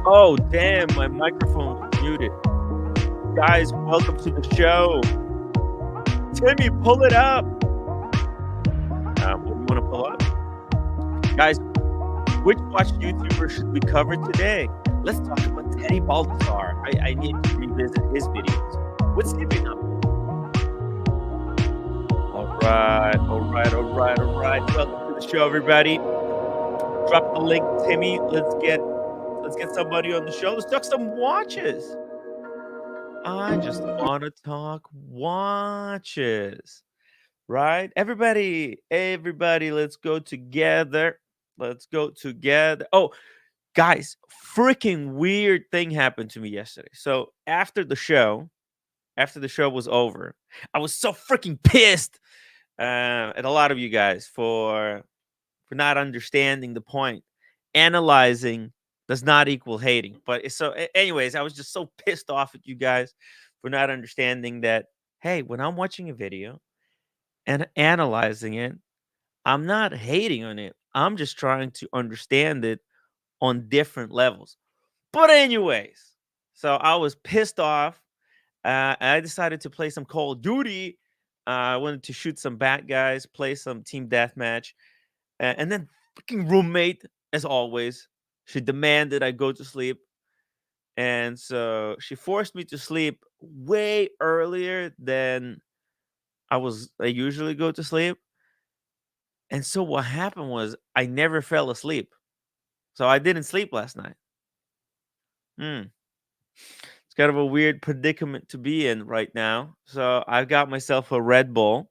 Oh, damn, my microphone was muted. Guys, welcome to the show. Timmy, pull it up. What do you want to pull up? Guys, which watch YouTuber should we cover today? Let's talk about Teddy Baltzar. I need to revisit his videos. What's skipping up? All right. Welcome to the show, everybody. Drop the link, Timmy. Let's get somebody on the show. Let's talk some watches. I just want to talk watches, right? Everybody, let's go together. Oh, guys, freaking weird thing happened to me yesterday. So after the show was over, I was so freaking pissed at a lot of you guys for not understanding the point. Analyzing does not equal hating. But anyways, I was just so pissed off at you guys for not understanding that, hey, when I'm watching a video and analyzing it, I'm not hating on it. I'm just trying to understand it on different levels. But anyways, so I was pissed off. I decided to play some Call of Duty. I wanted to shoot some bad guys, play some team deathmatch. And then freaking roommate, as always, she demanded I go to sleep. And so she forced me to sleep way earlier than I usually go to sleep. And so what happened was I never fell asleep. So I didn't sleep last night. It's kind of a weird predicament to be in right now. So I got myself a Red Bull.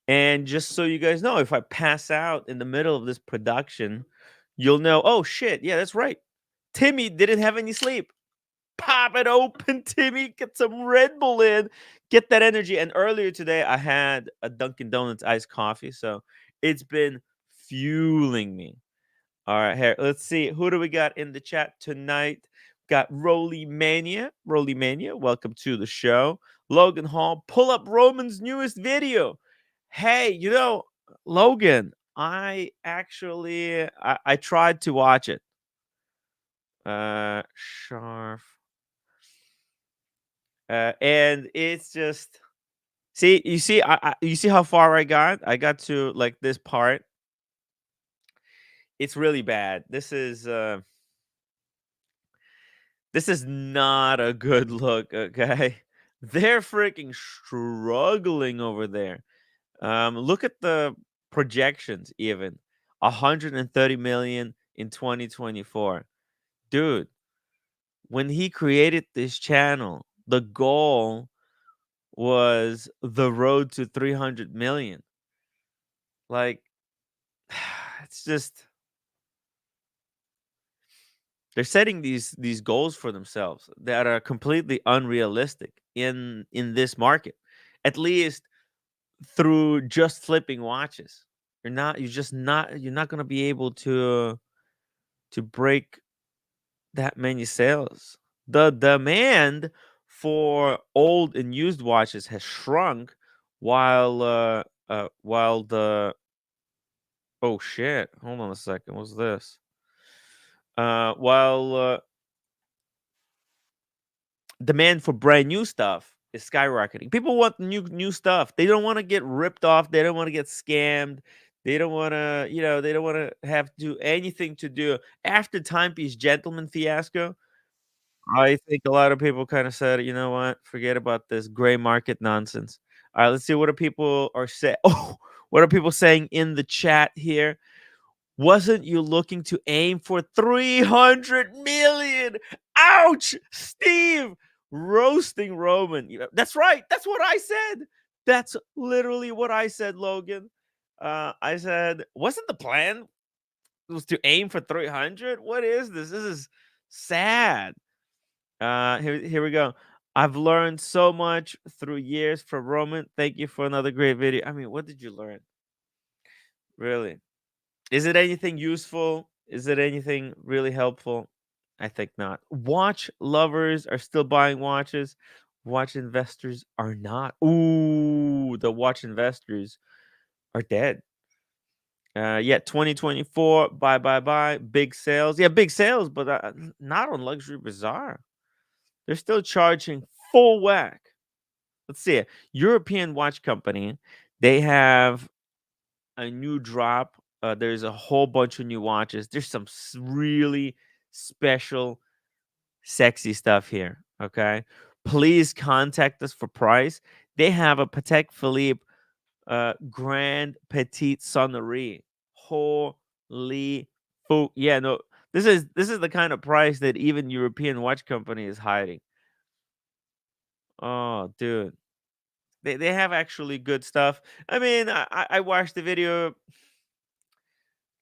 And just so you guys know, if I pass out in the middle of this production, you'll know, oh shit, yeah, that's right. Timmy didn't have any sleep. Pop it open, Timmy. Get some Red Bull in. Get that energy. And earlier today, I had a Dunkin' Donuts iced coffee. So it's been fueling me. All right, here. Let's see. Who do we got in the chat tonight? Got Roly Mania. Roly Mania, welcome to the show. Logan Hall, pull up Roman's newest video. Hey, Logan, I actually I tried to watch it. Sharf. And it's just you see how far I got? I got to like this part. It's really bad. This is not a good look, okay? They're freaking struggling over there. Look at the projections even. 130 million in 2024. Dude, when he created this channel, the goal was the road to 300 million. Like, it's just they're setting these goals for themselves that are completely unrealistic in this market. At least through just flipping watches. You're not going to be able to break that many sales. The demand for old and used watches has shrunk while the oh shit, hold on a second. What's this? While demand for brand new stuff is skyrocketing. People want new stuff. They don't want to get ripped off. They don't want to get scammed. They don't want to, they don't want to have to do anything to do after Timepiece Gentleman fiasco. I think a lot of people kind of said, you know what, forget about this gray market nonsense. All right, let's see what are people are saying. Oh, what are people saying in the chat here? Wasn't you looking to aim for 300 million? Ouch, Steve, roasting Roman. That's right. That's what I said. That's literally what I said, Logan. I said, wasn't the plan was to aim for 300? What is this? This is sad. Here we go. I've learned so much through years from Roman. Thank you for another great video. I mean, what did you learn? Really? Is it anything useful? Is it anything really helpful? I think not. Watch lovers are still buying watches. Watch investors are not. Ooh, the watch investors are dead. Yeah, 2024, buy, buy, buy, big sales. Yeah, big sales, but not on Luxury Bazaar. They're still charging full whack. Let's see it. European watch company. They have a new drop. There's a whole bunch of new watches. There's some really special, sexy stuff here. Okay, please contact us for price. They have a Patek Philippe Grand Petite Sonnerie. Holy yeah, no. This is the kind of price that even European watch company is hiding. Oh, dude. They have actually good stuff. I mean, I watched the video.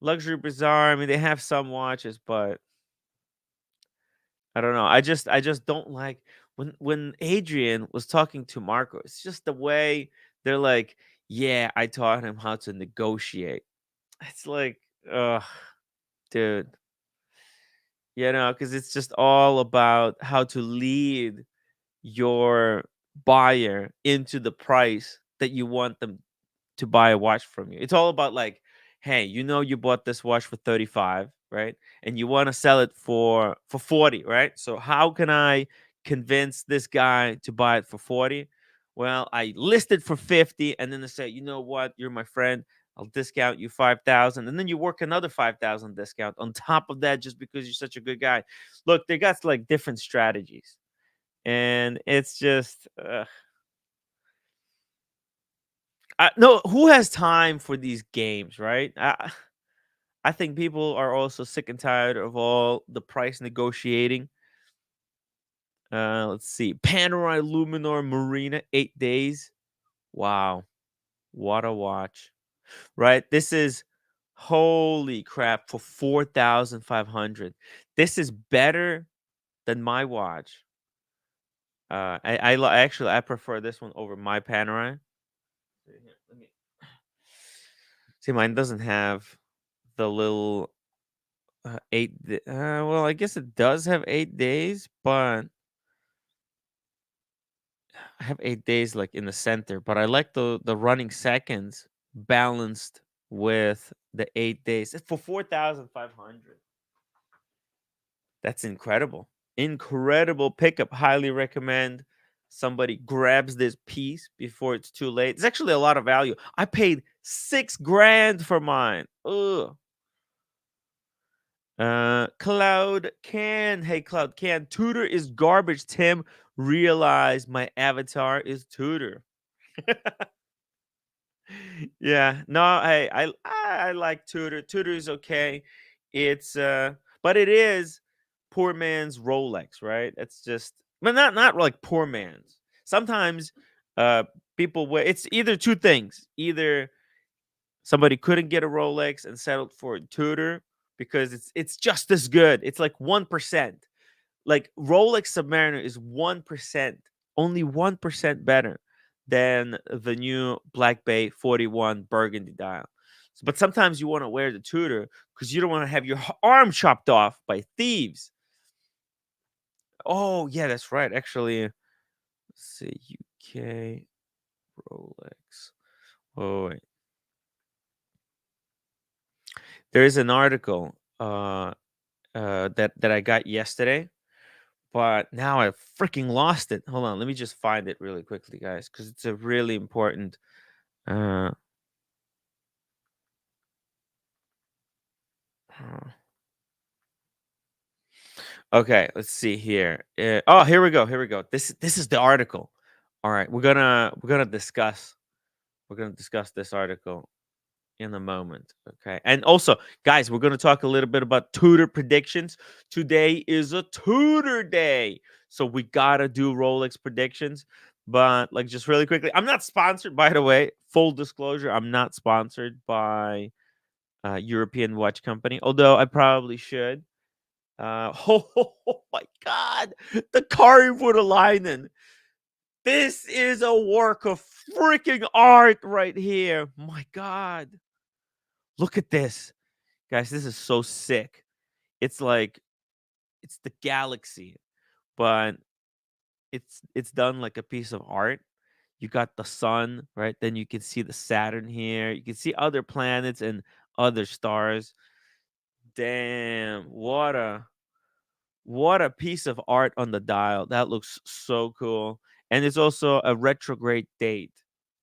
Luxury Bazaar. I mean, they have some watches, but I don't know. I just don't like when Adrian was talking to Marco. It's just the way they're like, yeah, I taught him how to negotiate. It's like, ugh, dude, because it's just all about how to lead your buyer into the price that you want them to buy a watch from you. It's all about like, hey, you bought this watch for 35, right? And you want to sell it for 40, right? So how can I convince this guy to buy it for 40? Well, I list it for 50 and then they say, "You know what? You're my friend. I'll discount you 5,000." And then you work another 5,000 discount on top of that just because you're such a good guy. Look, they got like different strategies. And it's just no, who has time for these games, right? I think people are also sick and tired of all the price negotiating. Let's see. Panerai Luminor Marina, 8 days. Wow. What a watch. Right? This is holy crap for 4,500. This is better than my watch. Actually I prefer this one over my Panerai. Let me see. Mine doesn't have the little well, I guess it does have 8 days, but I have 8 days like in the center. But I like the running seconds balanced with the 8 days. It's for 4,500. That's incredible. Incredible pickup. Highly recommend somebody grabs this piece before it's too late. It's actually a lot of value. I paid 6 grand for mine. Ugh. Cloud Can. Hey, Cloud Can. Tudor is garbage, Tim. Realize my avatar is Tudor. Yeah. No, I like Tudor. Tudor is okay. It's but it is poor man's Rolex, right? It's just but not like poor man's. Sometimes uh people wear it's either two things. Either somebody couldn't get a Rolex and settled for a Tudor because it's just as good. It's like 1%. Like Rolex Submariner is 1%, only 1% better than the new Black Bay 41 Burgundy dial. But sometimes you want to wear the Tudor because you don't want to have your arm chopped off by thieves. Oh, yeah, that's right. Actually, let's see, UK Rolex. Oh, wait. There is an article that I got yesterday, but now I freaking lost it. Hold on, let me just find it really quickly, guys, because it's a really important. Uh, uh, okay, let's see here. Oh, here we go. Here we go. This is the article. All right, we're gonna discuss this article in a moment. Okay. And also, guys, we're going to talk a little bit about Tudor predictions. Today is a Tudor day. So we got to do Rolex predictions. But, like, just really quickly, I'm not sponsored, by the way. Full disclosure, I'm not sponsored by European Watch Company, although I probably should. Oh my God. The Kari Voutilainen. This is a work of freaking art right here. My God. Look at this. Guys, this is so sick. It's like it's the galaxy, but it's done like a piece of art. You got the sun, right? Then you can see the Saturn here. You can see other planets and other stars. Damn, what a piece of art on the dial. That looks so cool. And it's also a retrograde date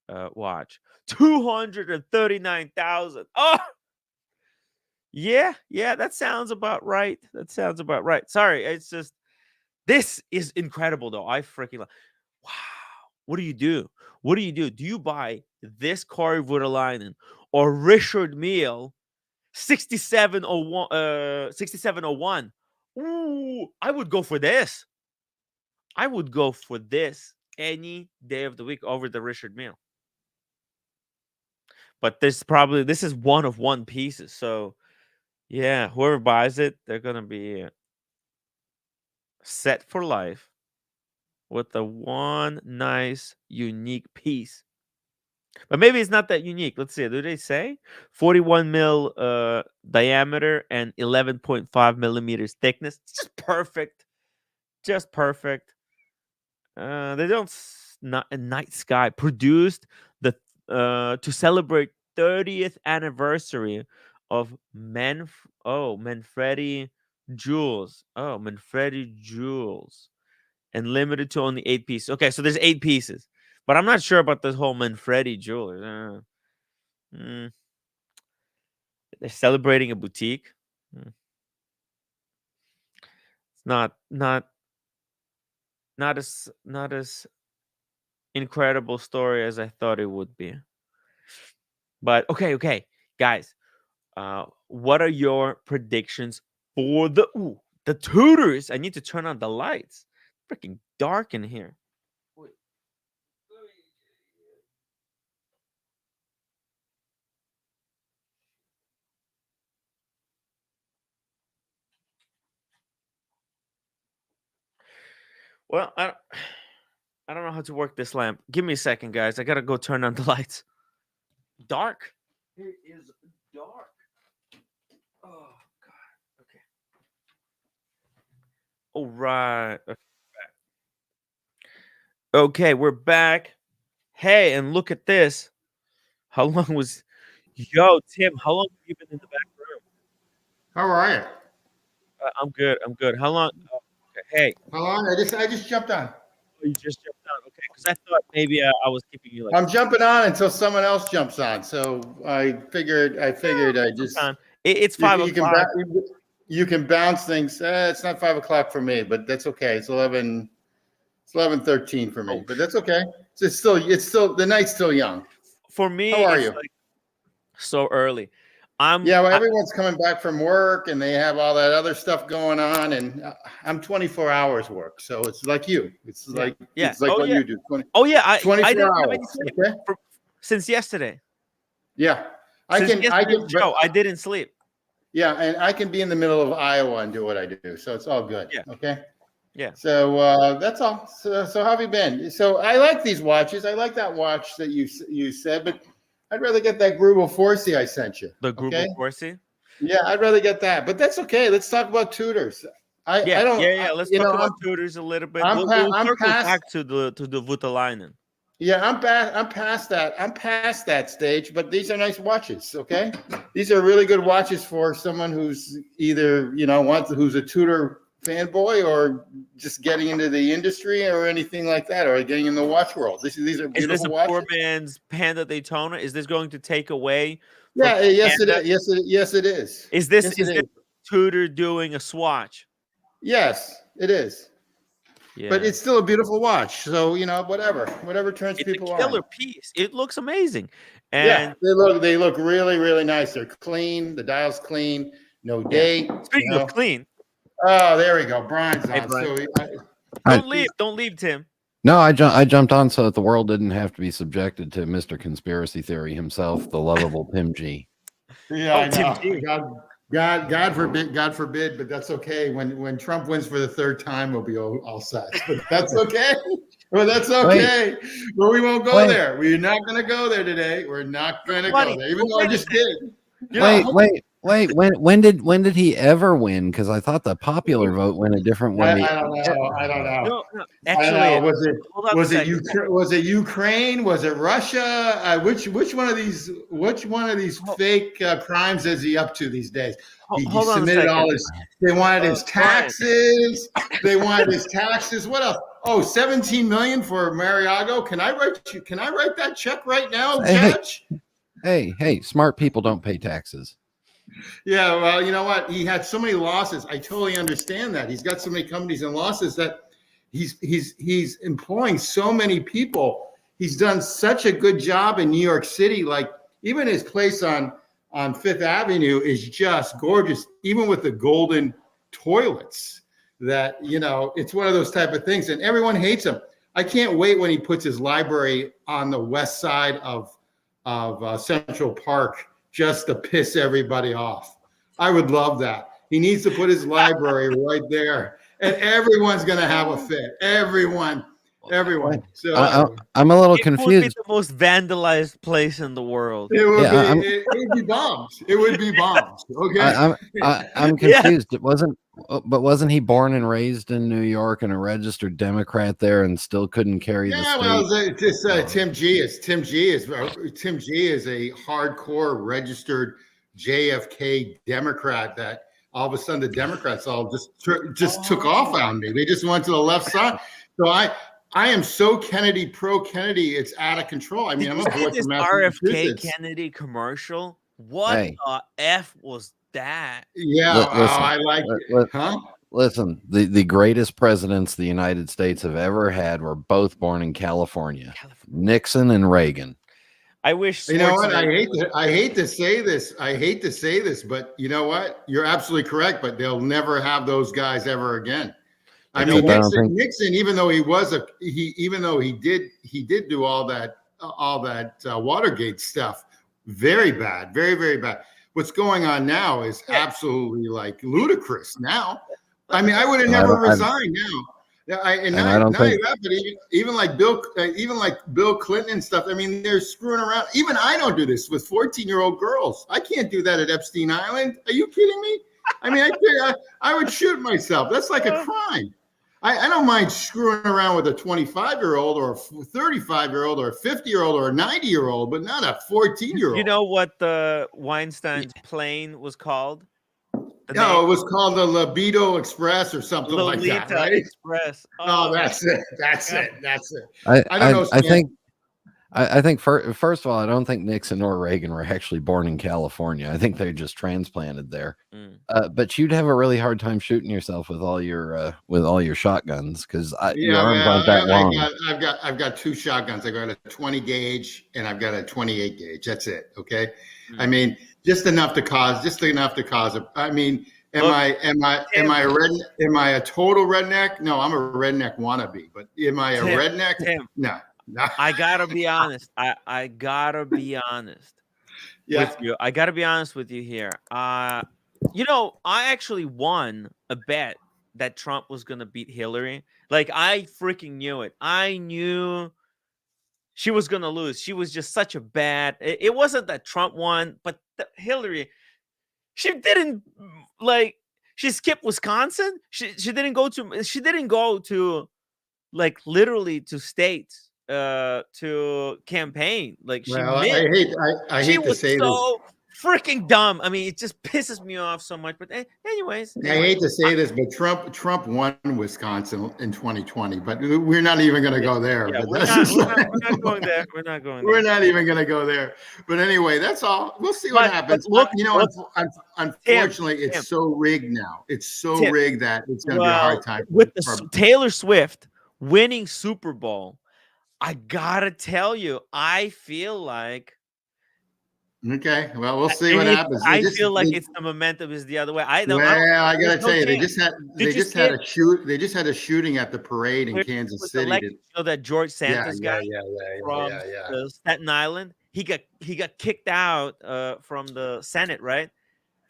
watch. 239,000. Oh, yeah, that sounds about right. That sounds about right. Sorry, it's just this is incredible though. I freaking love. Wow. What do you do? What do you do? Do you buy this Corey Voutilainen or Richard Mille 6701? Ooh, I would go for this. I would go for this any day of the week over the Richard Mille. But this is one of one pieces. So yeah, whoever buys it, they're gonna be set for life with the one nice unique piece. But maybe it's not that unique. Let's see. Do they say 41 mil diameter and 11.5 millimeters thickness? It's just perfect. Just perfect. They don't not a night sky produced the to celebrate 30th anniversary of Manfredi Jewels. Oh, Manfredi Jewels. And limited to only 8 pieces. Okay, so there's 8 pieces. But I'm not sure about this whole Manfredi Jewelers. They're celebrating a boutique. It's not as incredible story as I thought it would be. But okay, guys. What are your predictions for the Tudors? I need to turn on the lights. Freaking dark in here. Wait. Well, I don't know how to work this lamp. Give me a second, guys. I gotta go turn on the lights. Dark. It is dark. Oh God. Okay. All right. Okay, we're back. Hey, and look at this. How long was Yo, Tim, how long have you been in the back room? How are you? I'm good. How long? Oh, okay. Hey, How long? I just jumped on. you just jumped on. Okay, because I thought maybe I was keeping you like. I'm jumping on until someone else jumps on. So I figured I just. Time. It's 5 o'clock. You can bounce things. It's not 5 o'clock for me, but that's okay. It's 11. It's 11:13 for me, but that's okay. It's still the night's still young. For me, how are you? Like so early. Everyone's coming back from work and they have all that other stuff going on, and I'm 24 hours work, so it's like you. It's like what you do. 24 I didn't have any sleep since yesterday. Yeah, I didn't sleep. Yeah, and I can be in the middle of Iowa and do what I do, so it's all good. Yeah. Okay. Yeah. So that's all. So how have you been? So I like these watches. I like that watch that you said, but I'd rather get that Grubel Forsey I sent you. The Grubel Forsey? Yeah, I'd rather get that, but that's okay. Let's talk about Tudors. Let's talk about Tudors a little bit. We'll circle back to the Voutilainen. Yeah, I'm past that. I'm past that stage, but these are nice watches. Okay, these are really good watches for someone who's either who's a Tudor fanboy or just getting into the industry or anything like that, or getting in the watch world. These are beautiful watches. Is this a poor man's Panda Daytona? Is this going to take away? Yeah, yes it is. Yes, it is. Is this Tudor doing a swatch? Yes, it is. Yeah. But it's still a beautiful watch. So whatever turns people on. It's a killer piece. It looks amazing. And they look really, really nice. They're clean. The dial's clean. No date. Speaking of clean. Oh, there we go. Brian's on. Hey, Brian. Don't leave, Tim. No, I jumped on so that the world didn't have to be subjected to Mr. Conspiracy Theory himself, the lovable Tim G. Yeah, I know. Tim G. God forbid, but that's okay. When Trump wins for the third time, we'll be all set. But that's okay. But we won't go there. We're not going to go there today. We're not going to go there, even though I just did. Wait, when did he ever win? Because I thought the popular vote went a different I, way. I don't know. I don't know. No, I don't actually, know. Was it hold on a was it second. Was it Ukraine? Was it Russia? Which one of these Hold, fake crimes is he up to these days? He hold on a submitted all second. his. They wanted his Brian, taxes. They wanted his taxes. What else? Oh, 17 million for Mariago. Can I write that check right now, Hey, Judge? hey, smart people don't pay taxes. Yeah, well, you know what? He had so many losses. I totally understand that. He's got so many companies and losses that he's employing so many people. He's done such a good job in New York City. Like even his place on Fifth Avenue is just gorgeous, even with the golden toilets. That it's one of those type of things, and everyone hates him. I can't wait when he puts his library on the west side of Central Park just to piss everybody off. I would love that. He needs to put his library right there, and everyone's going to have a fit. Everyone. So I'm a little it would be confused. the most vandalized place in the world. it would Yeah, it would be bombs. It would be bombs. Okay. I'm confused. It wasn't he born and raised in New York and a registered Democrat there and still couldn't carry the state? Well, it's just Tim G is a hardcore registered JFK Democrat that all of a sudden the Democrats all just took off on me. They just went to the left side. So I am so pro Kennedy. It's out of control. I mean, I'm a boy this from RFK Massachusetts. Kennedy commercial. What the F was that? Yeah, Listen, I like it. Huh? Listen, the greatest presidents the United States have ever had were both born in California. Nixon and Reagan. I wish. You know what? I hate to say this, but you know what? You're absolutely correct. But they'll never have those guys ever again. I mean, Nixon, even though he did do all that Watergate stuff, very bad, very, very bad. What's going on now is absolutely like ludicrous. Now, I mean, I would have never resigned now. But even like Bill Clinton and stuff. I mean, they're screwing around. Even I don't do this with 14-year-old girls. I can't do that at Epstein Island. Are you kidding me? I mean, I would shoot myself. That's like a crime. I don't mind screwing around with a 25-year-old or a 35-year-old or a 50-year-old or a 90-year-old, but not a 14-year-old. You know what the Weinstein's plane was called? It was called the Libido Express or something like that, right? Express. Oh, that's it. That's it. I don't know. I think first of all, I don't think Nixon or Reagan were actually born in California. I think they just transplanted there. But you'd have a really hard time shooting yourself with all your shotguns because your arms aren't that long. I've got two shotguns. I got a 20 gauge and I've got a 28 gauge. That's it. Okay. I mean, just enough to cause. I mean, am I a total redneck? No, I'm a redneck wannabe. But am I a redneck? No. I gotta be honest. I gotta be honest with you. I gotta be honest with you here. I actually won a bet that Trump was gonna beat Hillary. Like I freaking knew it. I knew she was gonna lose. She was just such a bad. It wasn't that Trump won, but Hillary. She didn't She skipped Wisconsin. She didn't go to like literally to states to campaign. Like she missed. I hate to say this. Freaking dumb. I mean, it just pisses me off so much. But anyways, I hate to say this, but Trump won Wisconsin in 2020. But we're not even going to go there. Yeah, we're not going there. We're not going there. We're not even going to go there. But anyway, that's all. We'll see what happens. Look, unfortunately, it's so rigged now. It's so rigged that it's going to be a hard time. With Taylor Swift winning Super Bowl, I gotta tell you, I feel like. Okay, well, we'll see what happens. I feel like it's the momentum is the other way. I gotta tell you, they just had a shooting at the parade in Kansas City. You know that George Santos guy from Staten Island. He got kicked out from the Senate, right?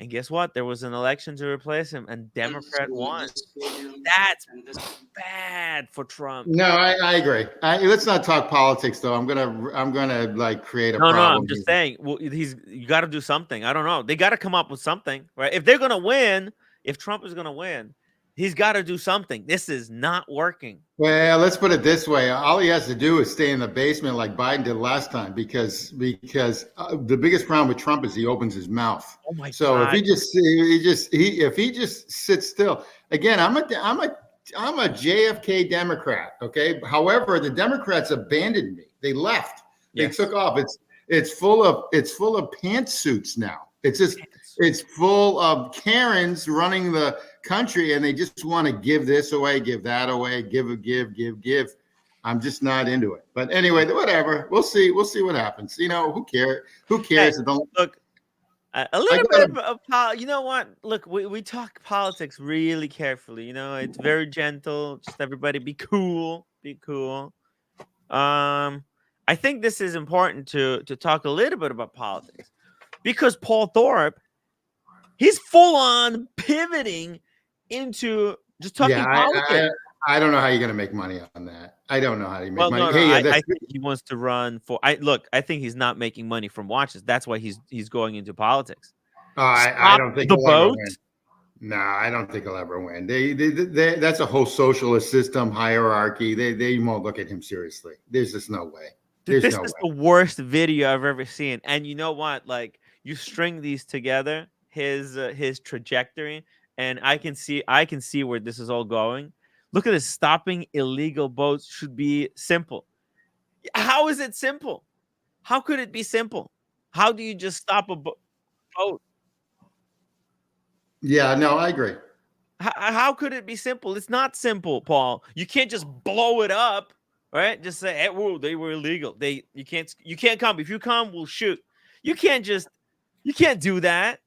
And guess what? There was an election to replace him, and Democrat won. That's bad for Trump. No, I agree. Let's not talk politics, though. I'm gonna like create a No, problem. I'm just saying. Well, you got to do something. I don't know. They got to come up with something, right? If they're gonna win, if Trump is gonna win, he's got to do something. This is not working. Well, let's put it this way: all he has to do is stay in the basement like Biden did last time, because the biggest problem with Trump is he opens his mouth. Oh my so God. if he just sits still, again, I'm a JFK Democrat. Okay. However, the Democrats abandoned me. They left. They took off. It's full of pantsuits now. It's full of Karens running the country, and they just want to give this away, give that away, give. I'm just not into it. But anyway, whatever. We'll see what happens. Who cares? Who cares? Hey, look, a little bit of you know what? Look, we talk politics really carefully. It's very gentle. Just everybody be cool. Be cool. I think this is important to talk a little bit about politics, because Paul Thorpe, he's full on pivoting into just talking politics. I don't know how you're going to make money on that. I don't know how you make money. No, I think he wants to run for. I think he's not making money from watches. That's why he's going into politics. I don't think he'll ever win. No, I don't think he'll ever win. That's a whole socialist system hierarchy. They won't look at him seriously. There's just no way. Dude, this is the worst video I've ever seen. And you know what? Like, you string these together, his trajectory, and I can see where this is all going. Look at this. Stopping illegal boats should be simple. How is it simple? How could it be simple? How do you just stop a boat? Yeah, no, I agree. How could it be simple? It's not simple, Paul. You can't just blow it up, right? Just say, "Hey, whoa, they were illegal. You can't come. If you come, we'll shoot." You can't do that.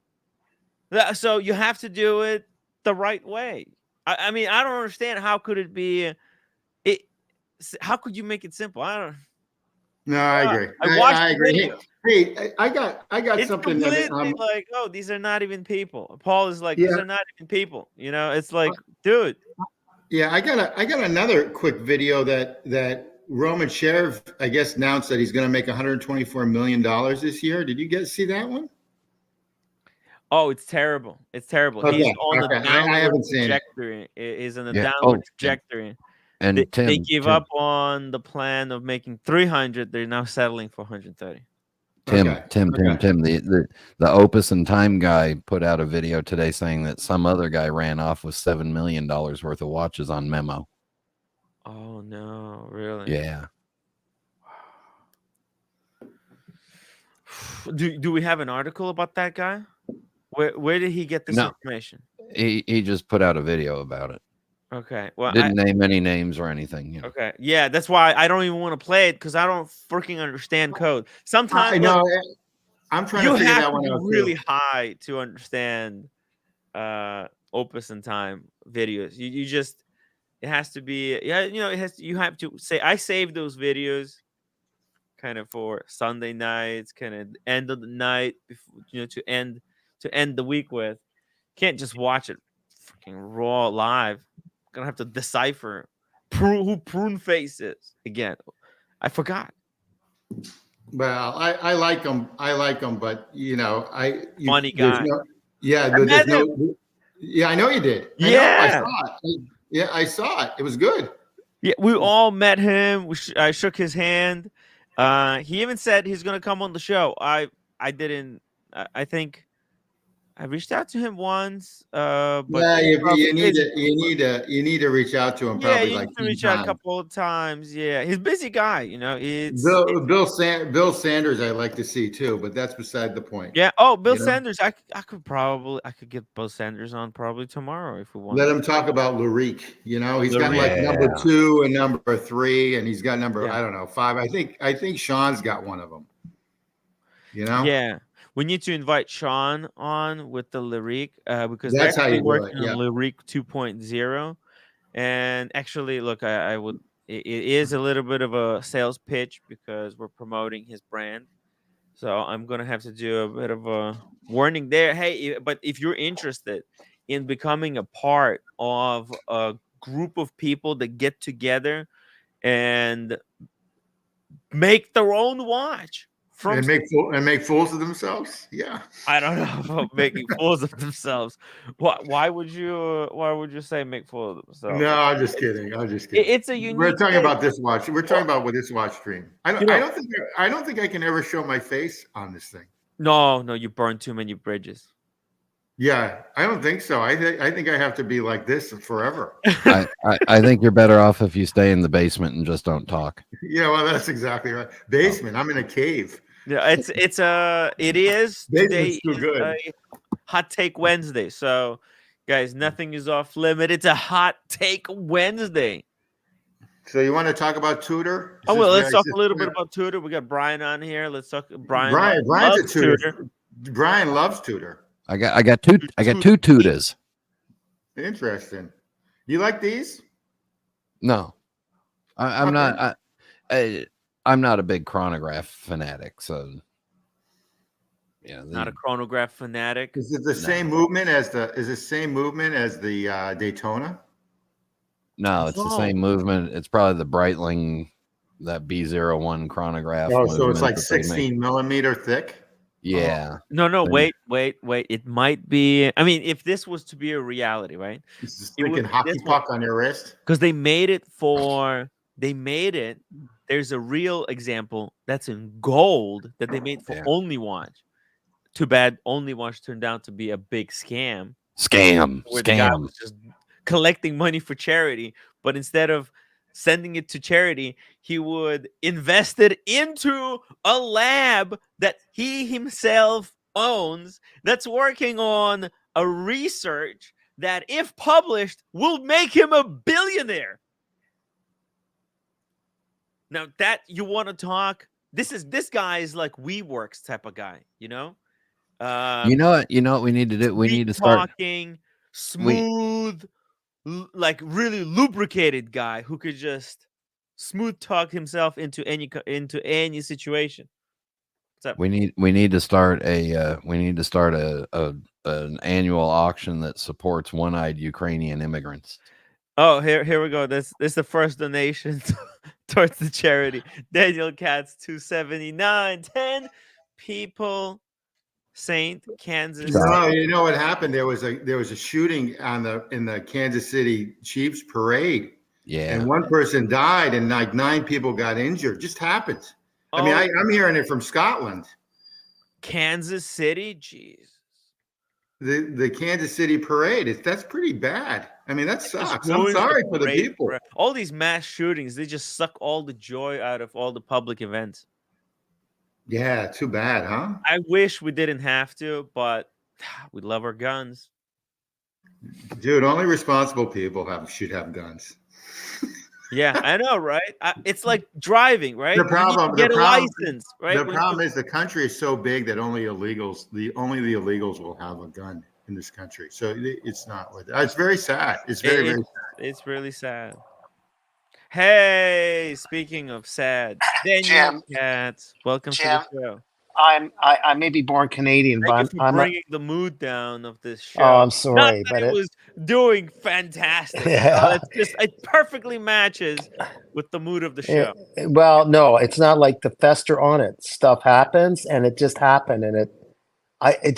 So you have to do it the right way. I mean, I don't understand. How could it be? How could you make it simple? I don't. No, I agree. I agree. Hey, I got it's something completely like, oh, these are not even people. Paul is like, these are not even people. It's like, dude. Yeah, I got another quick video that Roman Sheriff, I guess, announced that he's going to make $124 million this year. Did you see that one? Oh, it's terrible. It's terrible. Okay, He's on the downward trajectory. Is on the downward trajectory. And they give up on the plan of making 300. They're now settling for 130. Tim, the Opus and Time guy put out a video today saying that some other guy ran off with $7 million worth of watches on memo. Oh no, really? Yeah. Do we have an article about that guy? Where did he get this information? He just put out a video about it. Okay. Well, didn't name any names or anything. Okay. Yeah, that's why I don't even want to play it, because I don't freaking understand code. Sometimes I know. I'm trying to figure that one out. You have to be really high to understand Opus and Time videos. You just, it has to be, you have to say, I saved those videos kind of for Sunday nights, kind of end of the night, before, to end the week with. Can't just watch it freaking raw live. Gonna have to decipher who Prune Face is again. I forgot. Well, I like him. But funny guy. Yeah, I know you did. I saw it. Yeah, I saw it. It was good. Yeah, we all met him. I shook his hand. He even said he's gonna come on the show. I didn't. I think I reached out to him once, but you need to reach out to him. Yeah, you need to reach out a couple of times. Yeah, he's a busy guy. Bill Sanders, I like to see too, but that's beside the point. Yeah. Oh, Bill Sanders. I could get Bill Sanders on probably tomorrow if we want. Let him talk about Lurique. He's got like number 2 and number 3, and he's got number I don't know 5. I think Sean's got one of them. Yeah. We need to invite Sean on with the Lurique because that's how you working on Lurique 2.0. And actually, look, I would. It is a little bit of a sales pitch because we're promoting his brand. So I'm gonna have to do a bit of a warning there. Hey, but if you're interested in becoming a part of a group of people that get together and make their own watch and make fools of themselves. Yeah, I don't know about making fools of themselves. Why would you say make fools of themselves? no, I'm just kidding. It's a unique. We're talking thing. about this watch. We're talking about with this watch stream. I don't think I can ever show my face on this thing. No, you burn too many bridges. Yeah, I don't think so. I think I have to be like this forever. I think you're better off if you stay in the basement and just don't talk. Yeah, well, that's exactly right. Basement. I'm in a cave. Yeah, it is. Basement's Today too good. a Hot Take Wednesday. So, guys, nothing is off limit. It's a Hot Take Wednesday. So you want to talk about Tudor? Oh well, let's talk a little bit about Tudor. We got Brian on here. Let's talk. Brian's a Tudor. Brian loves Tudor. I got two Tudors. Interesting. You like these? No, I'm not. I'm not a big chronograph fanatic, so yeah. Not a chronograph fanatic. Is it the same movement as the? Is the same movement as the Daytona? No, it's the same movement. It's probably the Breitling, that B01 chronograph. Oh, so it's like 16 millimeter thick. Yeah. No. Wait. It might be. I mean, if this was to be a reality, right? This is freaking hockey puck on your wrist. Because they made it. There's a real example that's in gold that they made for Only Watch. Too bad Only Watch turned out to be a big scam. Where the guy was just collecting money for charity, but instead of sending it to charity, he would invest it into a lab that he himself owns that's working on a research that, if published, will make him a billionaire. Now that you want to talk, this guy is like WeWorks type of guy, you know? You know what we need to do? We need to start talking smooth, like really lubricated guy who could just smooth talk himself into any situation. What's up? We need to start an annual auction that supports one-eyed Ukrainian immigrants. Oh, here we go. This is the first donation towards the charity. Daniel Katz 279 10 people. St. Kansas. No, you know what happened? There was a shooting in the Kansas City Chiefs parade. Yeah. And one person died and like 9 people got injured. Just happened. I mean, I'm hearing it from Scotland. Kansas City? Jeez. The Kansas City parade, that's pretty bad. I mean, that sucks. I'm sorry for the people. All these mass shootings, they just suck all the joy out of all the public events. Yeah, too bad, huh? I wish we didn't have to, but we love our guns. Dude, only responsible people should have guns. Yeah, I know, right? It's like driving, right? The problem, get a license, right? The problem is the country is so big that only the illegals will have a gun in this country. So it's not worth it. It's very sad. It's very sad. It's really sad. Hey, speaking of sad, Daniel Katz, welcome to the show. I may be born Canadian, but I'm bringing the mood down of this show. Oh, I'm sorry, but it was doing fantastic. Yeah. It perfectly matches with the mood of the show. Well, no, it's not like the fester on it. Stuff happens, and it just happened, and it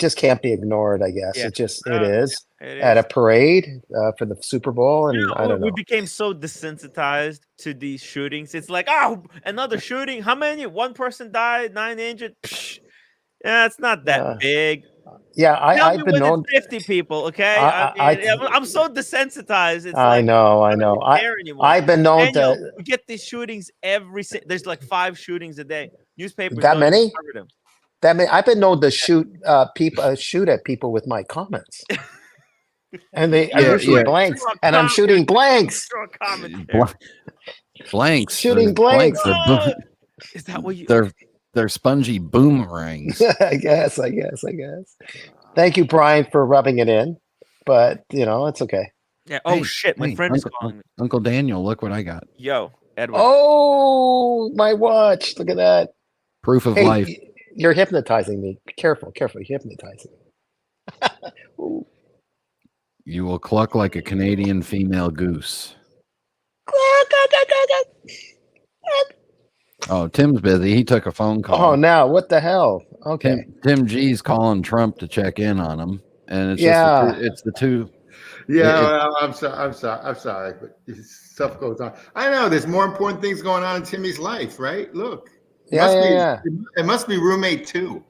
just can't be ignored. I guess it is at a parade for the Super Bowl, and I don't know. We became so desensitized to these shootings. It's like, oh, another shooting. How many? 1 person died, 9 injured. Psh. Yeah, it's not that big. Yeah, I've been known 50 people. Okay, I'm so desensitized. It's I know. I've been known to. We get these shootings there's like 5 shootings a day. Newspapers. That many? I've been known to shoot at people with my comments. And they usually blanks, and I'm shooting blanks. Blanks. Shooting blanks. Is that what you? They're spongy boomerangs. I guess. Thank you, Brian, for rubbing it in, but it's okay. Yeah. Oh shit! My friend is calling me. Uncle Daniel, look what I got. Yo, Edward. Oh, my watch! Look at that. Proof of life. You're hypnotizing me. Careful, careful. You're hypnotizing me. You will cluck like a Canadian female goose. Oh, Tim's busy. He took a phone call. Oh, now what the hell? Okay. Tim G's calling Trump to check in on him, and it's just the two. Yeah, well, I'm sorry, but stuff goes on. I know there's more important things going on in Timmy's life, right? Look, it must be roommate 2.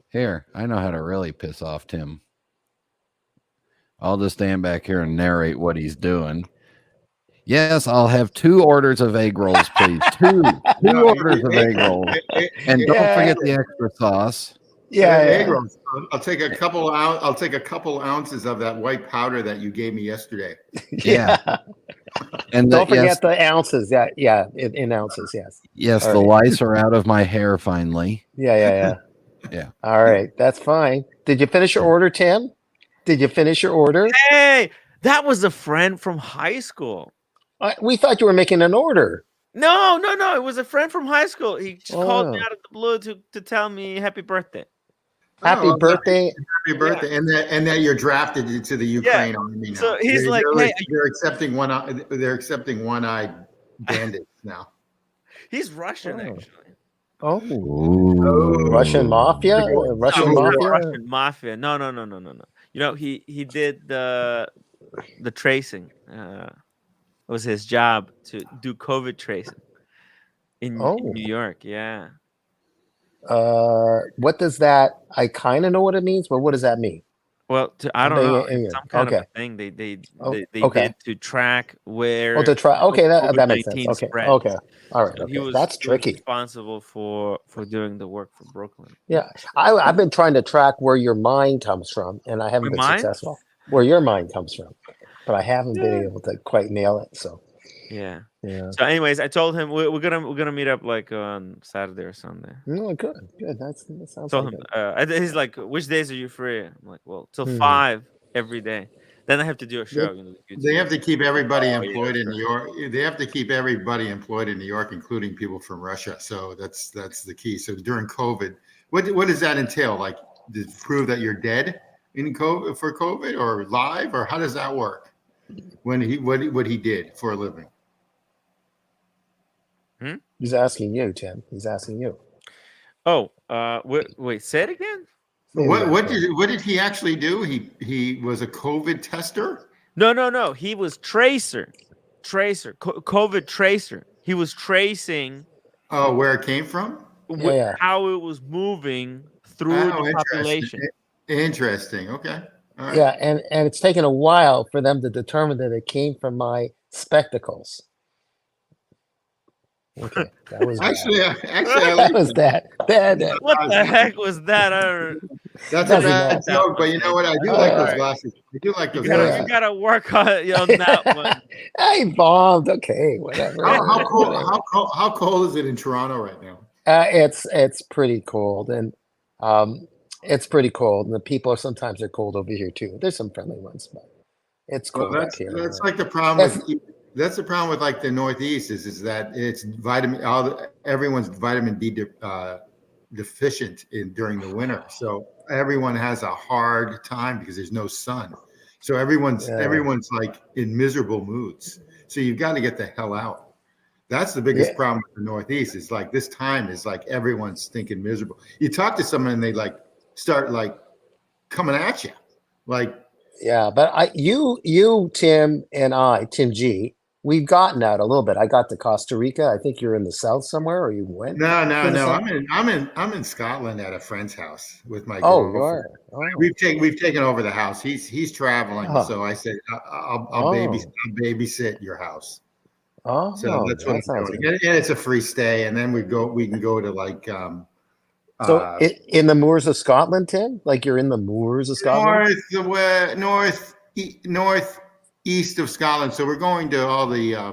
Here, I know how to really piss off Tim. I'll just stand back here and narrate what he's doing. Yes, I'll have 2 orders of egg rolls, please. 2 orders of egg rolls, and don't forget the extra sauce. Egg rolls. I'll take a couple ounces of that white powder that you gave me yesterday. Yeah. And don't forget the ounces. Yeah, in ounces. Yes. Yes, all the lice are out of my hair finally. Yeah. All right, that's fine. Did you finish your order, Tim? Did you finish your order? Hey, that was a friend from high school. We thought you were making an order. No. It was a friend from high school. He just called me out of the blue to tell me happy birthday. Happy birthday! Happy birthday! Yeah. And that you're drafted into the Ukraine army now. So he's they're accepting one. They're accepting one-eyed bandits now. He's Russian, actually. Oh, Russian mafia. Russian mafia. No. You know, he did the tracing. It was his job to do COVID tracing in New York. Yeah. What does that? I kind of know what it means, but what does that mean? Well, I don't know. It's some kind of a thing they did to track where. Oh, to track. Okay, that makes sense. Okay, spreads. Okay, all right. So Okay. That's tricky. Responsible for doing the work for Brooklyn. Yeah, I've been trying to track where your mind comes from, and I haven't been successful. Where your mind comes from, but I haven't been able to quite nail it. So. Yeah. So, anyways, I told him we're gonna meet up like on Saturday or Sunday. Oh, good. That sounds good. He's like, which days are you free? I'm like, well, till 5 every day. Then I have to do a show. They have to keep everybody employed in New York. They have to keep everybody employed in New York, including people from Russia. So that's the key. So during COVID, what does that entail? Like, to prove that you're dead in COVID for COVID, or live, or how does that work? When what he did for a living. He's asking you, Tim. He's asking you. Oh, wait. Say it again. What did he actually do? He was a COVID tester? No. He was tracer, COVID tracer. He was tracing. Oh, where it came from? How it was moving through the population. Interesting. Okay. All right. Yeah, and it's taken a while for them to determine that it came from my spectacles. Okay, that was actually I that like was that. Bad. What the heck was that? That's a bad joke, but you know what? I do like those glasses. I do like those glasses. You gotta work on that one. I bombed. Okay, whatever. How cold is it in Toronto right now? It's pretty cold, and it's pretty cold, and the people are cold over here too. There's some friendly ones, but it's cold up here. That's like the problem with. That's the problem with like the Northeast is that it's everyone's vitamin D deficient during the winter. So everyone has a hard time because there's no sun. So everyone's like in miserable moods. So you've got to get the hell out. That's the biggest problem with the Northeast is like this time is like everyone's thinking miserable. You talk to someone and they like start like coming at you. Like, yeah, but you, Tim, and Tim G, we've gotten out a little bit. I got to Costa Rica. I think you're in the south somewhere, or you went. No. I'm in Scotland at a friend's house with my girl. Oh, you are. Oh. We've taken over the house. He's traveling, so I said I'll babysit your house. Oh, so that's what I'm doing. And it's a free stay, and then we can go to like. So in the moors of Scotland, Tim, like you're in the moors of Scotland, northeast of Scotland. So we're going to all the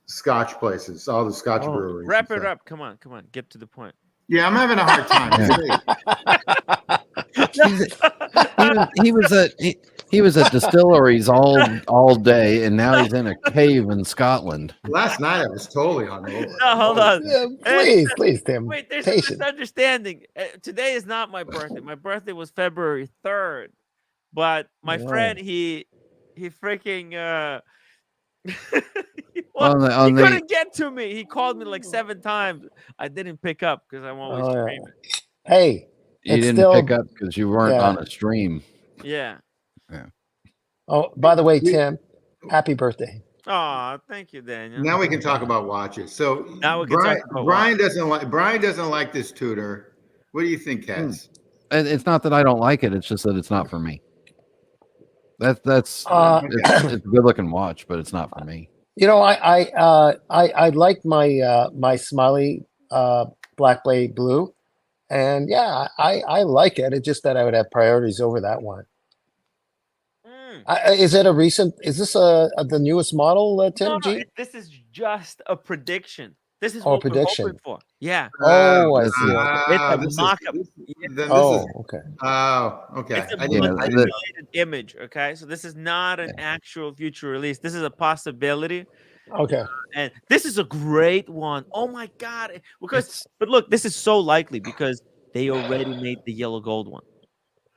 Scotch places, all the Scotch breweries. Wrap it up. Come on. Get to the point. Yeah, I'm having a hard time. He was at distilleries all day, and now he's in a cave in Scotland. Last night I was totally hungover. No, hold on. Yeah, please, Tim. Wait, there's Patient. a misunderstanding. Today is not my birthday. My birthday was February 3rd. But my friend, he freaking he couldn't get to me. He called me like 7 times. I didn't pick up because I'm always streaming. Hey, you didn't pick up because you weren't on a stream. Yeah. Oh, by the way, Tim, happy birthday. Oh, thank you, Daniel. Now we can talk about watches. So now we can Brian, talk about Brian doesn't like this Tudor. What do you think, Kaz? It's not that I don't like it. It's just that it's not for me. It's a good looking watch, but it's not for me. You know, I like my my Smiley Black Blade Blue, and yeah, I like it. It's just that I would have priorities over that one. Is it a recent? Is this the newest model, Tim? No, this is just a prediction. This is a what prediction. we're hoping for. Yeah. Oh, I see. It's a mock-up. Okay. Oh, okay. It's a manipulated image. Okay, so this is not an actual future release. This is a possibility. Okay. And this is a great one. Oh my God! But look, this is so likely because they already made the yellow gold one.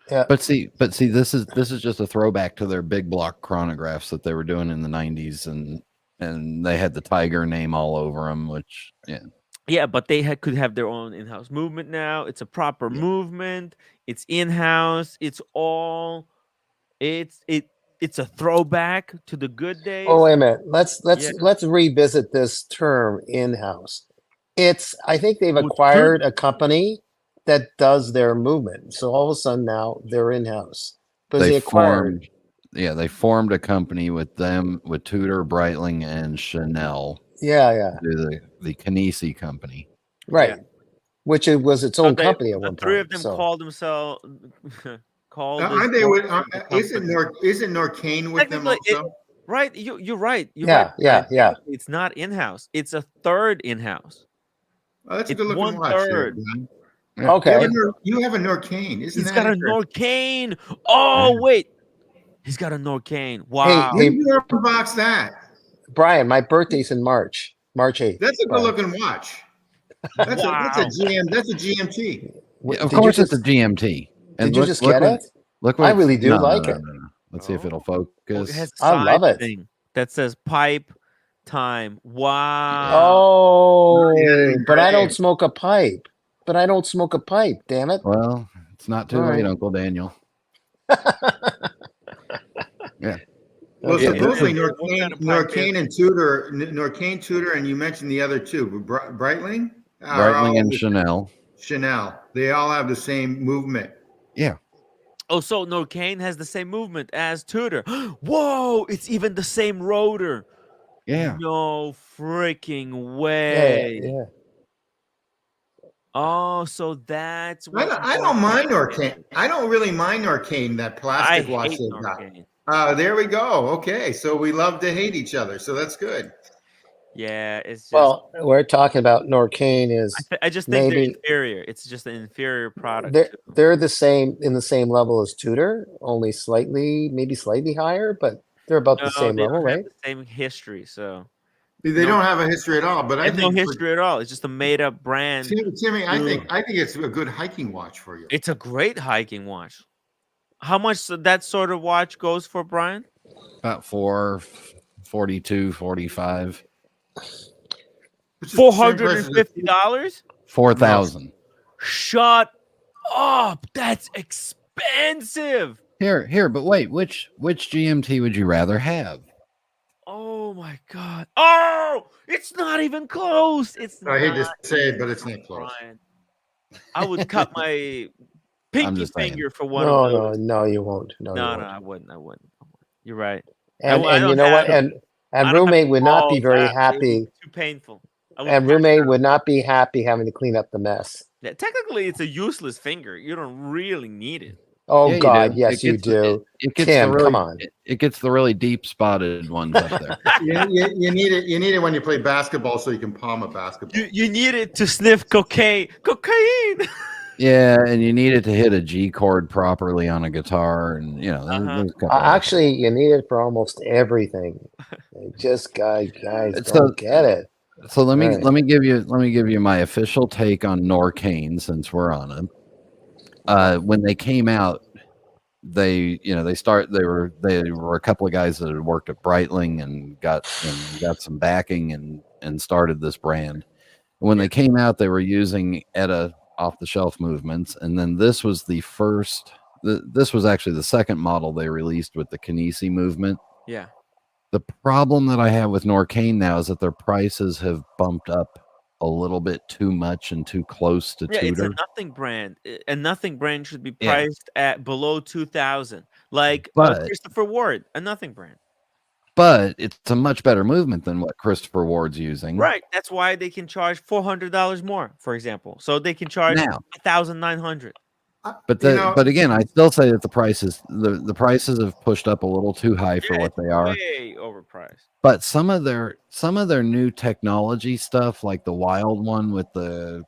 Yeah. But see, this is just a throwback to their big block chronographs that they were doing in the 90s, and they had the tiger name all over them, which but they could have their own in-house movement now. It's a proper movement. It's in-house. It's a throwback to the good days. Oh, wait a minute. Let's revisit this term in-house. I think they've acquired a company that does their movement. So all of a sudden now they're in-house. Because they acquired. They formed a company with Tudor, Breitling, and Chanel. Yeah. The Canisi company. Right. Yeah. Which it was its own company at one point. 3 of them called themselves aren't they with isn't Norqain with them also? Right. You're right. Yeah. It's not in-house. It's a third in-house. Oh, that's a good looking watch. 1/3. Okay. You have a Norqain, isn't He's got a Norqain. Oh, wait. He's got a Norqain. Wow. Hey, you unbox that. Brian, my birthday's in March 8th. That's a good looking watch. That's a GMT. Of course it's a GMT. And did you just get it? Look, I really do like it. No. Let's see if it'll focus. I love it. That says pipe time. Wow. Oh, but I don't smoke a pipe. Damn it. Well, it's not too late, Uncle Daniel. Yeah. Well, supposedly Norqain and Tudor, and you mentioned the other two, Breitling? Breitling and Chanel. Chanel. They all have the same movement. Yeah. Oh, so Norqain has the same movement as Tudor. Whoa, it's even the same rotor. Yeah. No freaking way. Yeah. Oh, so that's what I don't mind Norqain. I don't really mind Norqain, that plastic watch they got. There we go. Okay, so we love to hate each other, so that's good. Yeah, it's just, well, we're talking about Norqain is. I just think they're inferior. It's just an inferior product. They're the same in the same level as Tudor, only maybe slightly higher, but they're about the same level, right? The same history, so. They don't have a history at all, but I think no history at all. It's just a made-up brand. Timmy, I think it's a good hiking watch for you. It's a great hiking watch. How much that sort of watch goes for, Brian? About $442, $45. $450? $4,000. Shut up! That's expensive. Here, but wait, which GMT would you rather have? Oh my God! Oh, it's not even close. I hate to say it, but it's not close. Brian. I would cut my pinky finger for one of those. No, you won't. No, I wouldn't. You're right. And you know what? And roommate would not be very happy. Too painful. And roommate would not be happy having to clean up the mess. Yeah, technically, it's a useless finger. You don't really need it. Oh yeah, God, yes, you do. It gets Tim, come on. It gets the really deep spotted ones up there. You need it. You need it when you play basketball, so you can palm a basketball. You need it to sniff cocaine. Cocaine. Yeah, and you needed to hit a G chord properly on a guitar, and there's a couple actually, you need it for almost everything. Just guys don't get it. So let me give you my official take on Norqain, since we're on it. When they came out, they were a couple of guys that had worked at Breitling and got some backing and started this brand. When they came out, they were using ETA off the shelf movements, and then this was the first. This was actually the second model they released with the Kinesi movement. Yeah. The problem that I have with Norqain now is that their prices have bumped up a little bit too much and too close to Tudor. It's a nothing brand. A nothing brand should be priced at below 2,000, like Christopher Ward, a nothing brand. But it's a much better movement than what Christopher Ward's using. Right. That's why they can charge $400 more, for example. So they can charge $1,900. But again, I still say that the prices have pushed up a little too high for what they are. Way overpriced. But some of their new technology stuff, like the Wild one with the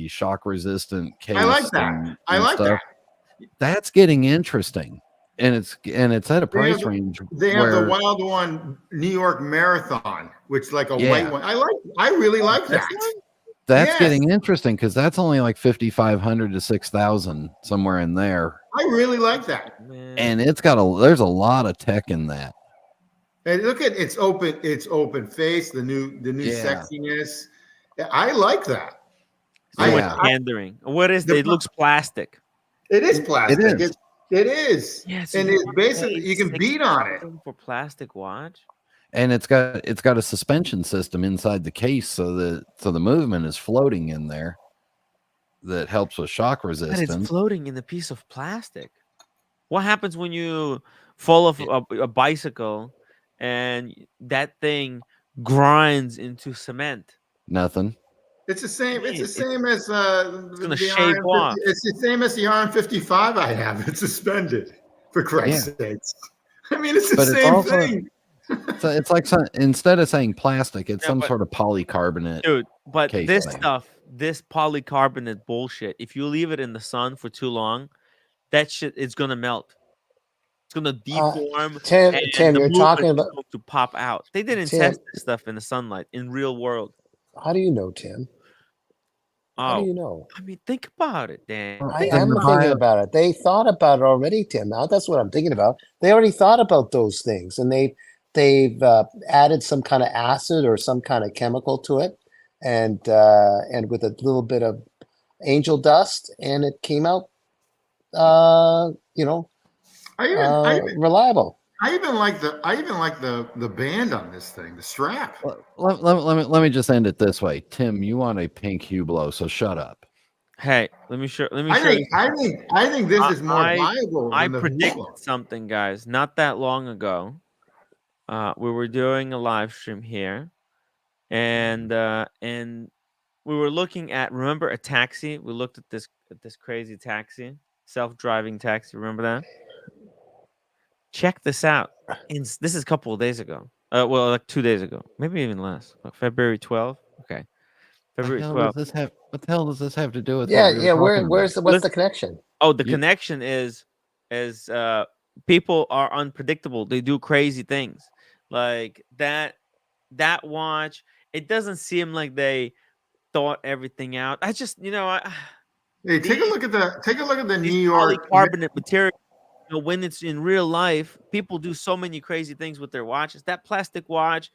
shock resistant case, I like that. I like that. That's getting interesting, and it's at a price range. They have the Wild one, New York Marathon, which is like a white one. I really like that. That's getting interesting because that's only like 5,500 to 6,000, somewhere in there. I really like that. And there's a lot of tech in that. And look at it's open face, the new sexiness. I like that. Pandering. What is it? It looks plastic. It is plastic. It is. Yes, and it's basically you can beat on it for plastic watch. And it's got a suspension system inside the case, so the movement is floating in there. That helps with shock resistance. But it's floating in a piece of plastic. What happens when you fall off a bicycle and that thing grinds into cement? Nothing. It's the same. It's the same as it's gonna shave off. It's the same as the RM55 I have. It's suspended. For Christ's sakes. I mean, it's the same thing. So it's like instead of saying plastic, it's some sort of polycarbonate. Dude, but this polycarbonate bullshit, if you leave it in the sun for too long, that shit is gonna melt. It's gonna deform. Tim, you're talking about to pop out. They didn't test this stuff in the sunlight in real world. How do you know, Tim? How do you know? I mean, think about it, Dan. I am thinking about it. They thought about it already, Tim. Now that's what I'm thinking about. They already thought about those things, and they've added some kind of acid or some kind of chemical to it, and with a little bit of angel dust, and it came out, reliable. I even like the band on this thing, the strap. Let me just end it this way, Tim. You want a pink Hublot, so shut up. Hey, let me show. I think this is more viable. I predicted something, guys, not that long ago. We were doing a live stream here, and we were looking at, remember, a taxi. We looked at this crazy taxi, self-driving taxi. Remember that? Check this out. This is a couple of days ago. Well, like 2 days ago, maybe even less. February 12th. Okay, February 12th. What the hell does this have to do with? What's the connection? Oh, the connection is people are unpredictable. They do crazy things. Like that watch, it doesn't seem like they thought everything out. I just, hey, take a look at the New York polycarbonate material. When it's in real life, people do so many crazy things with their watches. That plastic watch,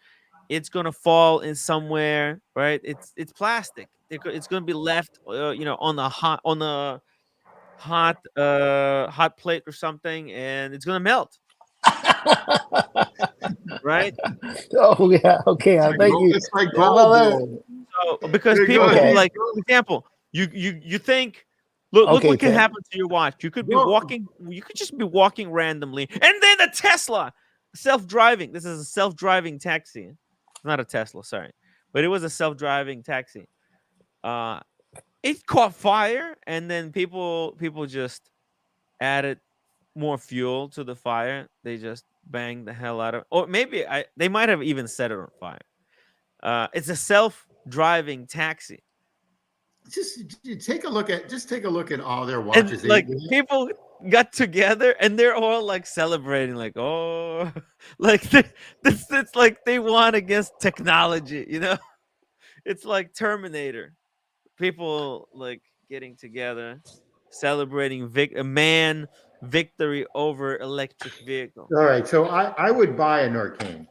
it's gonna fall in somewhere, right? It's plastic. It's gonna be left, on a hot plate or something, and it's gonna melt. Right? Oh yeah, okay. I bet you. It's like gold. So because people like, for example, you think, look what can happen to your watch. You could be walking. You could just be walking randomly, and then a Tesla, self-driving. This is a self-driving taxi. It's not a Tesla, sorry, but it was a self-driving taxi. It caught fire, and then people just added more fuel to the fire. They just banged the hell out of it. Or maybe they might have even set it on fire. It's a self-driving taxi. just take a look at all their watches. And, like, people got together and they're all like celebrating, like, oh, like it's like they won against technology, you know? It's like Terminator. People like getting together, celebrating a man victory over electric vehicle. All right, so I would buy a Norqain.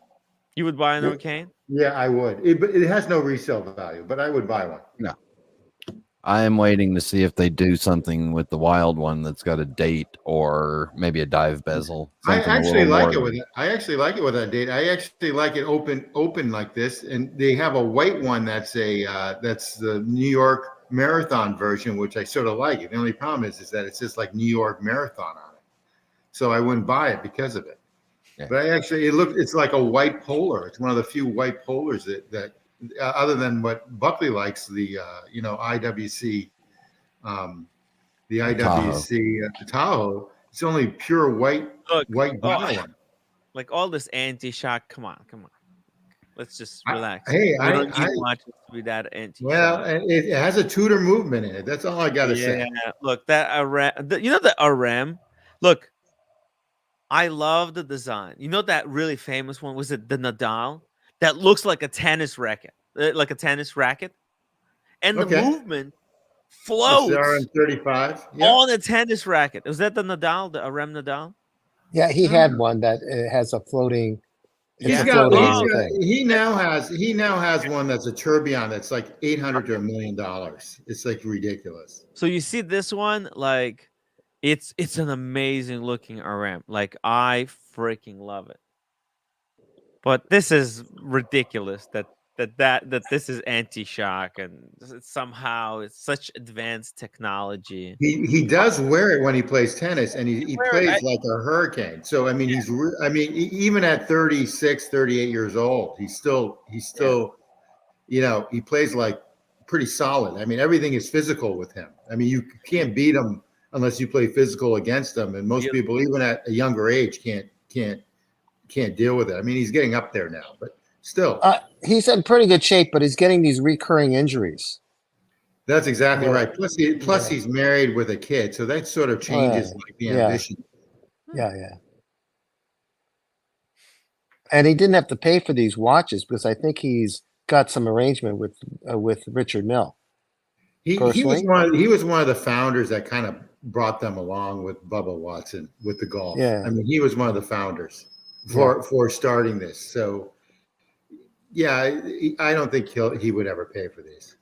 You would buy a Norqain? Yeah, I would. It has no resale value, but I would buy one. No. I am waiting to see if they do something with the wild one that's got a date or maybe a dive bezel. I actually like it with it. I actually like it with that date. I actually like it open like this, and they have a white one that's the New York Marathon version, which I sort of like. The only problem is that it says like New York Marathon on it, so I wouldn't buy it because of it. Yeah. But it's like a white polar. It's one of the few white polars that other than what Buckley likes, the IWC, the IWC Tahoe. It's only pure white. White one. Like all this anti-shock. Come on. Let's just relax. I don't need watches to be that anti-shock. Well, it has a Tudor movement in it. That's all I gotta say. Yeah, look, that the RM. Look, I love the design. You know that really famous one? Was it the Nadal? That looks like a tennis racket, and the movement floats RM35 on a tennis racket. Was that the Nadal, the RM Nadal? Yeah, he had one that has a floating. He now has one that's a tourbillon that's like $800 to $1 million. It's like ridiculous. So you see this one, like it's an amazing looking RM. Like I freaking love it. But this is ridiculous that this is anti-shock and somehow it's such advanced technology. He does wear it when he plays tennis, and he plays like a hurricane. So I mean, even at 36, 38 years old, he's still he plays like pretty solid. I mean, everything is physical with him. I mean, you can't beat him unless you play physical against him, and most people, even at a younger age, can't deal with it. I mean, he's getting up there now, but still. He's in pretty good shape, but he's getting these recurring injuries. That's exactly right. Plus he's married with a kid, so that sort of changes the ambition. Yeah. And he didn't have to pay for these watches because I think he's got some arrangement with Richard Mille. He was one of the founders that kind of brought them along with Bubba Watson with the golf. Yeah. I mean, he was one of the founders for starting this. So, yeah, I don't think he would ever pay for these.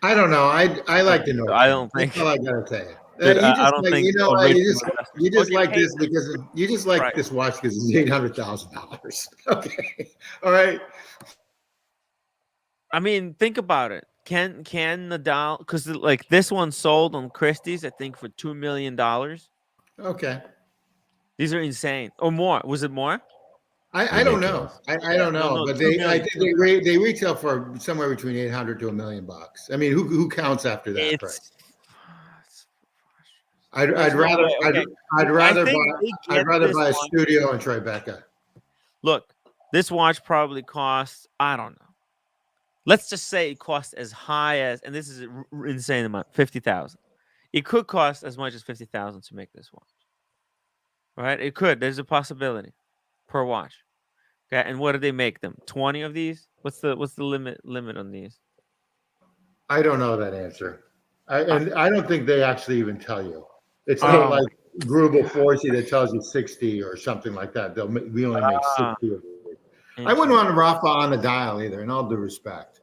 I don't know. I like to know. I don't think. That's all I gotta tell you. Dude, I don't think you just like this because you just like this watch because it's $800,000. Okay, all right. I mean, think about it. Can Nadal, because like this one sold on Christie's, I think for $2 million. Okay. These are insane. Or more. Was it more? I don't know. I don't know, but I think they retail for somewhere between $800 to $1 million. I mean, who counts after that price? I'd rather buy a studio in Tribeca. Look, this watch probably costs, I don't know. Let's just say it costs as high as, and this is an insane amount, $50,000. It could cost as much as $50,000 to make this watch. Right? It could. There's a possibility per watch. Okay, and what do they make them? 20 of these? What's the limit on these? I don't know that answer. I don't think they actually even tell you. It's not like Grubel Forsey that tells you 60 or something like that. We only make 60 of these. I wouldn't want Rafa on the dial either, in all due respect.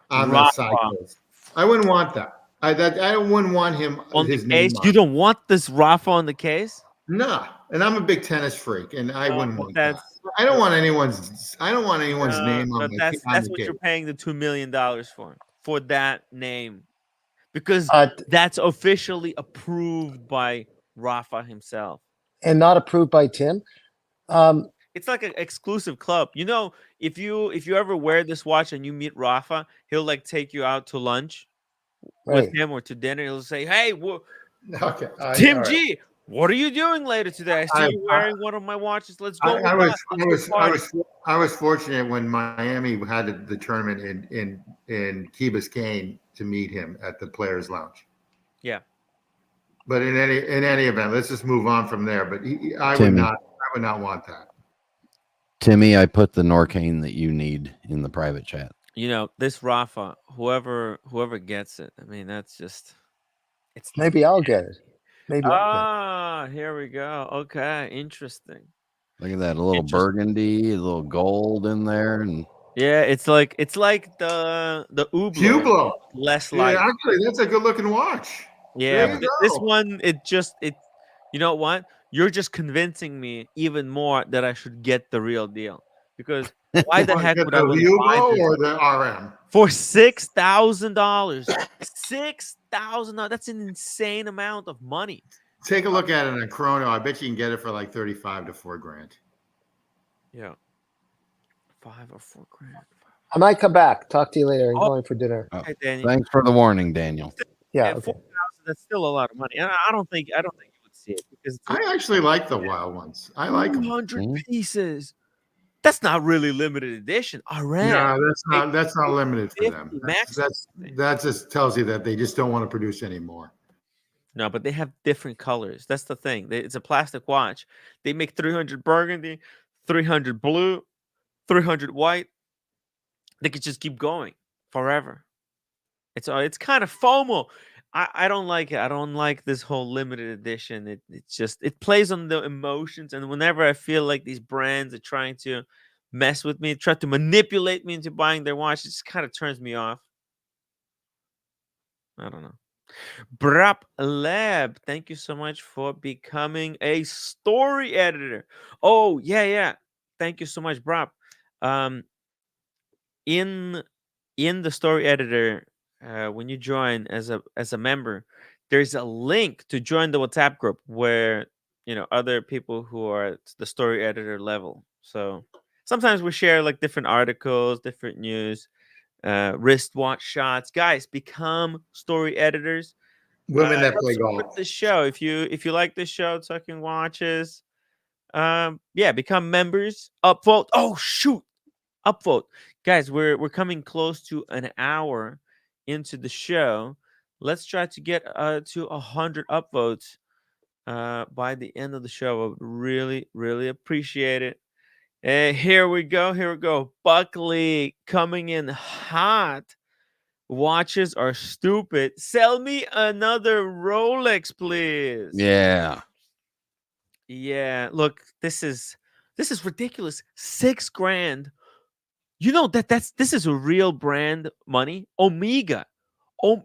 On the cycles. I wouldn't want that. I wouldn't want him on his case. You don't want this Rafa on the case? No, and I'm a big tennis freak, and I wouldn't want that. I don't want anyone's name on the case. That's what you're paying the $2 million for that name, because that's officially approved by Rafa himself, and not approved by Tim. It's like an exclusive club. You know, if you ever wear this watch and you meet Rafa, he'll like take you out to lunch with him or to dinner. He'll say, "Hey, Tim G, what are you doing later today? I see you wearing one of my watches. Let's go." I was fortunate when Miami had the tournament in Key Biscayne to meet him at the Players Lounge. Yeah. But in any event, let's just move on from there. But I would not want that. Timmy, I put the Norqain that you need in the private chat. You know, this Rafa, whoever gets it, I mean, that's just it's maybe I'll get it. Maybe here we go. Okay, interesting. Look at that, a little burgundy, a little gold in there, and yeah, it's like the Hublot, less light. Yeah, actually, that's a good looking watch. Yeah, this one, you know what? You're just convincing me even more that I should get the real deal, because why the heck would I want to buy this or the RM for $6,000? $6,000. That's an insane amount of money. Take a look at it in Chrono. I bet you can get it for like $35 to $4,000. Yeah, $5 or $4,000. I might come back. Talk to you later. I'm going for dinner. Okay, Daniel. Thanks for the warning, Daniel. Yeah, $4,000. That's still a lot of money. And I don't think you would see it, because I actually like the wild ones. I like 100 pieces. That's not really limited edition. No, that's not limited for them. That just tells you that they just don't want to produce anymore. No, but they have different colors. That's the thing. It's a plastic watch. They make 300 burgundy, 300 blue, 300 white. They could just keep going forever. It's kind of FOMO. I don't like it. I don't like this whole limited edition. It plays on the emotions, and whenever I feel like these brands are trying to mess with me, try to manipulate me into buying their watch, it just kind of turns me off. I don't know. Brap Lab, thank you so much for becoming a story editor. Oh, yeah. Thank you so much, Brap. In the story editor, when you join as a member, there's a link to join the WhatsApp group where, you know, other people who are at the story editor level. So sometimes we share like different articles, different news, wristwatch shots. Guys, become story editors. Women that play golf. The show, if you like this show, Talking Watches, become members. Upvote. Oh shoot, upvote, guys. We're coming close to an hour into the show. Let's try to get to 100 upvotes by the end of the show. I would really appreciate it. Here we go. Buckley coming in hot. Watches are stupid. Sell me another Rolex, please. Yeah. Look, this is ridiculous. $6,000. You know this is a real brand money. Omega.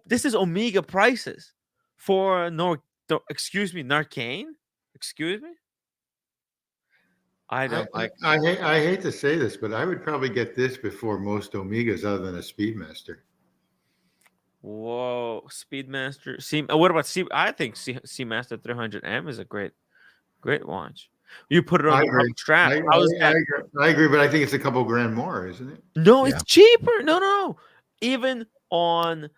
This is Omega prices for Norqain. Excuse me. I hate to say this, but I would probably get this before most Omegas, other than a Speedmaster. Whoa, Speedmaster. What about I think Seamaster 300M is a great watch. You put it on the strap. I agree, but I think it's a couple grand more, isn't it? No, it's cheaper. No. Even on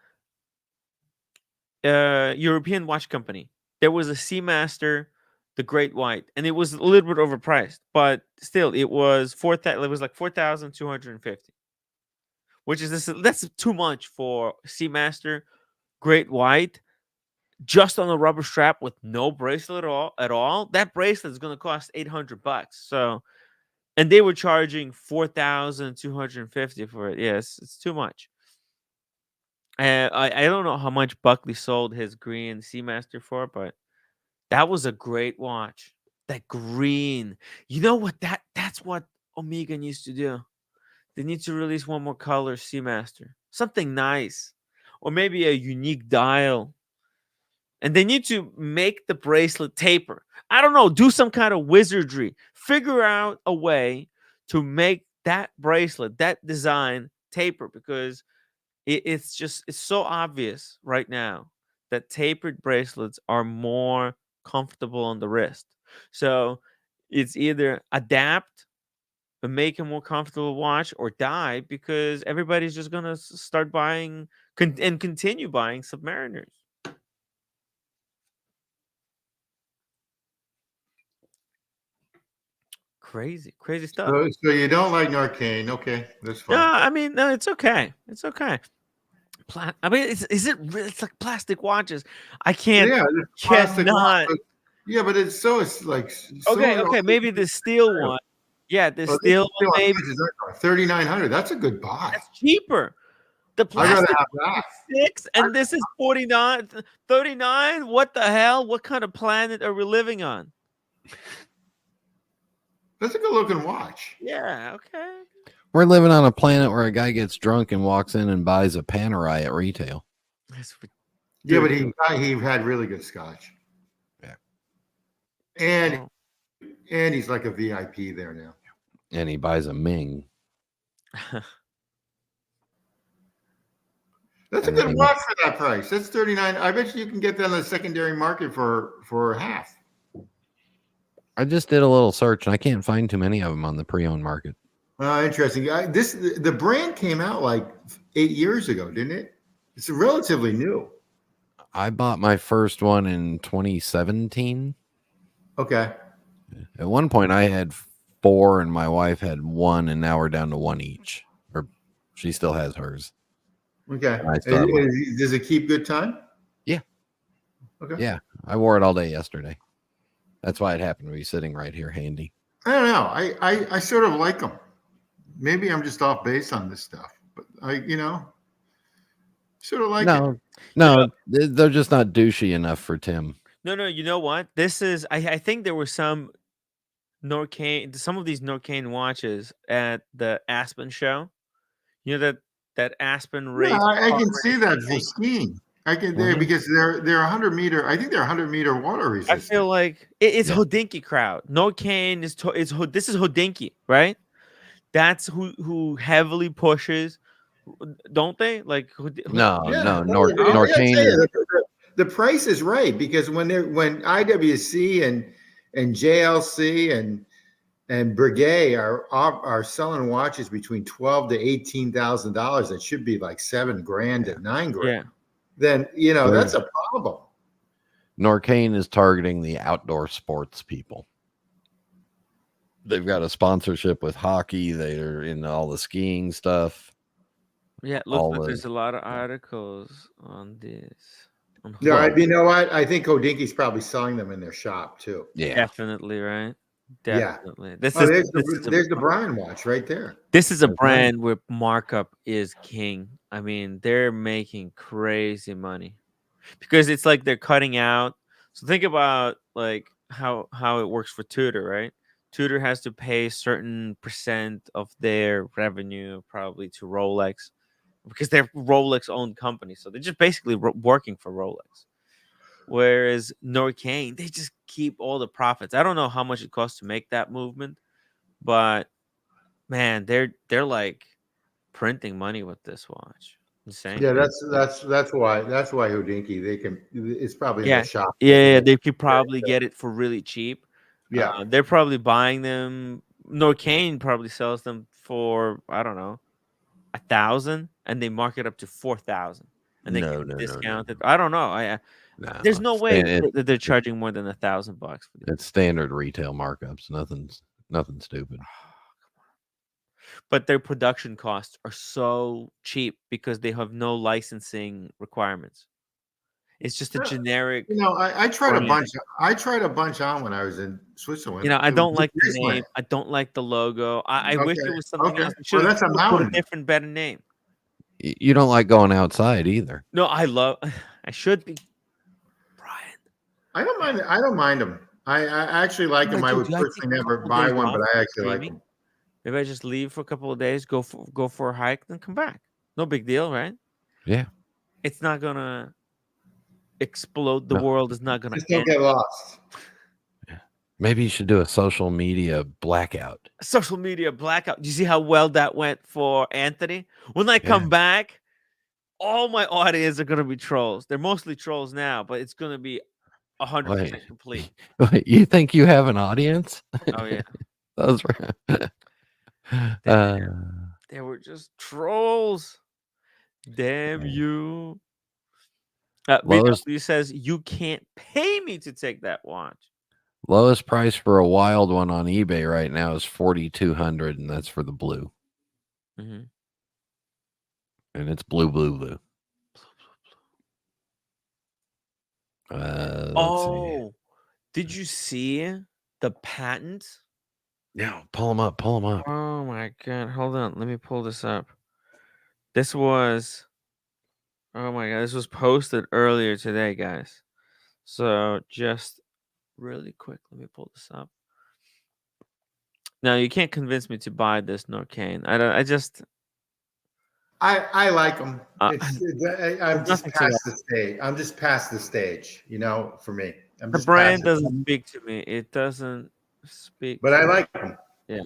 European watch company, there was a Seamaster, the Great White, and it was a little bit overpriced, but still, it was like 4,250. Which is that's too much for Seamaster Great White, just on a rubber strap with no bracelet at all. That bracelet is going to cost $800. So, and they were charging 4,250 for it. Yes, it's too much. I don't know how much Buckley sold his green Seamaster for, but that was a great watch. That green, you know what? That's what Omega needs to do. They need to release one more color Seamaster, something nice, or maybe a unique dial. And they need to make the bracelet taper. I don't know, do some kind of wizardry. Figure out a way to make that bracelet, that design taper, because it's so obvious right now that tapered bracelets are more comfortable on the wrist. So it's either adapt, make a more comfortable watch, or die, because everybody's just going to start buying and continue buying Submariners. Crazy stuff. So you don't like Norqain? Okay, that's fine. No, I mean, no, it's okay. It's okay. I mean, is it really? It's like plastic watches. I can't. Yeah, it's plastic Cannot. watch, yeah, but it's like Okay. Maybe the steel one. Yeah, the steel one. Maybe $3,900. That's a good buy. that's cheaper. The I'd rather plastic have that. 6 and this is 49, 39. What the hell? What kind of planet are we living on? That's a good looking watch. Yeah. Okay. We're living on a planet where a guy gets drunk and walks in and buys a Panerai at retail. Yeah, but he had really good scotch. Yeah. And he's like a VIP there now. And he buys a Ming. That's a good watch for that price. That's $39. I bet you can get that on the secondary market for half. I just did a little search and I can't find too many of them on the pre-owned market. Interesting. The brand came out like 8 years ago, didn't it? It's relatively new. I bought my first one in 2017. Okay. At one point, I had 4 and my wife had 1, and now we're down to 1 each. Or she still has hers. Okay. Does it keep good time? Yeah. Okay. Yeah. I wore it all day yesterday. That's why it happened to be sitting right here handy. I don't know. I sort of like them. Maybe I'm just off base on this stuff, but sort of like it. No, they're just not douchey enough for Tim. No. You know what? This is. I think there were some Norqain. Some of these Norqain watches at the Aspen show. You know that Aspen race. Yeah, I can see that for skiing. I can there because they're 100 meter. I think they're 100 meter water resistant. I feel like it's Hodinkee crowd. Norqain is this is Hodinkee, right? That's who heavily pushes, don't they? Like Norqain. The price is right because when IWC and JLC and Breguet are selling watches between $12,000 to $18,000 that should be like $7,000 to $9,000. Yeah. Then that's a problem. Norqain is targeting the outdoor sports people. They've got a sponsorship with hockey. They're in all the skiing stuff. Yeah, it looks like there's a lot of articles on this. No, you know what? I think Hodinke's probably selling them in their shop too. Yeah, definitely, right? Definitely. Yeah. There's the Brian watch right there. This is a brand where markup is king. I mean, they're making crazy money because it's like they're cutting out. So think about like how it works for Tudor, right? Tudor has to pay certain % of their revenue probably to Rolex because they're Rolex owned company. So they're just basically working for Rolex. Whereas Norqain, they just keep all the profits. I don't know how much it costs to make that movement, but man, they're like printing money with this watch. Insane. Yeah, that's why Hodinkee it's probably in the shop. Yeah, they could probably get it for really cheap. Yeah, they're probably buying them. Norqain probably sells them for I don't know, 1,000, and they mark it up to 4,000, and they can discount it. I don't know. There's no way that they're charging more than $1,000 for this. It's standard retail markups. Nothing stupid. But their production costs are so cheap because they have no licensing requirements. It's just a generic. I tried a bunch. I tried a bunch on when I was in Switzerland. I don't like the name. I don't like the logo. I wish it was something else. Well, that's a mountain. Different, better name. You don't like going outside either. No, I should be. Brian. I don't mind them. I actually like them. I would personally never buy one, but I actually like them. Maybe I just leave for a couple of days, go for a hike, then come back. No big deal, right? Yeah. It's not gonna explode. The world is not gonna just don't get lost. Yeah. Maybe you should do a social media blackout. Social media blackout. Do you see how well that went for Anthony? When I come back, all my audience are gonna be trolls. They're mostly trolls now, but it's gonna be 100% complete. Wait, you think you have an audience? Oh yeah. Those were they were just trolls. Damn you. BW says you can't pay me to take that watch. Lowest price for a wild one on eBay right now is $4,200, and that's for the blue. Mm-hmm. And it's blue. Let's see. Did you see the patent? Yeah, pull them up. Oh my god, hold on. Let me pull this up. This was this was posted earlier today, guys. So just really quick, let me pull this up. Now you can't convince me to buy this Norqain. I like them. I'm I'm just past the stage. I'm just past the stage, for me. The brand doesn't speak to me. It doesn't speak. But I like them. Yeah.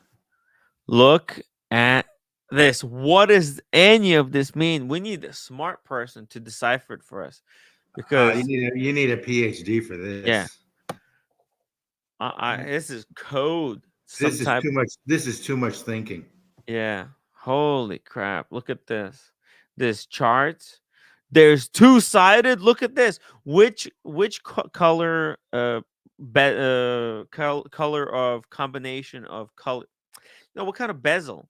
Look at this. What does any of this mean? We need a smart person to decipher it for us, because you need a PhD for this. Yeah. This is code. This is too much thinking. Yeah. Holy crap! Look at this. This chart. There's two-sided. Look at this. Which color? Color of combination of color. No, what kind of bezel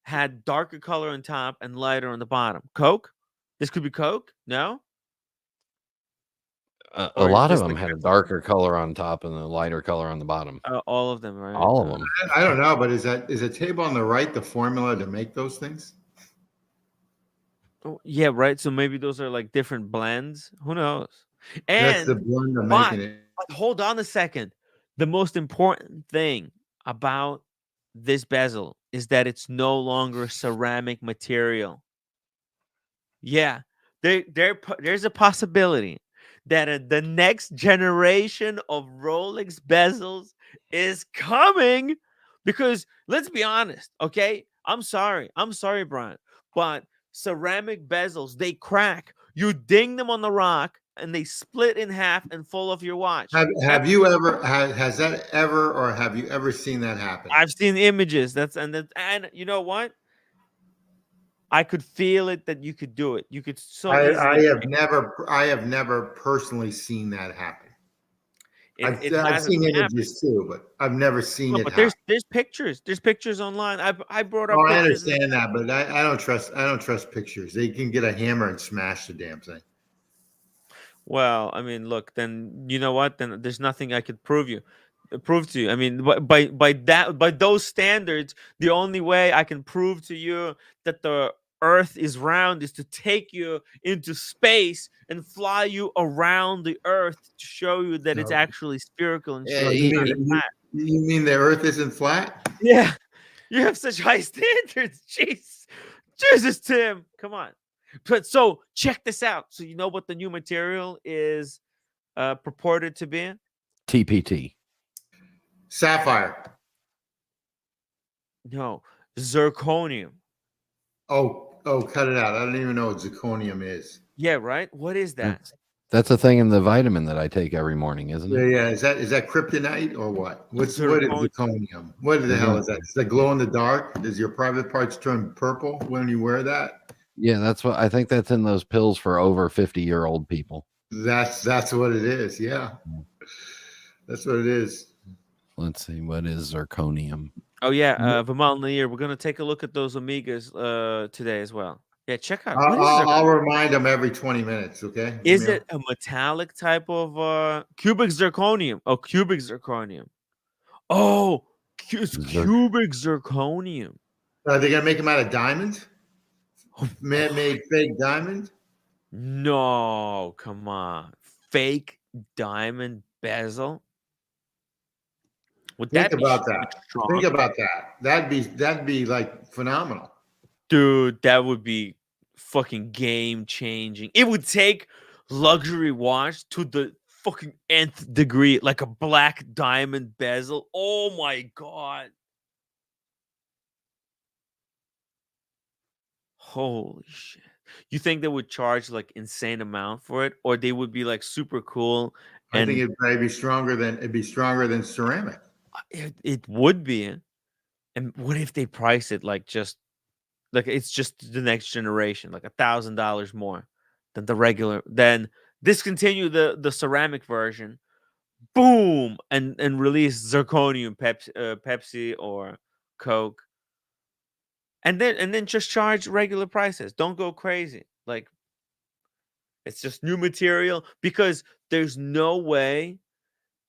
had darker color on top and lighter on the bottom? Coke? This could be Coke? No? A lot of them had a darker color on top and a lighter color on the bottom. All of them, right? All of them. I don't know, but is a table on the right the formula to make those things? Oh, yeah, right. So maybe those are like different blends. Who knows? And that's the blend of making it. But hold on a second. The most important thing about this bezel is that it's no longer ceramic material. Yeah, there's a possibility that the next generation of Rolex bezels is coming, because let's be honest, okay? I'm sorry, Brian, but ceramic bezels, they crack. You ding them on the rock and they split in half and fall off your watch. Have you ever has that ever, or have you ever seen that happen? I've seen images. And you know what? I could feel it that you could do it. You could I have never personally seen that happen. I've seen images too, but I've never seen it. But there's pictures. There's pictures online. I brought up. Oh, I understand that, but I don't trust pictures. They can get a hammer and smash the damn thing. Well, I mean, look. Then you know what? Then there's nothing I could prove to you. I mean, by those standards, the only way I can prove to you that the Earth is round is to take you into space and fly you around the Earth to show you that it's actually spherical and show you flat. You mean the Earth isn't flat? Yeah, you have such high standards. Jeez, Jesus, Tim, come on. But so check this out. So you know what the new material is purported to be? TPT. Sapphire. No, zirconium. Oh, cut it out. I don't even know what zirconium is. Yeah, right? What is that? That's a thing in the vitamin that I take every morning, isn't it? Yeah. Is that kryptonite or what? What is zirconium? What the hell is that? Is that glow in the dark? Does your private parts turn purple when you wear that? Yeah, that's what I think. That's in those pills for over 50-year-old people. That's what it is. Yeah, that's what it is. Let's see, what is zirconium? Oh yeah, Vermont Lear. We're gonna take a look at those omegas today as well. Yeah, check out. I'll remind them every 20 minutes. Okay. Is it a metallic type of cubic zirconium? Oh, cubic zirconium. Oh, cubic zirconium. Are they gonna make them out of diamonds? Man-made fake diamond? No, come on. Fake diamond bezel? Think about that. Think about that. That'd be like phenomenal. Dude, that would be fucking game changing. It would take luxury watch to the fucking nth degree, like a black diamond bezel. Oh my god. Holy shit. You think they would charge like insane amount for it, or they would be like super cool? I think it'd be stronger than ceramic. It would be. And what if they price it like it's just the next generation, like $1,000 more than the regular? Then discontinue the ceramic version, boom, and release zirconium Pepsi or Coke, and then just charge regular prices. Don't go crazy. Like, it's just new material, because there's no way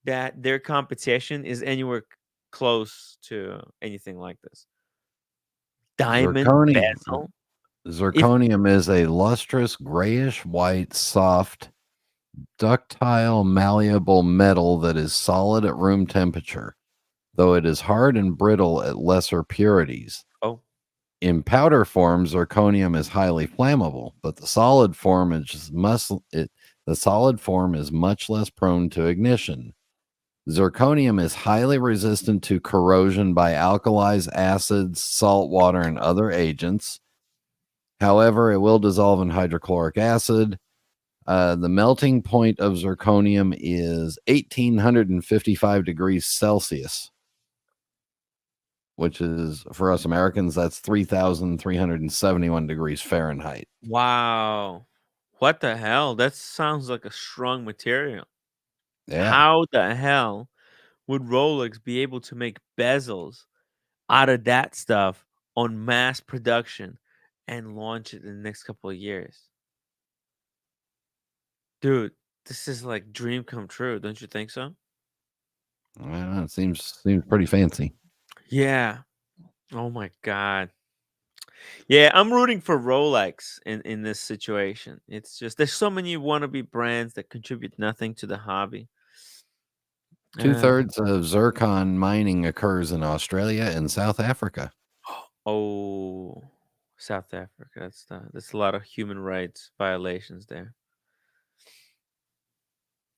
that their competition is anywhere close to anything like this. Diamond bezel. Zirconium is a lustrous grayish white, soft, ductile, malleable metal that is solid at room temperature, though it is hard and brittle at lesser purities. Oh. In powder form, zirconium is highly flammable, but the solid form is much less prone to ignition. Zirconium is highly resistant to corrosion by alkalis, acids, salt water, and other agents. However, it will dissolve in hydrochloric acid. The melting point of zirconium is 1,855 degrees Celsius, which is, for us Americans, that's 3,371 degrees Fahrenheit. Wow. What the hell? That sounds like a strong material. Yeah. How the hell would Rolex be able to make bezels out of that stuff on mass production and launch it in the next couple of years? Dude, this is like dream come true, don't you think so? Well, it seems pretty fancy. Yeah. Oh my God. Yeah, I'm rooting for Rolex in this situation. It's just there's so many wannabe brands that contribute nothing to the hobby. 2/3 of zircon mining occurs in Australia and South Africa. Oh, South Africa. That's a lot of human rights violations there.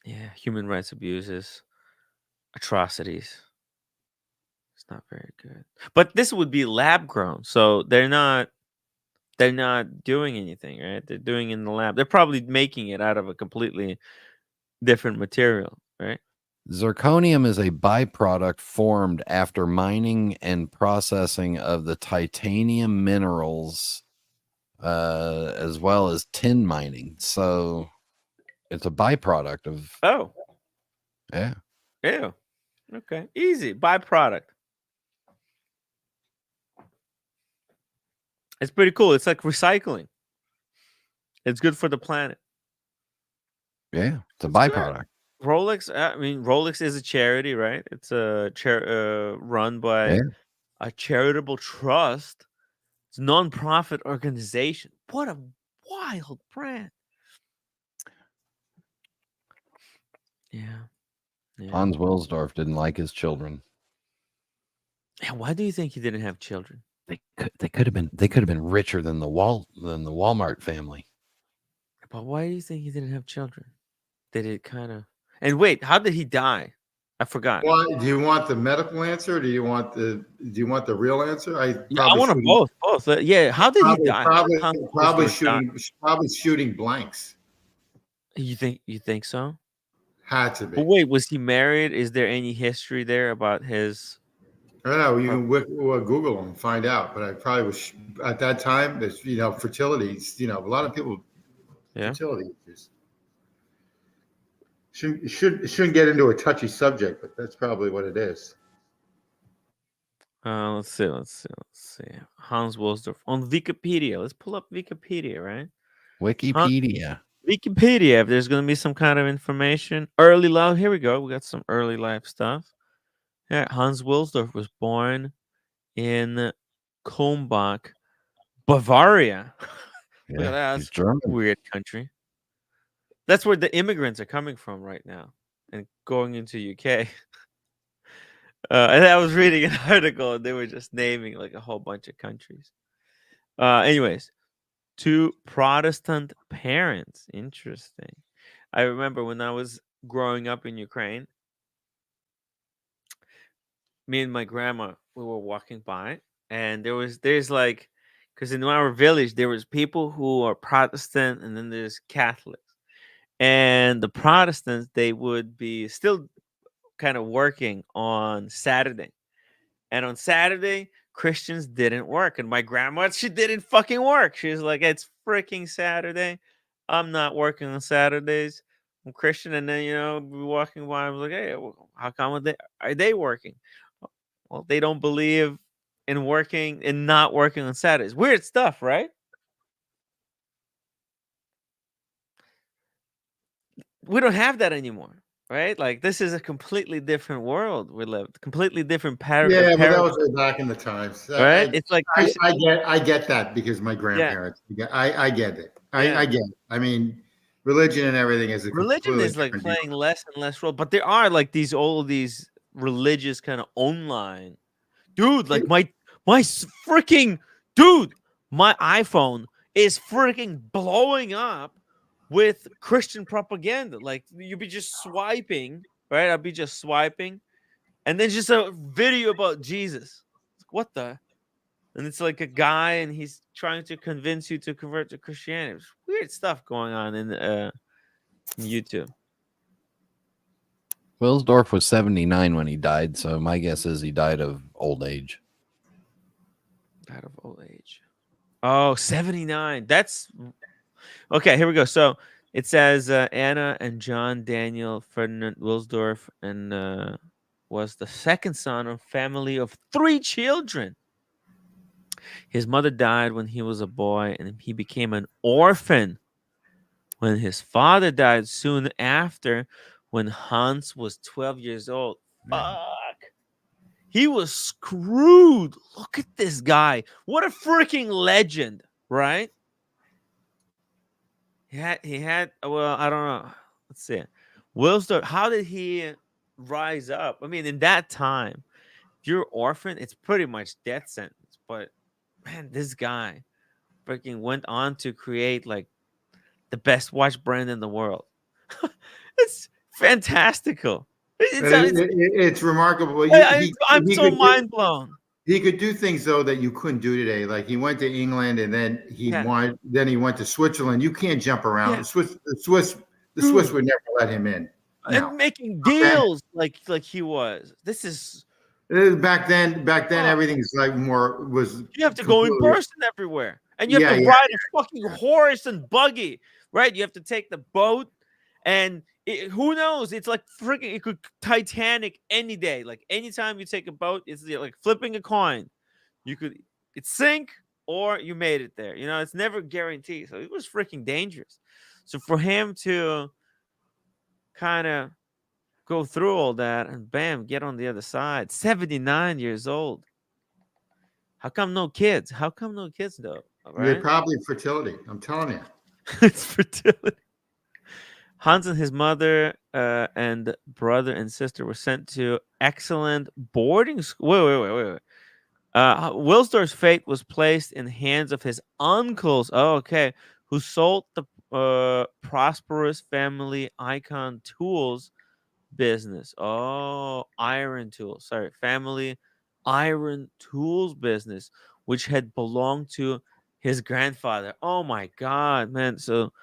Yeah, human rights abuses, atrocities. It's not very good. But this would be lab grown, so they're not doing anything, right? They're doing it in the lab. They're probably making it out of a completely different material, right? Zirconium is a byproduct formed after mining and processing of the titanium minerals, as well as tin mining. So it's a byproduct of. Oh, yeah. Yeah. Okay. Easy. Byproduct. It's pretty cool. It's like recycling. It's good for the planet. Yeah, it's a byproduct. Rolex. I mean, Rolex is a charity, right? It's a run by a charitable trust. It's a non-profit organization. What a wild brand. Yeah. Hans Wilsdorf didn't like his children. Yeah, why do you think he didn't have children? They could have been richer than the Walmart family. But why do you think he didn't have children? Did it kind of? And wait, how did he die? I forgot. Why, do you want the medical answer? Or do you want the real answer? I want them both. Both. Yeah. How did he die? Probably shooting blanks. You think so? Had to be. But wait, was he married? Is there any history there about his? I don't know. You can Google him and find out. But I probably was at that time. There's fertility. A lot of people. Yeah. Fertility issues. Shouldn't get into a touchy subject, but that's probably what it is. Let's see. Hans Wilsdorf on Wikipedia. Let's pull up Wikipedia, right? Wikipedia. Wikipedia. If there's going to be some kind of information, early life. Here we go. We got some early life stuff. Yeah, Hans Wilsdorf was born in Kulmbach, Bavaria. Yeah, look at that. He's German. Weird country. That's where the immigrants are coming from right now and going into UK. And I was reading an article and they were just naming like a whole bunch of countries. Anyways, 2 Protestant parents. Interesting. I remember when I was growing up in Ukraine, me and my grandma, we were walking by and there's like, because in our village, there was people who are Protestant and then there's Catholics. And the Protestants, they would be still kind of working on Saturday. And on Saturday, Christians didn't work. And my grandma, she didn't fucking work. She's like, it's freaking Saturday. I'm not working on Saturdays. I'm Christian, and then be walking by. I was like, hey, how come are they working? Well, they don't believe in working and not working on Saturdays. Weird stuff, right? We don't have that anymore, right? Like this is a completely different world we live, completely different Yeah, but that was way back in the times. right? It's like I get that because my grandparents. I get it. I get it. I mean, religion and everything is a religion completely is like different playing deal. less and less role, but there are like these religious kind of online dude. Like my freaking dude, my iPhone is freaking blowing up with Christian propaganda. Like you'd be just swiping, right? I'd be just swiping, and then just a video about Jesus. What the? And it's like a guy, and he's trying to convince you to convert to Christianity. It's weird stuff going on in YouTube. Wilsdorf was 79 when he died, so my guess is he died of old age. Died of old age. Oh, 79. That's okay. Here we go. So it says Anna and John Daniel Ferdinand Wilsdorf and was the second son of a family of 3 children. His mother died when he was a boy, and he became an orphan when his father died soon after, when Hans was 12 years old. Fuck. He was screwed. Look at this guy. What a freaking legend, right? He had well, I don't know. Let's see. Wilsdorf, how did he rise up? I mean, in that time, if you're orphan, it's pretty much death sentence. But man, this guy freaking went on to create like the best watch brand in the world. It's fantastical. It's remarkable. I'm so mind blown. He could do things though that you couldn't do today. Like he went to England and then he went to Switzerland. You can't jump around. Yeah. The Swiss would never let him in. No. And making deals like he was. This is back then. Everything's like was. You have to go in person everywhere, and you have to ride a fucking horse and buggy, right? You have to take the boat, and who knows? It's like freaking. It could Titanic any day. Like anytime you take a boat, it's like flipping a coin. It's sink or you made it there. It's never guaranteed. So it was freaking dangerous. So for him to kind of go through all that and bam, get on the other side. 79 years old. How come no kids? How come no kids though? Right? They're probably fertility. I'm telling you. It's fertility. Hans and his mother and brother and sister were sent to excellent boarding school. Wait. Wilsdorf's fate was placed in the hands of his uncles. Oh, okay. Who sold the prosperous family Icon Tools business. Oh, iron tools. Sorry, family iron tools business, which had belonged to his grandfather. Oh my God, man. So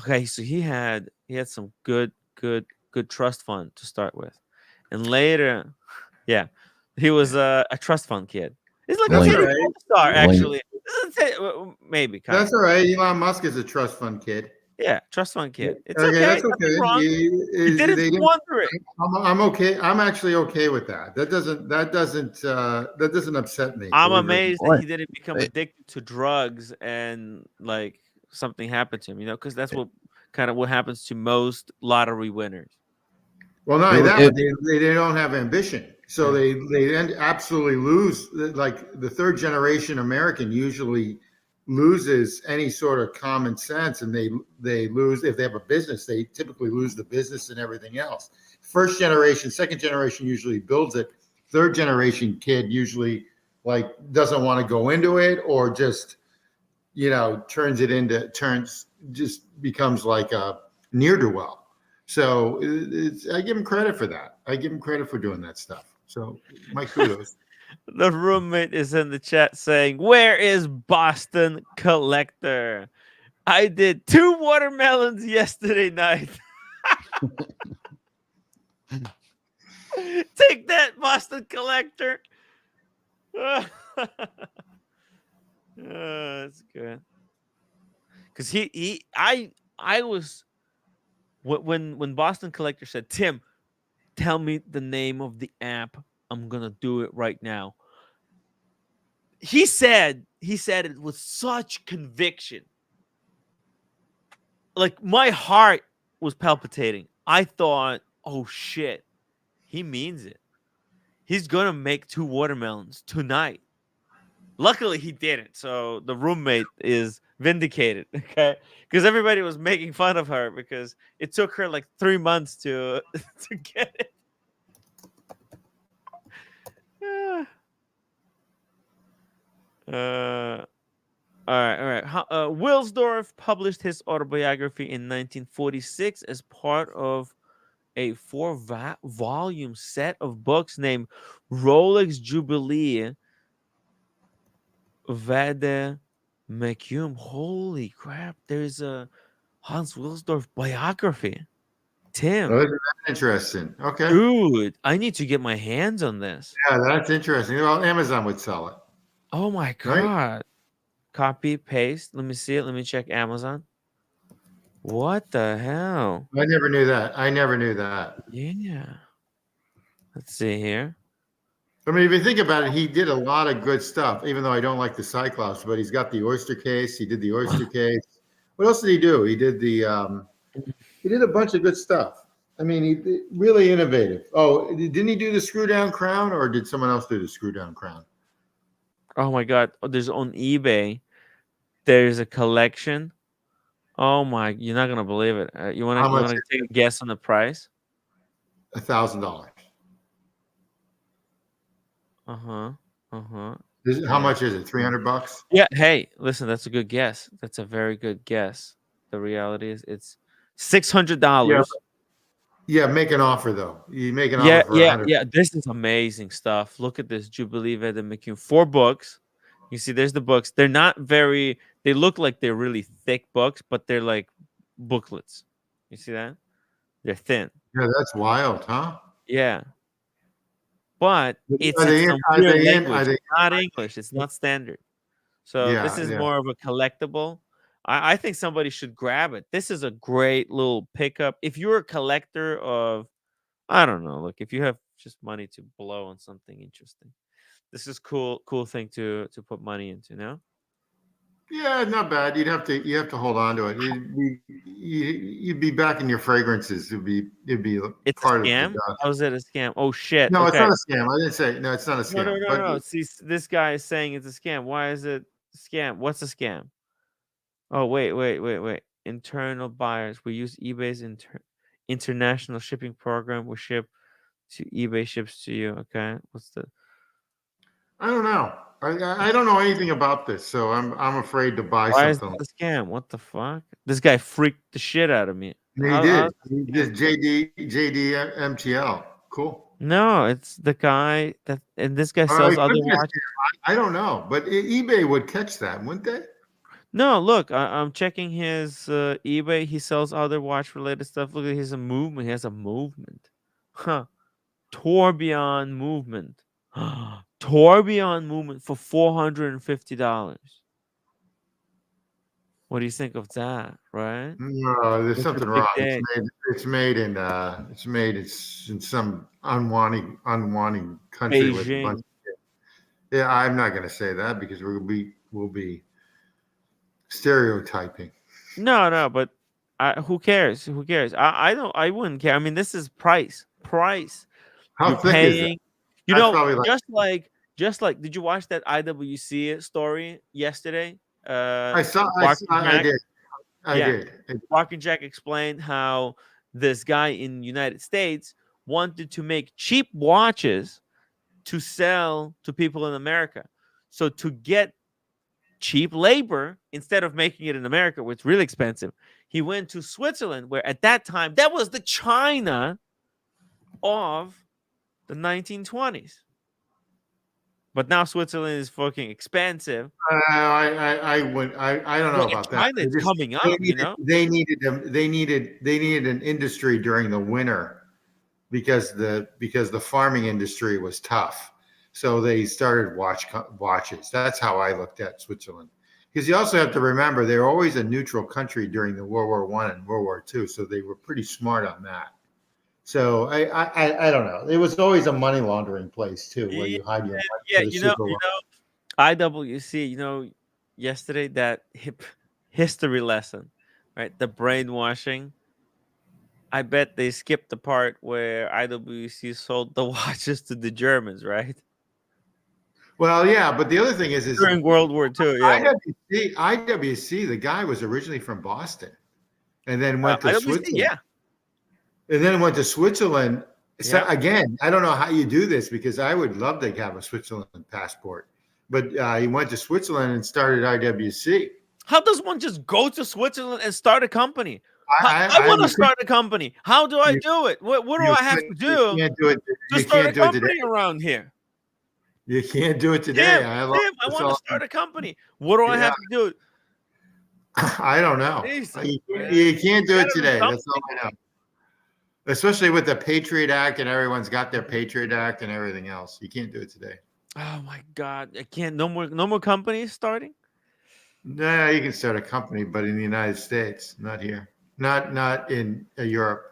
okay, so he had some good trust fund to start with. And later, yeah, he was a trust fund kid. He's like a kid star, actually. Maybe. That's all right. Elon Musk is a trust fund kid. Yeah, trust fund kid. It's okay. That's okay. Wrong. He didn't wonder it. I'm okay. I'm actually okay with that. That doesn't upset me. I'm amazed that he didn't become addicted to drugs and like something happened to him. Because that's what happens to most lottery winners. Well, not only that, they don't have ambition, so they absolutely lose. Like the third generation American usually loses any sort of common sense, and they lose if they have a business. They typically lose the business and everything else. First generation, second generation usually builds it. Third generation kid usually like doesn't want to go into it, or just just becomes like a ne'er-do-well. So I give him credit for that. I give him credit for doing that stuff. So my kudos. The roommate is in the chat saying, "Where is Boston Collector? I did 2 watermelons yesterday night." Take that, Boston Collector. That's good. Because I was when Boston Collector said, "Tim, tell me the name of the app. I'm gonna do it right now." He said it with such conviction. Like my heart was palpitating. I thought, "Oh shit, he means it. He's gonna make 2 watermelons tonight." Luckily, he didn't. So the roommate is vindicated, okay? Because everybody was making fun of her because it took her like 3 months to to get it. Yeah. All right. Wilsdorf published his autobiography in 1946 as part of a 4-volume set of books named Rolex Jubilee Vade Mecum. Holy crap! There's a Hans Wilsdorf biography. Tim, Oh, isn't that interesting? Okay. dude, I need to get my hands on this. Yeah, that's interesting. Well, Amazon would sell it. Oh my Right? god. Copy, paste. Let me see it. Let me check Amazon. What the hell? I never knew that. I never knew that. Yeah. Let's see here. I mean, if you think about it, he did a lot of good stuff, even though I don't like the Cyclops, but he's got the oyster case. He did the oyster case. What else did he do? He did he did a bunch of good stuff. I mean, he really innovative. Oh, didn't he do the screw down crown, or did someone else do the screw down crown? Oh my god. Oh, there's on eBay. There's a collection. Oh my, you're not gonna believe it. You wanna take a guess on the price? $1,000. Uh-huh. How much is it? $300? Yeah, hey, listen, that's a good guess. That's a very good guess. The reality is it's $600. Yeah, make an offer though. You make an offer for $100. Yeah. This is amazing stuff. Look at this Jubilee Vede Mecum. 4 books. You see, there's the books. They're not very. They look like they're really thick books, but they're like booklets. You see that? They're thin. Yeah, that's wild, huh? Yeah. But it's Are they not English. It's not standard. So this is more of a collectible. I think somebody should grab it. This is a great little pickup. If you're a collector of, I don't know, look, if you have just money to blow on something interesting, this is cool thing to put money into, no? Yeah, not bad. You have to hold on to it. You'd be back in your fragrances. It'd be It's part a scam. of the How is it a scam? Oh shit! No, okay. it's not a scam. I didn't say no. It's not a scam. No. See, this guy is saying it's a scam. Why is it a scam? What's a scam? Oh wait. Internal buyers. We use eBay's international shipping program. We ship to eBay ships to you. Okay. What's the? I don't know. I don't know anything about this, so I'm afraid to buy Why something. Why is it a scam? What the fuck? This guy freaked the shit out of me. He did. He did JD MTL. Cool. No, it's the guy and this guy sells other watches. I don't know, but eBay would catch that, wouldn't they? No, look, I'm checking his eBay. He sells other watch-related stuff. Look at his movement. He has a movement. Huh. Tourbillon movement. Tourbillon movement for $450. What do you think of that, right? No, there's something wrong. It's made in some unwanted country with a bunch of shit. Yeah, I'm not going to say that because we'll be stereotyping. No, but who cares? Who cares? I wouldn't care. I mean, this is price. How You're thick paying, is it? You know, just like, did you watch that IWC story yesterday? I did. Mark and Jack explained how this guy in the United States wanted to make cheap watches to sell to people in America. So to get cheap labor, instead of making it in America, where it's really expensive, he went to Switzerland, where at that time, that was the China of the 1920s. But now Switzerland is fucking expensive. I don't know about that. China's coming up, They needed an industry during the winter because the farming industry was tough. So they started watches. That's how I looked at Switzerland. because you also have to remember they were always a neutral country during the World War I and World War II, so they were pretty smart on that. So I don't know. It was always a money laundering place too, where you hide your money for the Super Bowl. IWC, yesterday that history lesson, right? The brainwashing. I bet they skipped the part where IWC sold the watches to the Germans, right? Well, yeah, but the other thing is During World War II, yeah. IWC, the guy was originally from Boston, and then went to IWC, Switzerland. yeah. And then went to Switzerland. So Yeah. again, I don't know how you do this because I would love to have a Switzerland passport. But he went to Switzerland and started IWC. How does one just go to Switzerland and start a company? I want to start a company. How do I do it? What do I have to do? You can't do it. To start a company around here. You can't do it today. Tim, I want to start a company. What do I have to do? I don't know. You can't do it today. That's all I know. Especially with the Patriot Act and everyone's got their Patriot Act and everything else. You can't do it today. Oh my God. I can't. No more companies starting? No, you can start a company, but in the United States, not here. Not in Europe.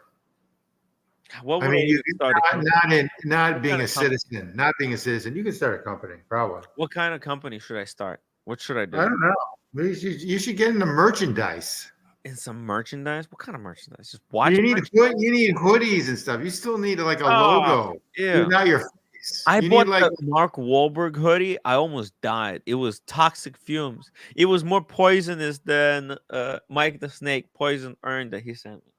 What would you start a company? Not being a citizen. Not being a citizen. You can start a company, probably. What kind of company should I start? What should I do? I don't know. You should get into merchandise. In some merchandise? What kind of merchandise? Just watch. You need hoodies and stuff. You still need like a logo. Yeah. Not your face. I bought the Mark Wahlberg hoodie. I almost died. It was toxic fumes. It was more poisonous than Mike the Snake poison urn that he sent me.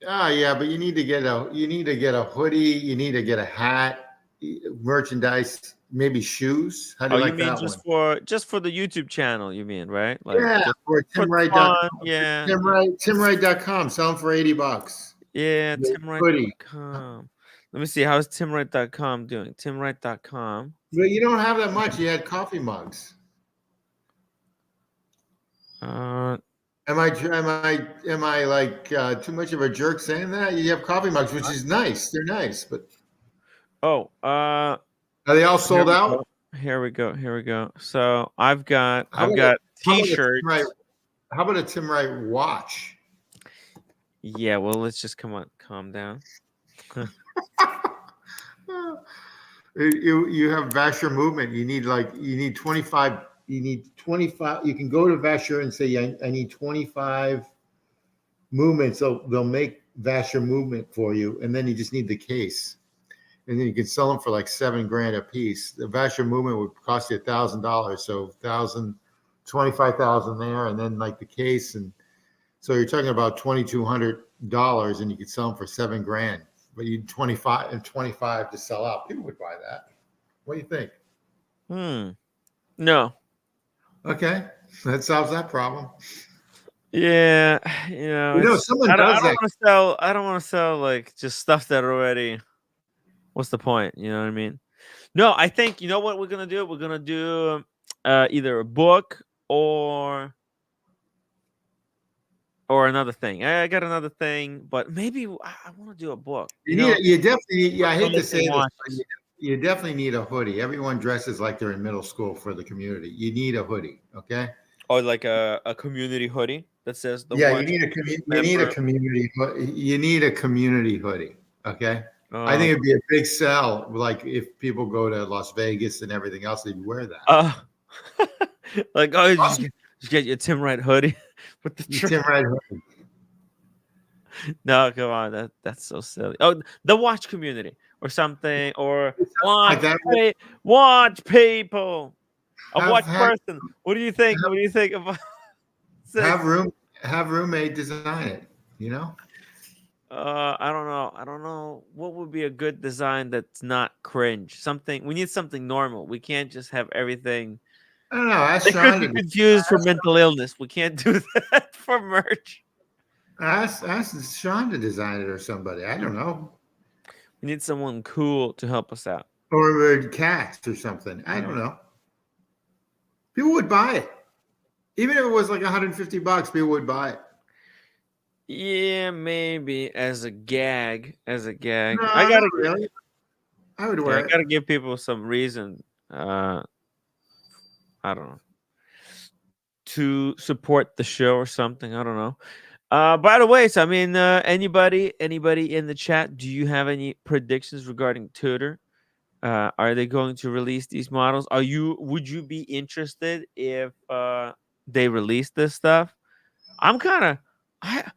Yeah, but you need to get a hoodie. You need to get a hat, merchandise. Maybe shoes. How do you like mean that just for the YouTube channel? You mean, right? Like, yeah, or TimWright.com. Yeah, TimWright.com. Sell them for $80. Yeah, TimWright.com. Let me see. How's TimWright.com doing? TimWright.com. Well, you don't have that much. You had coffee mugs. Am I like too much of a jerk saying that? You have coffee mugs, which is nice. They're nice, but are they all sold out? Here we go. So I've got t-shirts. How about a Tim Wright watch? Yeah, well, let's just calm down. You have Vasher movement. You need 25. You need 25. You can go to Vasher and say, I need 25 movements. So they'll make Vasher movement for you, and then you just need the case. And then you can sell them for like $7,000 a piece. The Vasher movement would cost you $1,000, so $25,000 there, and then like the case, and so you're talking about $2,200, and you could sell them for $7,000. But you need 25 to sell out. People would buy that. What do you think? No. Okay, that solves that problem. Yeah, someone does that. I don't want to sell like just stuff that already. What's the point? You know what I mean? No, I think you know what we're gonna do. We're gonna do either a book or another thing. I got another thing, but maybe I want to do a book. You definitely. I hate to say this, but you definitely need a hoodie. Everyone dresses like they're in middle school for the community. You need a hoodie, okay? Or like a community hoodie that says the. Yeah, you need a community. You need a community hoodie, okay? I think it'd be a big sell. Like if people go to Las Vegas and everything else, they'd wear that. You get your Tim Wright hoodie with the Tim Wright hoodie. No, come on, that's so silly. Oh, the watch community or something, or watch people. A watch person. What do you think? What do you think about? Have roommate design it. You know. I don't know what would be a good design that's not cringe. We need something normal. We can't just have everything. I don't know. They could be confused for mental illness. We can't do that for merch. Ask Sean to design it or somebody. I don't know. We need someone cool to help us out. Or cast or something. I don't know. People would buy it. Even if it was like $150, people would buy it. Yeah, maybe as a gag. No, I would wear it. I gotta give people some reason. I don't know. to support the show or something. I don't know. By the way, so I mean, anybody in the chat, do you have any predictions regarding Tudor? Are they going to release these models? Would you be interested if they release this stuff? I'm kind of, I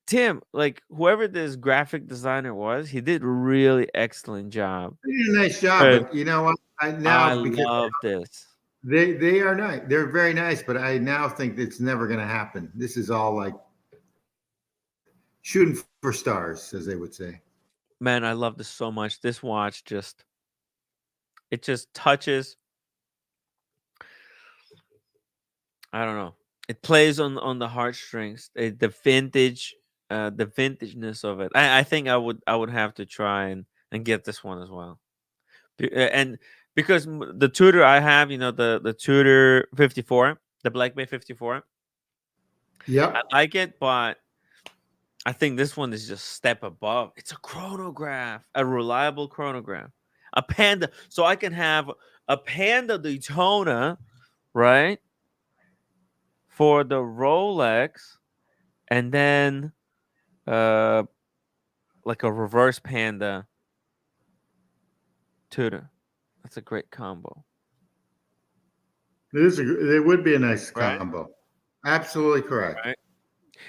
Tim, like whoever this graphic designer was, he did a really excellent job. He did a nice job, but you know what? I love this. They are nice. They're very nice, but I now think it's never going to happen. This is all like shooting for stars, as they would say. Man, I love this so much. This watch just touches. I don't know. It plays on the heartstrings. The vintageness of it. I think I would have to try and get this one as well. And because the Tudor I have, the Tudor 54, the Black Bay 54. Yeah, I like it, but I think this one is just step above. It's a chronograph, a reliable chronograph, a Panda. So I can have a Panda Daytona, right, for the Rolex, and then like a reverse Panda Tudor. That's a great combo. it would be a nice Right? combo. Absolutely correct. Right.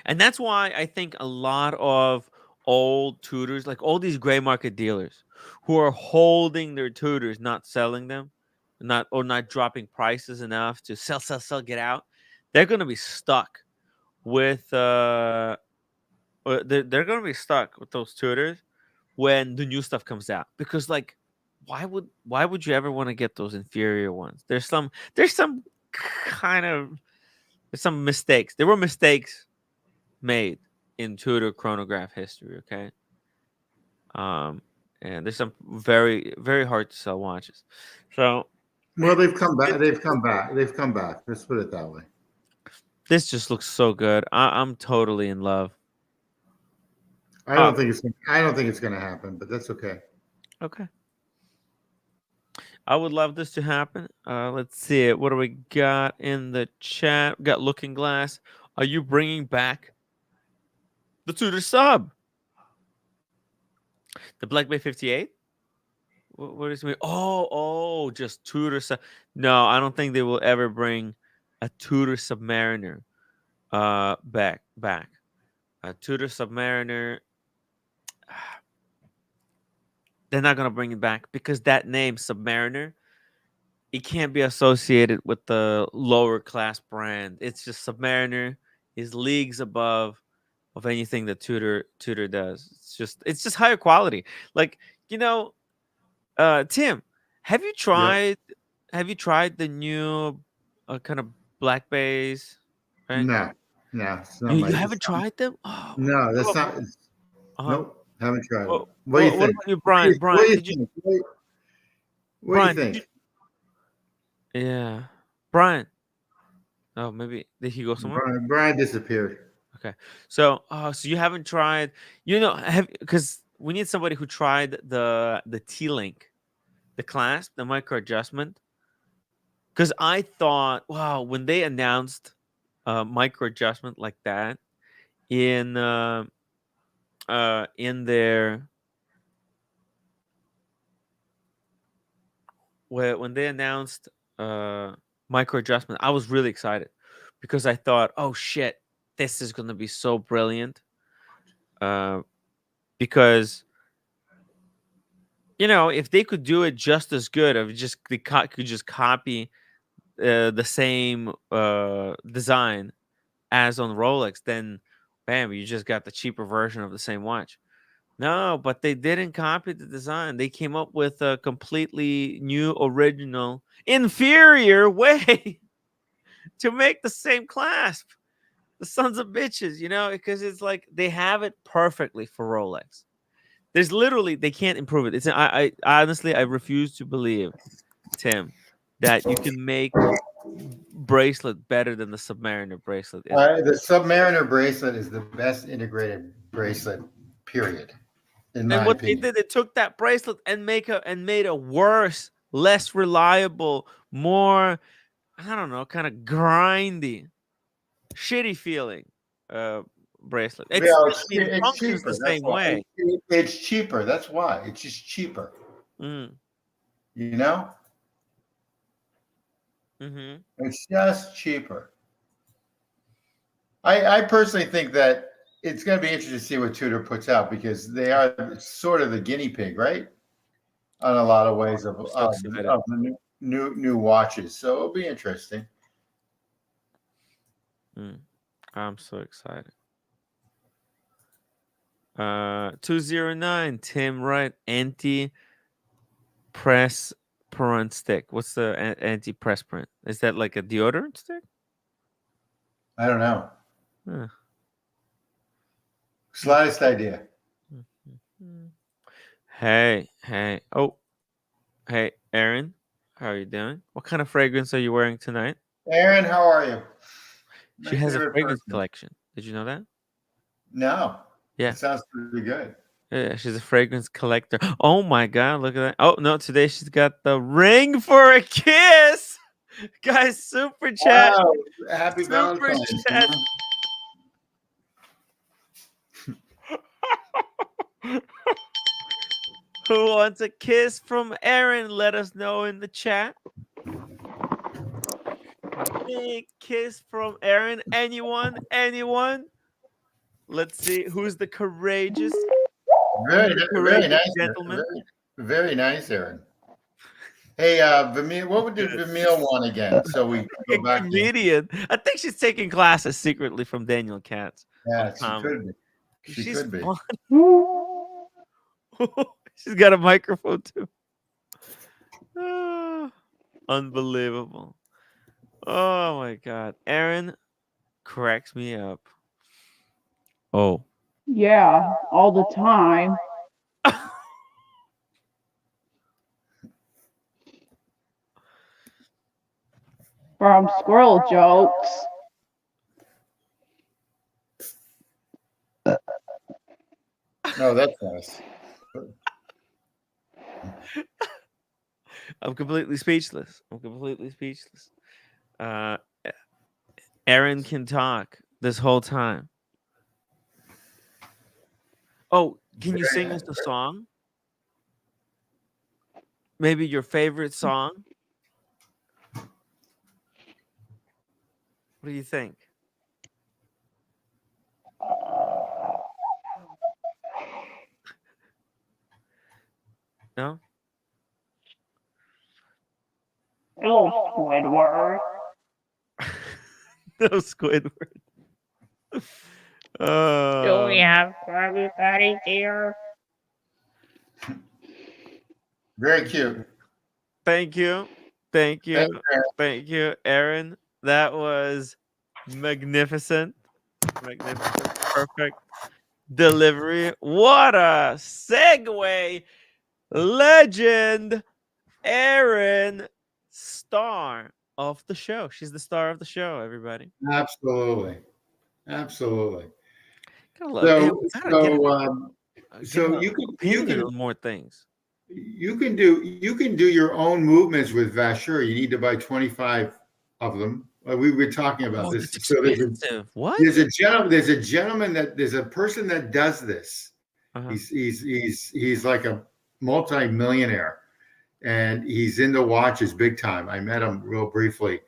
And that's why I think a lot of old Tudors, like all these gray market dealers who are holding their Tudors, not selling them, not dropping prices enough to sell, get out, they're going to be stuck with they're going to be stuck with those Tudors when the new stuff comes out, because like why would you ever want to get those inferior ones? There's some mistakes. There were mistakes made in Tudor chronograph history, okay? And there's some very, very hard to sell watches. So, well, they've come back. Let's put it that way. This just looks so good. I'm totally in love. I don't think it's going to happen, but that's okay. Okay. I would love this to happen. Let's see it. What do we got in the chat? We got Looking Glass. Are you bringing back the Tudor sub? The Black Bay 58? What is it? Oh, just Tudor sub. No, I don't think they will ever bring a Tudor Submariner back. A Tudor Submariner. They're not going to bring it back because that name, Submariner, it can't be associated with the lower class brand. It's just Submariner is leagues above of anything that Tudor does. It's just higher quality. Like, Tim, have you tried the new kind of Black Bays? Right? No. You haven't tried them? Oh, no, that's not. Nope. Haven't tried it. What do you think? About you, Brian? What do you think? Yeah. Brian. Oh, maybe did he go somewhere? Brian disappeared. Okay. So you haven't tried, because we need somebody who tried the T-Link, the clasp, the micro adjustment. Because I thought, wow, when they announced micro adjustment like that in their when they announced micro adjustment, I was really excited because I thought, oh shit, this is gonna be so brilliant. Because if they could do it just as good, if they could just copy the same design as on Rolex, then bam, you just got the cheaper version of the same watch. No, but they didn't copy the design. They came up with a completely new, original, inferior way to make the same clasp. The sons of bitches, because it's like they have it perfectly for Rolex. There's literally, they can't improve it. I honestly, I refuse to believe, Tim, that you can make bracelet better than the Submariner bracelet. The Submariner bracelet is the best integrated bracelet, period. In my opinion. They did, they took that bracelet and made a worse, less reliable, more I don't know, kind of grindy, shitty feeling bracelet. It It's functions the cheaper. That's same why. way. It's cheaper. That's why. It's just cheaper. Mm. You know? Mm-hmm. It's just cheaper. I personally think that it's going to be interesting to see what Tudor puts out because they are sort of the guinea pig, right? On a lot of ways of the new watches. So it'll be interesting. I'm so excited. 209 Tim Wright anti-press print stick. What's the anti-press print? Is that like a deodorant stick? I don't know. Huh. Slightest idea. Hey. Oh, hey, Aaron. How are you doing? What kind of fragrance are you wearing tonight? Aaron, how are you? She has a fragrance collection. Did you know that? No. Yeah. It sounds pretty good. Yeah, she's a fragrance collector. Oh my God, look at that. Oh, no, today she's got the ring for a kiss. Guys, super chat. Wow. Happy Super Valentine's. chat. Who wants a kiss from Aaron? Let us know in the chat. Big kiss from Aaron. Anyone? Let's see who's the courageous, Very nice gentleman. Very nice, Aaron. Hey, Vamil, what did Vamil want again? So we go back. Comedian. I think she's taking classes secretly from Daniel Katz. Yeah, she could be. She could be. She's got a microphone too. Unbelievable. Oh my God. Aaron cracks me up. Oh. Yeah, all the time. From squirrel jokes. No, that's nice. I'm completely speechless. Aaron can talk this whole time. Oh, can you sing us a song? Maybe your favorite song? What do you think? No? Oh, Squidward. No, Squidward. Do we have everybody here? Very cute. Thank you, Aaron. That was magnificent. Perfect delivery. What a segue. Legend, Aaron, star of the show. She's the star of the show, everybody. Absolutely. So you can more things. You can do your own movements with Vacheur. You need to buy 25 of them. We were talking about this. So there's a gentleman there's a person that does this. He's like a multi-millionaire, and he's into watches big time. I met him real briefly,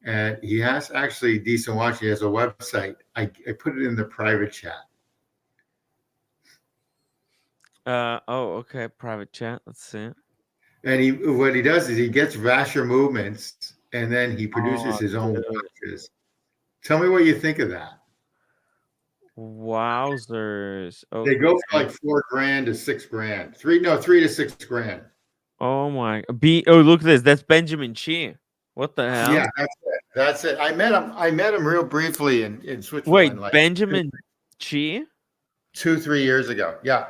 and he has actually decent watch. He has a website. I put it in the private chat. Okay. Private chat. Let's see. And what he does is he gets Vacheur movements, and then he produces his own watches. Tell me what you think of that. Wowzers! Okay. They go for like $4,000 to $6,000. $3 to $6,000. Oh my! Look at this. That's Benjamin Chi. What the hell? Yeah, that's it. I met him real briefly in Switzerland. Wait, Benjamin Chi? 2-3 years ago. Yeah.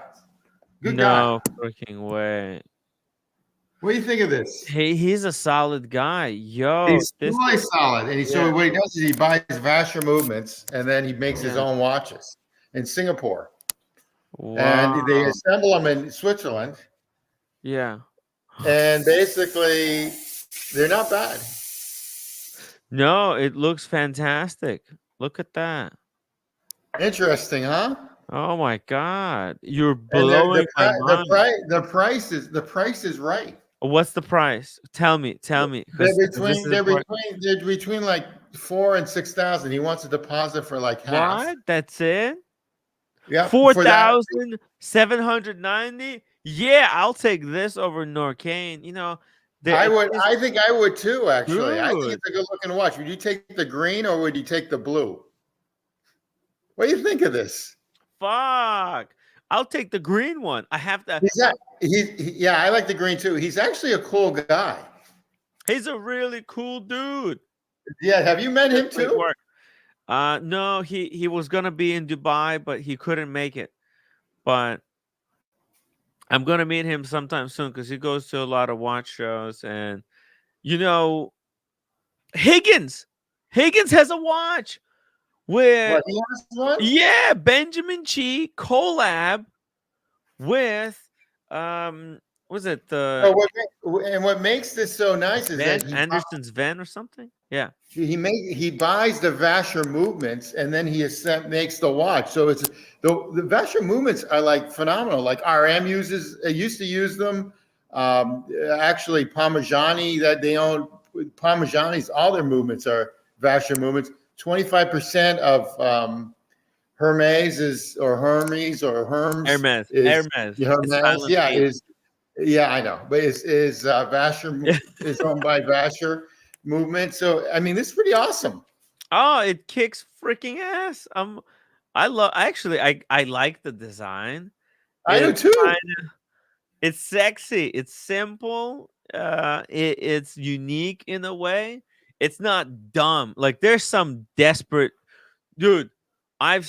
Good guy. No freaking way. What do you think of this? Hey, he's a solid guy. Yo, he's really solid. And so what he does is he buys Vacheur movements, and then he makes his own watches in Singapore. Wow. And they assemble them in Switzerland. Yeah. And basically, they're not bad. No, it looks fantastic. Look at that. Interesting, huh? Oh my God. You're And blowing my mind. the price is right. What's the price? Tell me. They're between like 4 and 6,000. He wants a deposit for like half. What? That's it? Yeah, for that. 4,790? Yeah, I'll take this over Norqain. You know, I think I would too, actually. Dude. I think it's a good looking watch. Would you take the green or would you take the blue? What do you think of this? Fuck. I'll take the green one. I have to. Yeah, I like the green too. He's actually a cool guy. He's a really cool dude. Yeah, have you met him too? No, he was gonna be in Dubai, but he couldn't make it. But I'm gonna meet him sometime soon because he goes to a lot of watch shows, and you know, Higgins has a watch with he has one? Yeah, Benjamin Chi collab with was it the what makes this so nice is that Anderson's Ven or something? Yeah. He buys the Vasher movements and then he makes the watch. So it's the Vasher movements are like phenomenal. Like RM used to use them. Actually, Parmigiani that they own, Parmigiani's all their movements are Vasher movements. 25% of Hermes is Hermes. Yeah, I know, but is Vasher is owned by Vasher movement. So I mean, this is pretty awesome. Oh, it kicks freaking ass. I like the design. I do too. It's sexy. It's simple. It's unique in a way. It's not dumb. Like there's some desperate dude. Like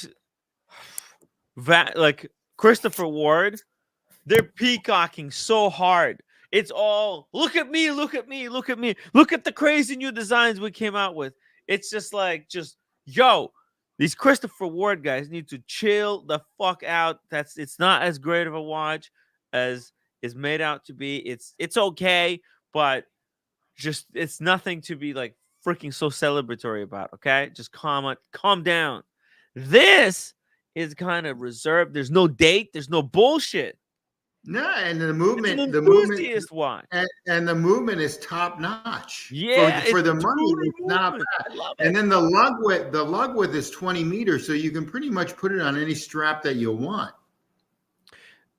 Christopher Ward. They're peacocking so hard. It's all look at me, look at me, look at me, look at the crazy new designs we came out with. It's just yo, these Christopher Ward guys need to chill the fuck out. It's not as great of a watch as is made out to be. It's okay, but just it's nothing to be like freaking so celebratory about. Okay, just calm down. This is kind of reserved. There's no date. There's no bullshit. No, and the movement, it's an enthusiast watch, and the movement is top notch. Yeah, for the money, it's not bad. I love it. And then the lug width is 20 meters, so you can pretty much put it on any strap that you want.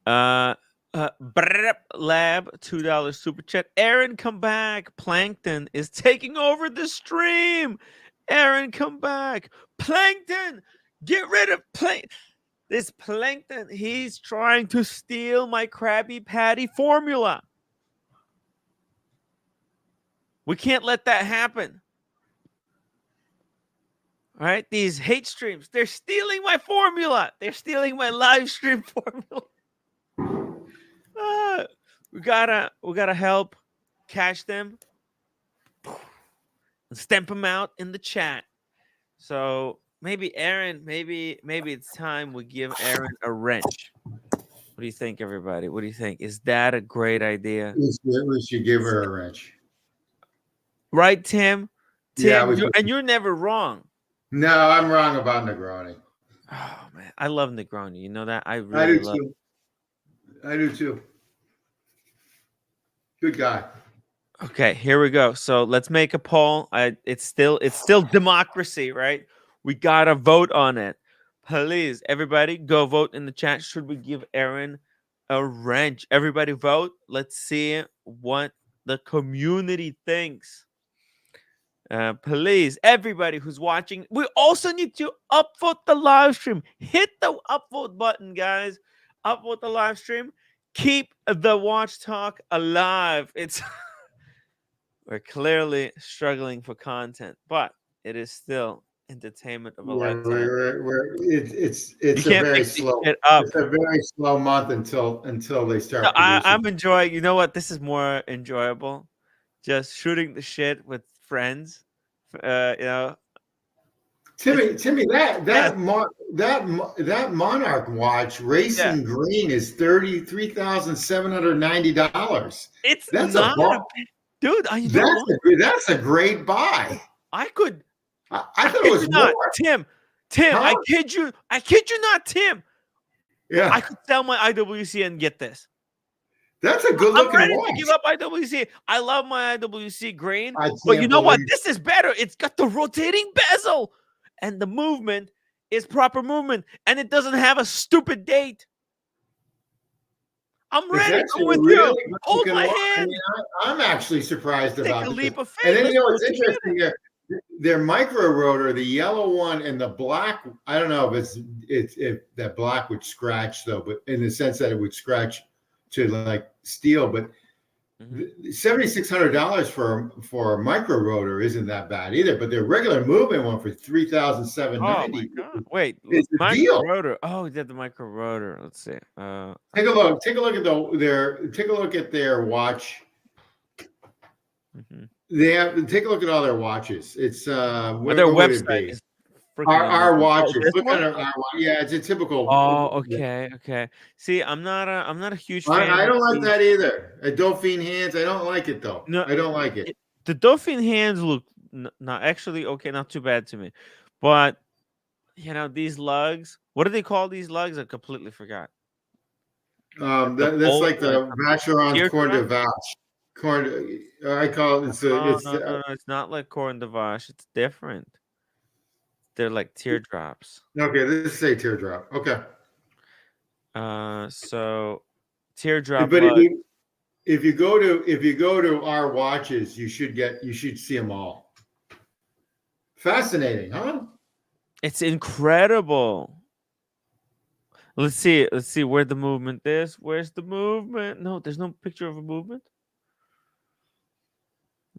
Lab $2 super chat. Aaron, come back. Plankton is taking over the stream. Aaron, come back. Plankton, get rid of Plankton. This Plankton, he's trying to steal my Krabby Patty formula. We can't let that happen. All right, these hate streams, they're stealing my formula. They're stealing my live stream formula. We gotta help catch them and stamp them out in the chat. So maybe Aaron, maybe it's time we give Aaron a wrench. What do you think, everybody? What do you think? Is that a great idea? We should give her a wrench. Right, Tim? Yeah, you're never wrong. No, I'm wrong about Negroni. Oh man, I love Negroni. You know that? I do too. Good guy. Okay, here we go. So let's make a poll. It's still democracy, right? We gotta vote on it. Please, everybody, go vote in the chat. Should we give Aaron a wrench? Everybody vote. Let's see what the community thinks. Please, everybody who's watching, we also need to upvote the live stream. Hit the upvote button, guys. Upvote the live stream. Keep the watch talk alive. We're clearly struggling for content, but it is still entertainment of a lifetime. It's a very slow. It's a very slow month until they start. No, I'm enjoying. You know what? This is more enjoyable. Just shooting the shit with friends. Timmy, that Monarch watch racing green is $33,790. That's not dude. That's a great buy. I could. I thought it was not, more. Tim. Huh? I kid you not, Tim. Yeah, I could sell my IWC and get this. that's a good I'm looking ready watch. to give up IWC. I love my IWC grain, I but you can't know what? believe- This is better. It's got the rotating bezel, and the movement is proper movement, and it doesn't have a stupid date. I'm It's ready. actually I'm with really you. good Hold looking my watch. I hand. mean, I'm actually surprised Take about a this. leap of faith. And then Let's you know go what's together. interesting? Their micro rotor, the yellow one and the black. I don't know if if that black would scratch though, but in the sense that it would scratch to like steel. But $7,600 for a micro rotor isn't that bad either. But their regular movement one for $3,790. Oh my god! Wait, it's a micro deal. rotor. Oh, they did the micro rotor. Let's see. Take a look. Take a look at their watch. They have take a look at all their watches. It's But their where would it website be? is freaking Our amazing. watches. Oh, this Look one? at our yeah, it's a typical. Oh, okay. See, I'm not a huge fan. I don't of like these. that either. A Dauphine hands. I don't like it though. No, I don't like it. The Dauphine hands look not actually okay, not too bad to me, but you know these lugs. What do they call these lugs? I completely forgot. That's like the Vacheron Corne de teardrop? Vache. I call it. No, it's not like Corne de Vache. It's different. They're like teardrops. Okay, this is a teardrop. Okay. So teardrop. But if you go to our watches, you should see them all. Fascinating, huh? It's incredible. Let's see where the movement is. Where's the movement? No, there's no picture of a movement.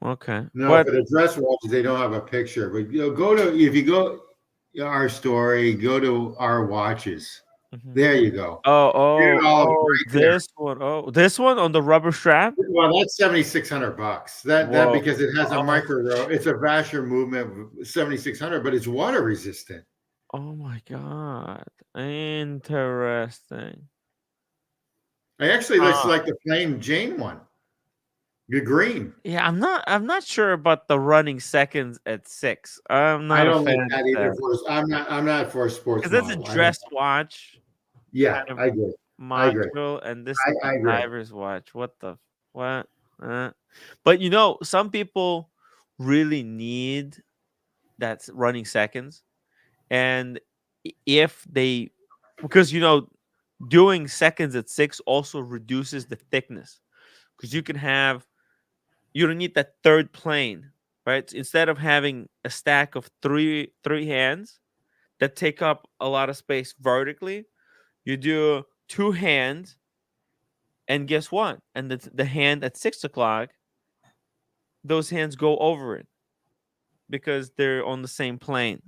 Okay. No, for the dress watches, they don't have a picture. But if you go our story, go to our watches. There you go. This one. Oh, this one on the rubber strap. Well, that's $7,600. That because it has a micro row. It's a Vasher movement, $7,600, but it's water resistant. Oh my god! Interesting. I actually just like the plain Jane one. The green. Yeah, I'm not sure about the running seconds at 6. I'm not. I don't like that either. I'm not for a sports. Because that's a dress watch. Yeah, I agree. Module, and this is a diver's watch. What? But you know, some people really need that running seconds, and if they, because you know, doing seconds at 6 also reduces the thickness, because you don't need that third plane, right? Instead of having a stack of three hands that take up a lot of space vertically, you do 2 hands, and guess what? And the hand at 6 o'clock, those hands go over it because they're on the same plane.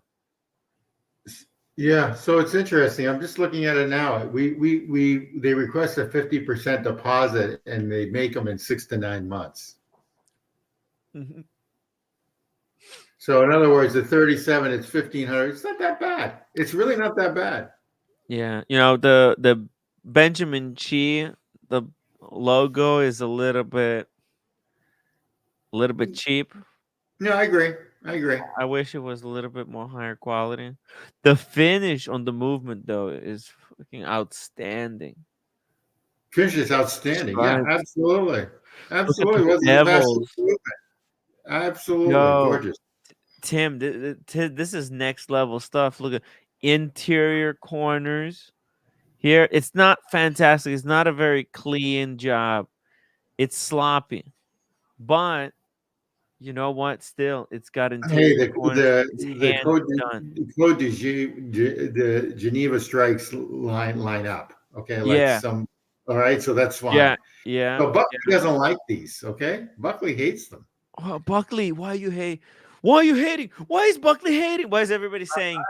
Yeah, so it's interesting. I'm just looking at it now. They request a 50% deposit, and they make them in 6 to 9 months. So in other words, the 37, it's 1,500. It's not that bad. It's really not that bad. Yeah, you know, the Benjamin Chi, the logo is a little bit cheap. No, I agree. I wish it was a little bit more higher quality. The finish on the movement though is fucking outstanding. Finish is outstanding. Yeah, absolutely. Absolutely. Absolutely. Gorgeous. Tim, this is next level stuff. Look at interior corners. Here, it's not fantastic. It's not a very clean job. It's sloppy. But you know what? Still, it's got interior corners. The code the Geneva strikes line up. Okay, like all right, so that's fine. Yeah. But Buckley doesn't like these. Okay, Buckley hates them. Oh, Buckley, why are you hating? Why are you hating? Why is Buckley hating? Why is everybody saying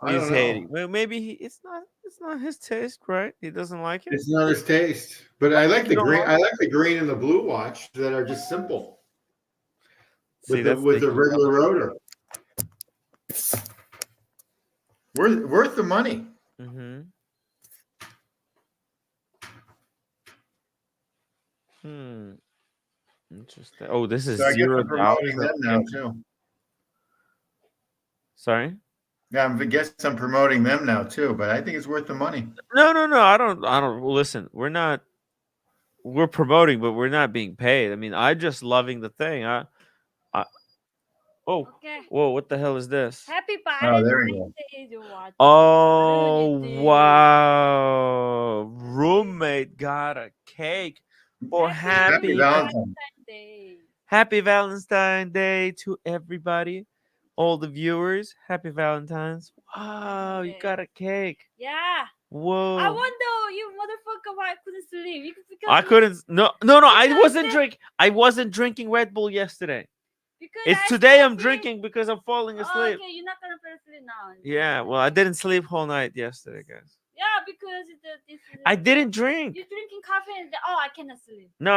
he's hating? Well, maybe it's not his taste, right? He doesn't like it. It's not his taste. But I like the green. I like the green and the blue watch that are just simple. With the regular rotor. Worth the money. Interesting. Oh, this is $0 now too. Sorry. Yeah, I guess I'm promoting them now too, but I think it's worth the money. No. I don't. Listen, we're promoting, but we're not being paid. I mean, I'm just loving the thing. Oh, Okay. whoa! What the hell is this? Happy Oh, there we Valentine's go. Day, you watch. Oh Look at this. wow! Roommate got a cake for Happy Valentine's. Day. Happy Valentine's Day to everybody, all the viewers. Happy Valentine's! Wow, you got a cake. Yeah. Whoa! I wonder, you motherfucker, why I couldn't sleep. Because I couldn't. No. I wasn't drink. I wasn't drinking Red Bull yesterday. Because It's today I'm drinking because I'm falling asleep. Okay, you're not gonna fall asleep now. Yeah, well, I didn't sleep whole night yesterday, guys. Yeah, because I didn't drink. You're drinking coffee and I cannot sleep. No.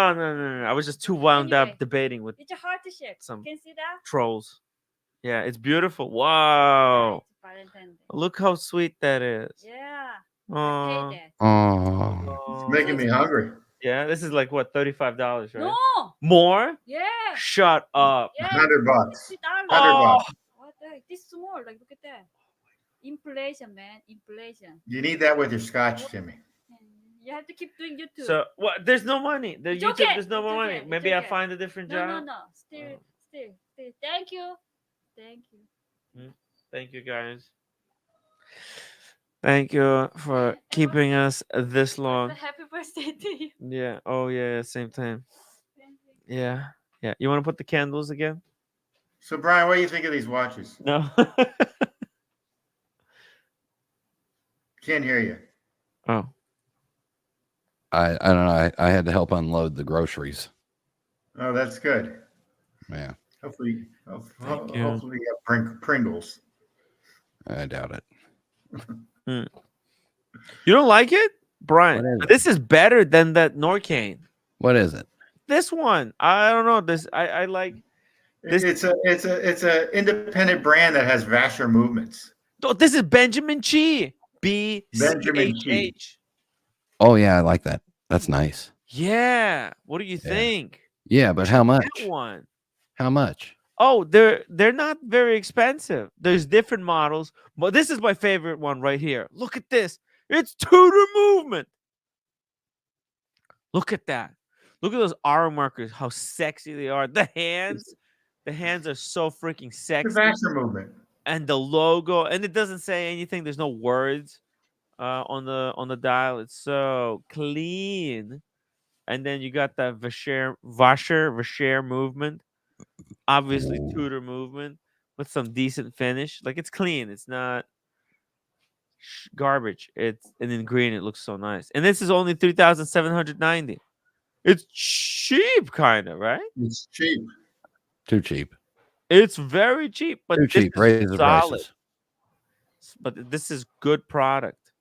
I was just too wound Anyway, up debating with it's a hard to shake. some Can you see that? trolls. Yeah, it's beautiful. Wow. Yeah, it's Valentine's Day. Look how sweet that is. Yeah. Aw. I paid that. Oh, It's making me hungry. Yeah, this is like what, $35, right? No. More? Yeah. Shut up. Yeah. $100. $60. $100. Oh. What the heck? This is small. Like, look at that. Inflation, man. Inflation. You need that with your scotch, Jimmy. You have to keep doing YouTube. So what? There's no money. The It's YouTube, okay. there's no It's more okay. money. It's Maybe I okay. find a different job. No. Still. Thank you. Thank you. Thank you, guys. Thank you for keeping us this long. Happy birthday to you. Yeah. Oh, yeah. Same time. Thank you. Yeah. You want to put the candles again? So, Brian, what do you think of these watches? No. Can't hear you. Oh. I don't know. I had to help unload the groceries. Oh, that's good. Yeah, Hopefully you. you have Pringles. I doubt it. You don't like it, Brian? What is it? This is better than that Norqain. What is it? This one, I don't know. This I like. This- It's a independent brand that has Vasher movements. Oh, this is Benjamin Chi. Benjamin Chi. BCHH. Oh yeah, I like that. That's nice. Yeah. What do you Yeah. think? Yeah, but how much? That one. How much? Oh, they're not very expensive. There's different models, but this is my favorite one right here. Look at this. It's Tudor movement. Look at that. Look at those arm markers, how sexy they are. The hands are so freaking The sexy. Vasher movement. And the logo, and it doesn't say anything. There's no words on the dial. It's so clean. And then you got that Vasher movement. Obviously, Ooh. Tudor movement with some decent finish. Like, it's clean. It's not garbage. It's and in green. It looks so nice. And this is only 3,790. It's cheap, kind of, right? It's cheap. Too cheap. It's very cheap, but Too this cheap. is Raise the solid. prices. But this is good product.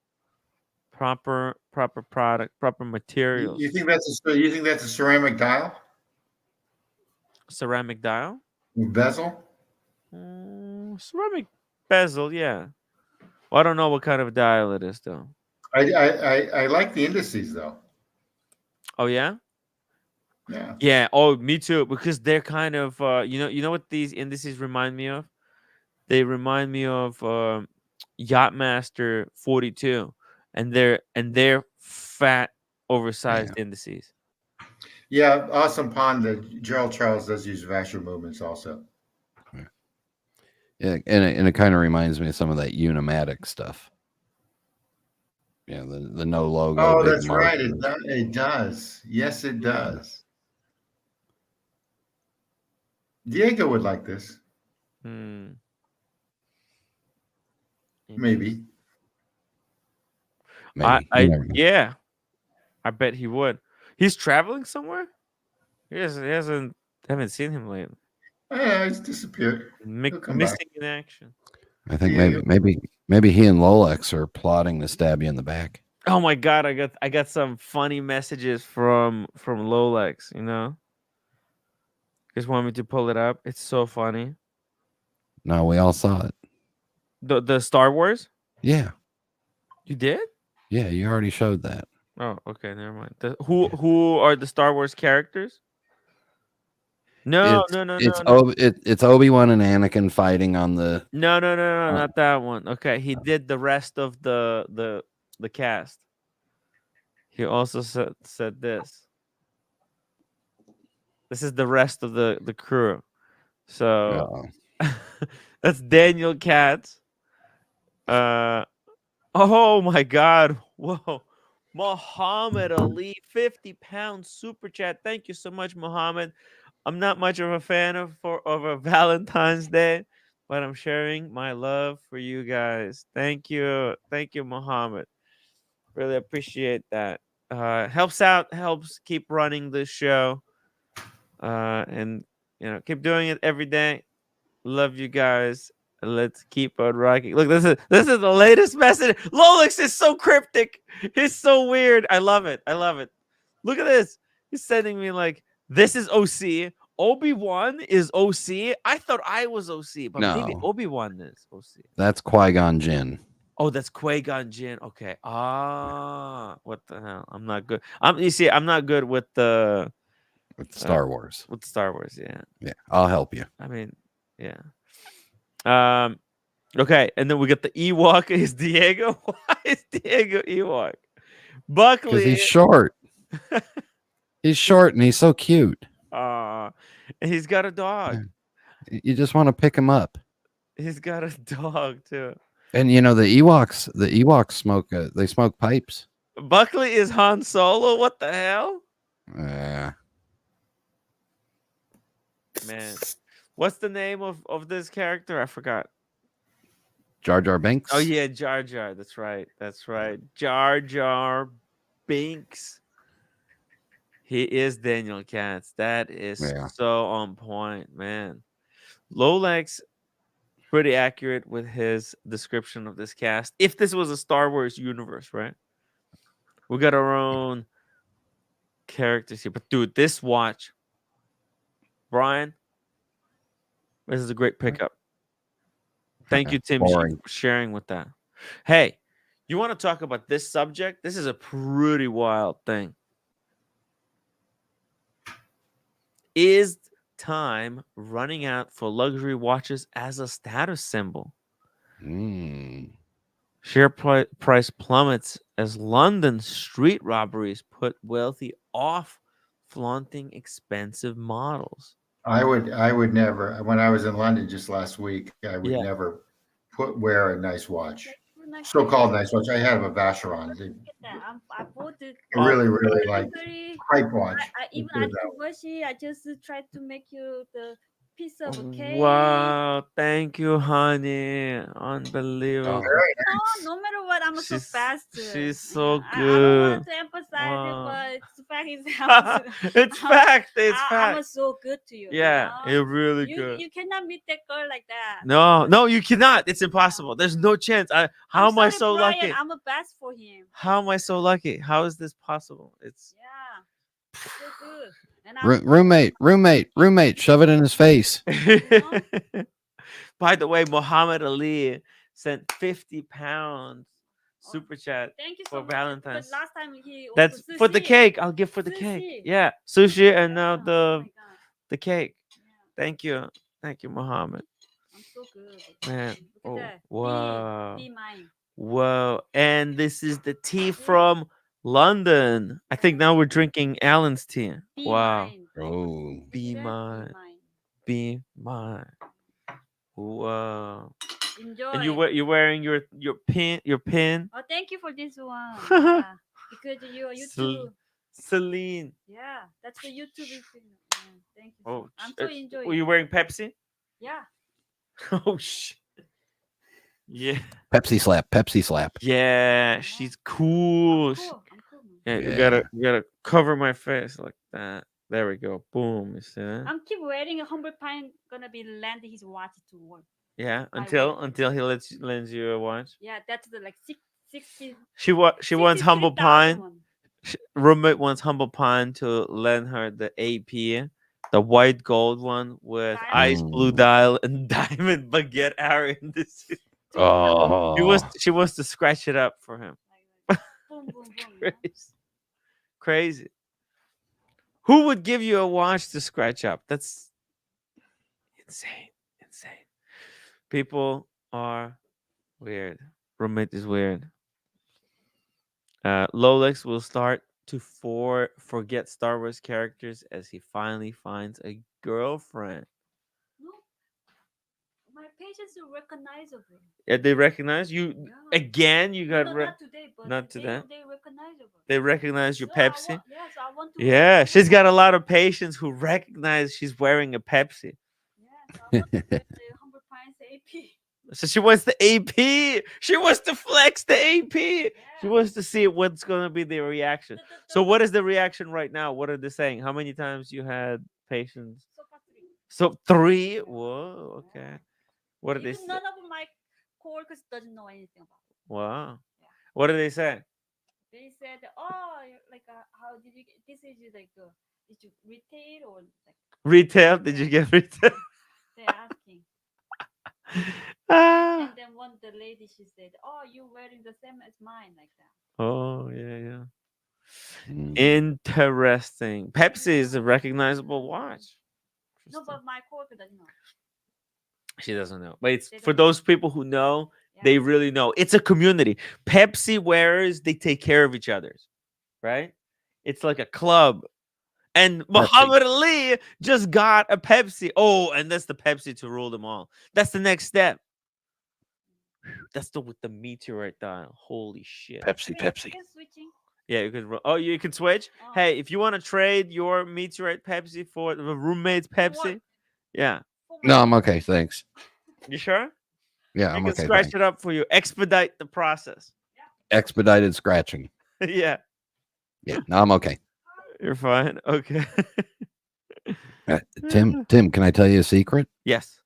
Proper product, proper materials. You think that's a ceramic dial? Ceramic dial? Bezel? Ceramic bezel, yeah. Well, I don't know what kind of dial it is, though. I like the indices though. Oh yeah, Yeah. yeah. Oh, me too. Because they're kind of you know what these indices remind me of? They remind me of Yachtmaster 42, and they're fat, oversized indices. Yeah, Awesome Pond, Gerald Charles does use Vasher movements also. Yeah, and it kind of reminds me of some of that Unimatic stuff. Yeah, the no logo. Oh, big that's right. markers. It does. Yes, it does. Diego would like this. Maybe. Maybe. You never know. Yeah, I bet he would. He's traveling somewhere. He hasn't. Haven't seen him lately. Yeah, he's disappeared. He'll come back. Missing in action. I think Yeah, maybe he and Rolex are plotting to stab you in the back. Oh my god, I got some funny messages from Rolex, you know. Just want me to pull it up. It's so funny. No, we all saw it. The Star Wars? Yeah. You did? Yeah, you already showed that. Oh, okay, never mind. Who are the Star Wars characters? No, It's Obi-Wan and Anakin fighting on the. No, not that one. Okay, he did the rest of the cast. He also said this. This is the rest of the crew. So that's Daniel Katz. Oh my God! Whoa, Muhammad Ali, 50-pound super chat. Thank you so much, Muhammad. I'm not much of a fan of a Valentine's Day, but I'm sharing my love for you guys. Thank you, Muhammad. Really appreciate that. Helps keep running this show, and keep doing it every day. Love you guys. Let's keep on rocking. Look, this is the latest message. Rolex is so cryptic. He's so weird. I love it. Look at this. He's sending me like, this is OC. Obi-Wan is OC. I thought I was OC, but maybe Obi-Wan is OC. That's Qui-Gon Jinn. Oh, that's Qui-Gon Jinn. Okay. What the hell? I'm not good. I'm not good with the Star Wars. With Star Wars, yeah. Yeah, I'll help you. I mean, yeah. Okay, and then we got the Ewok. Is Diego? Why is Diego Ewok? Buckley. Because he's short. He's short and he's so cute. And he's got a dog. You just want to pick him up. He's got a dog too. And the Ewoks smoke. They smoke pipes. Buckley is Han Solo. What the hell? Man, what's the name of this character? I forgot. Jar Jar Binks. Oh yeah, Jar Jar. That's right. Jar Jar Binks. He is Daniel Katz. That is so on point, man. Rolex, pretty accurate with his description of this cast. If this was a Star Wars universe, right? We got our own characters here. But dude, this watch, Brian, this is a great pickup. Thank you, Tim, for sharing with that. Hey, you want to talk about this subject? This is a pretty wild thing. Is time running out for luxury watches as a status symbol? Share price plummets as London street robberies put wealthy off flaunting expensive models. I would never. When I was in London just last week, I would never wear a nice watch. So-called nice watch. I have a Vacheron. I really like pipe watch. I just tried to make you the piece of a cake. Wow, thank you, honey. Unbelievable. Very nice. No matter what, I'm so fast. She's so I good. don't want to emphasize it, but it's fact. It's fact. I'm so good to you. Yeah, you're really good. You cannot meet that girl like that. No, you cannot. It's impossible. There's no chance. How am I so lucky? I'm a best for him. How am I so lucky? How is this possible? It's so good. Roommate, shove it in his face. By the way, Muhammad Ali sent 50 pounds super chat for Valentine's. But last time that's for the cake. I'll give for the cake. Yeah, sushi and now the cake. Thank you, Muhammad. I'm so good, man. Oh, wow, be mine. Whoa, and this is the tea from London. I think now we're drinking Alan's tea. Wow. Oh, be mine. Be mine. Wow. Enjoy. And you're wearing your pin. Oh, thank you for this one. Because you YouTube. Celine. Yeah, that's the YouTube. Thank you. Oh, I'm so enjoying. Were you wearing Pepsi? Yeah. Oh shit. Yeah. Pepsi slap. Yeah, she's cool. I'm cool. Yeah, you gotta cover my face like that. There we go. Boom. You see that? I'm keep waiting. Humble Pine gonna be landing his watch to work. Yeah, until he lends you a watch. Yeah, that's the 60. She wants Humble Pine. Roommate wants Humble Pine to lend her the AP, the white gold one with ice blue dial and diamond baguette arrow in this. Oh, she wants to scratch it up for him. Boom, boom, boom. Crazy. Who would give you a watch to scratch up? That's Insane. People are weird. Roommate is weird. Rolex will start to forget Star Wars characters as he finally finds a girlfriend. No, my patients are recognizable. Yeah, they recognize you again. You got not today, but not today. They recognizable. They recognize your So Pepsi. I want to. Yeah, she's got a lot of patients who recognize she's wearing a Pepsi. Yes, I want to get the 100 pints AP. So she wants the AP. She wants to flex the AP. Yeah. She wants to see what's going to be the reaction. So what is the reaction right now? What are they saying? How many times you had patients? So 3? Whoa, okay. What did they say? None of my coworkers doesn't know anything about it. Wow. Yeah. What did they say? They said, "Oh, like how did you get this? Is like did you retail or like retail? Did you get retail?" They're asking. Ah. And then the lady, she said, "Oh, you wearing the same as mine," like that. Oh yeah. Interesting. Pepsi is a recognizable watch. No, but my coworker doesn't know. She doesn't know. But it's for those people who know, they really know. It's a community. Pepsi wearers, they take care of each other. Right? It's like a club. And Muhammad Ali just got a Pepsi. Oh, and that's the Pepsi to rule them all. That's the next step. That's the with the meteorite dial. Holy shit. Pepsi. Switching. Yeah, you can. Oh, you can switch. Oh. Hey, if you want to trade your meteorite Pepsi for the roommate's Pepsi, yeah. No, I'm okay. Thanks. You sure? Yeah, I'm okay. Scratch it up for you. Expedite the process. Expedited scratching. Yeah. Yeah. No, I'm okay. You're fine. Okay. Tim, can I tell you a secret? Yes.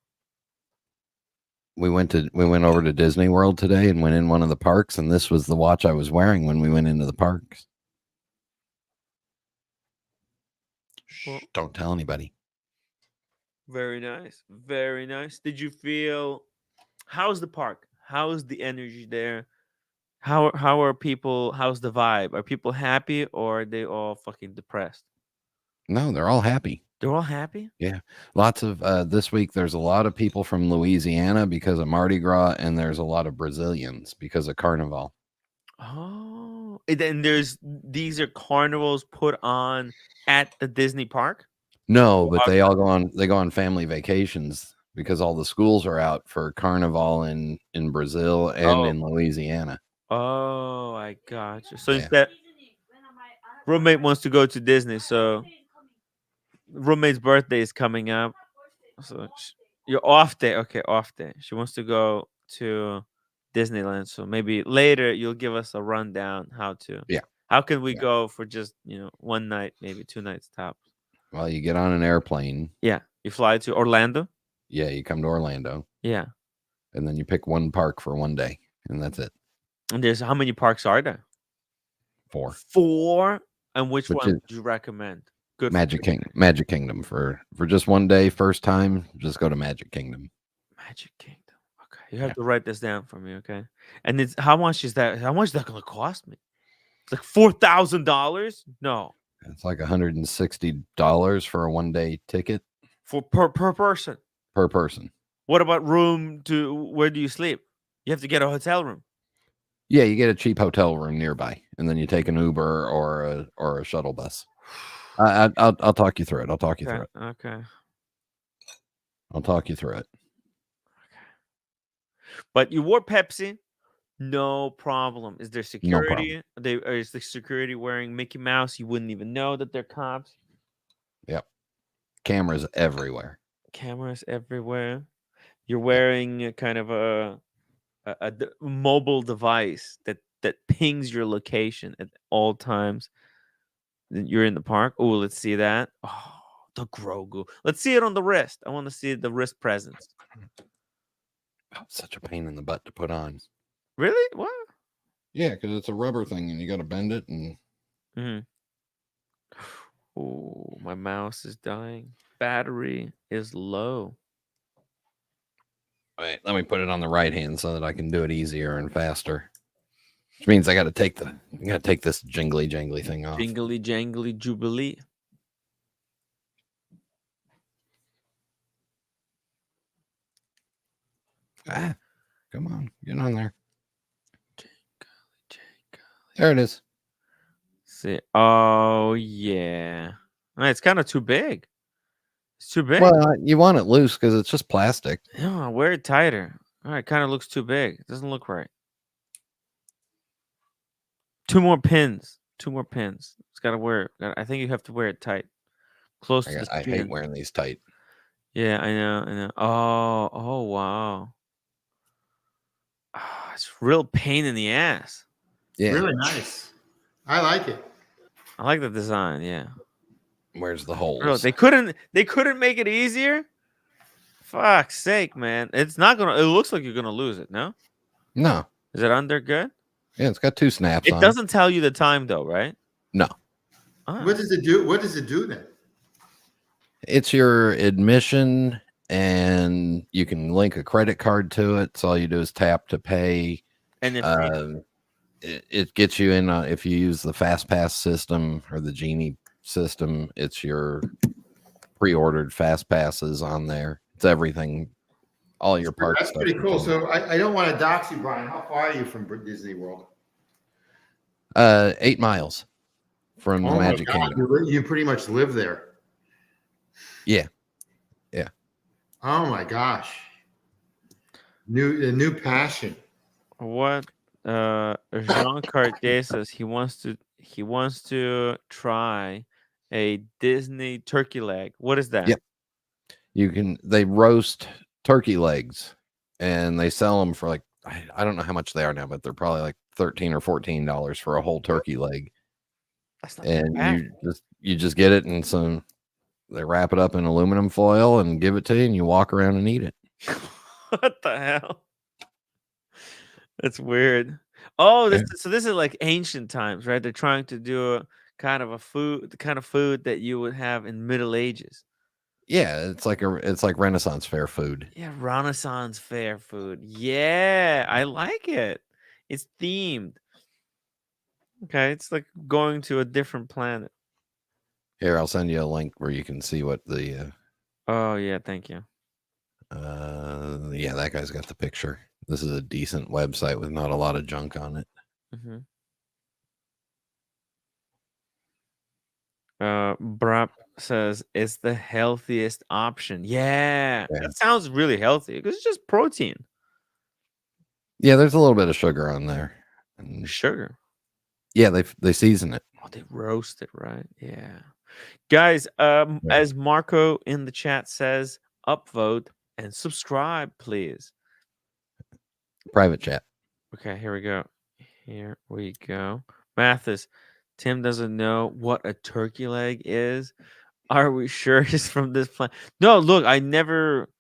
We went over to Disney World today and went in one of the parks, and this was the watch I was wearing when we went into the parks. Well, don't tell anybody. Very nice. Very nice. Did you feel how's the park? How's the energy there? How are people? How's the vibe? Are people happy or are they all fucking depressed? No, they're all happy. They're all happy? Yeah. Lots of this week there's a lot of people from Louisiana because of Mardi Gras, and there's a lot of Brazilians because of Carnival. Oh. And then these are carnivals put on at the Disney park? No, but they all go on family vacations because all the schools are out for Carnival in Brazil and in Louisiana. Oh, I gotcha. So instead, roommate wants to go to Disney, so roommate's birthday is coming up. So you're off day. Okay, off day. She wants to go to Disneyland. So maybe later you'll give us a rundown how to. Yeah. How can we go for just, one night, maybe 2 nights tops? Well, you get on an airplane. Yeah. You fly to Orlando? Yeah, you come to Orlando. Yeah. And then you pick one park for one day, and that's it. And how many parks are there? 4. 4? And which one would you recommend? Good. Magic Kingdom for just one day, first time, just go to Magic Kingdom. Magic Kingdom. Okay. You have to write this down for me, okay? And how much is that? How much is that going to cost me? It's like $4,000? No. It's like $160 for a one-day ticket. Per person? Per person. What about where do you sleep? You have to get a hotel room. Yeah, you get a cheap hotel room nearby, and then you take an Uber or a shuttle bus. I'll talk you through it. Okay. I'll talk you through it. Okay. But you wore Pepsi, no problem. Is there security? No problem. Is the security wearing Mickey Mouse? You wouldn't even know that they're cops. Yep. Cameras everywhere. You're wearing a kind of a mobile device that pings your location at all times. You're in the park. Oh, let's see that. Oh, the Grogu. Let's see it on the wrist. I want to see the wrist presence. Oh, such a pain in the butt to put on. Really? What? Yeah, because it's a rubber thing and you got to bend it and. Oh, my mouse is dying. Battery is low. Wait, let me put it on the right hand so that I can do it easier and faster. Which means I got to take this jingly jangly thing off. Jingly jangly jubilee. Ah, come on, get on there. There it is. See, oh yeah, it's kind of too big. It's too big. Well, you want it loose because it's just plastic. Yeah, wear it tighter. All right, kind of looks too big. It doesn't look right. 2 more pins. 2 more pins. It's got to wear it. I think you have to wear it tight. Close to the I skin. hate wearing these tight. Yeah, I know. Oh, wow. It's real pain in the ass. Yeah. Really nice. I like it. I like the design, yeah. Where's the holes? Bro, they couldn't make it easier? Fuck's sake, man. It's not gonna. It looks like you're gonna lose it. No. No. Is it under good? Yeah, it's got 2 snaps. It doesn't tell you the time though, right? No. Oh. What does it do? What does it do then? It's your admission, and you can link a credit card to it. So all you do is tap to pay. And it gets you in if you use the Fast Pass system or the Genie system. It's your pre-ordered Fast Passes on there. It's everything, all your parts. That's pretty cool. So I don't want to dox you, Brian. How far are you from Disney World? 8 miles from the Magic Kingdom. You pretty much live there. Yeah. Oh my gosh. New passion. What Jean Cartier says he wants to try a Disney turkey leg. What is that? Yep. They roast turkey legs and they sell them for like, I don't know how much they are now, but they're probably like $13 or $14 for a whole turkey leg. That's not And bad. you just get it and they wrap it up in aluminum foil and give it to you and you walk around and eat it. What the hell? That's weird. Oh, so this is like ancient times, right? They're trying to do the kind of food that you would have in Middle Ages. Yeah, it's like Renaissance fair food. Yeah, Renaissance fair food. Yeah, I like it. It's themed. Okay, it's like going to a different planet. Here, I'll send you a link where you can see what the. Oh yeah, thank you. Yeah, that guy's got the picture. This is a decent website with not a lot of junk on it. Brap says it's the healthiest option. Yeah, that sounds really healthy because it's just protein. Yeah, there's a little bit of sugar on there. Sugar. Yeah, they season it. Oh, they roast it, right? Yeah. Guys, as Marco in the chat says, upvote and subscribe, please. Private chat. Okay, here we go. Here we go. Mathis, Tim doesn't know what a turkey leg is. Are we sure he's from this planet? No, look, I never.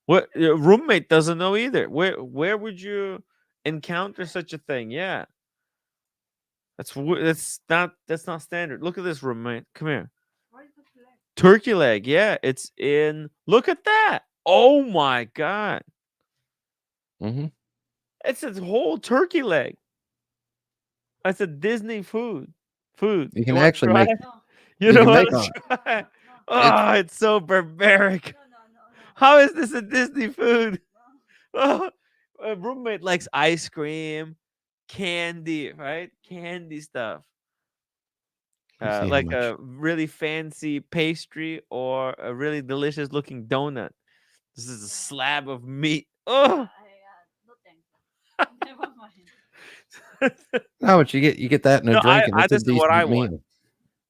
What roommate doesn't know either. Where would you encounter such a thing? Yeah. That's not standard. Look at this roommate. Come here. Turkey leg. Yeah, it's in. Look at that. Oh my god. It's a whole turkey leg. That's a Disney food. You can actually make. You know what? Try. Oh, it's so barbaric. How is this a Disney food? Oh, a roommate likes ice cream, candy, right? Candy stuff. Like a really fancy pastry or a really delicious looking donut. This is a slab of meat. Oh. No, but you get that in a drink, and it's this is what I want.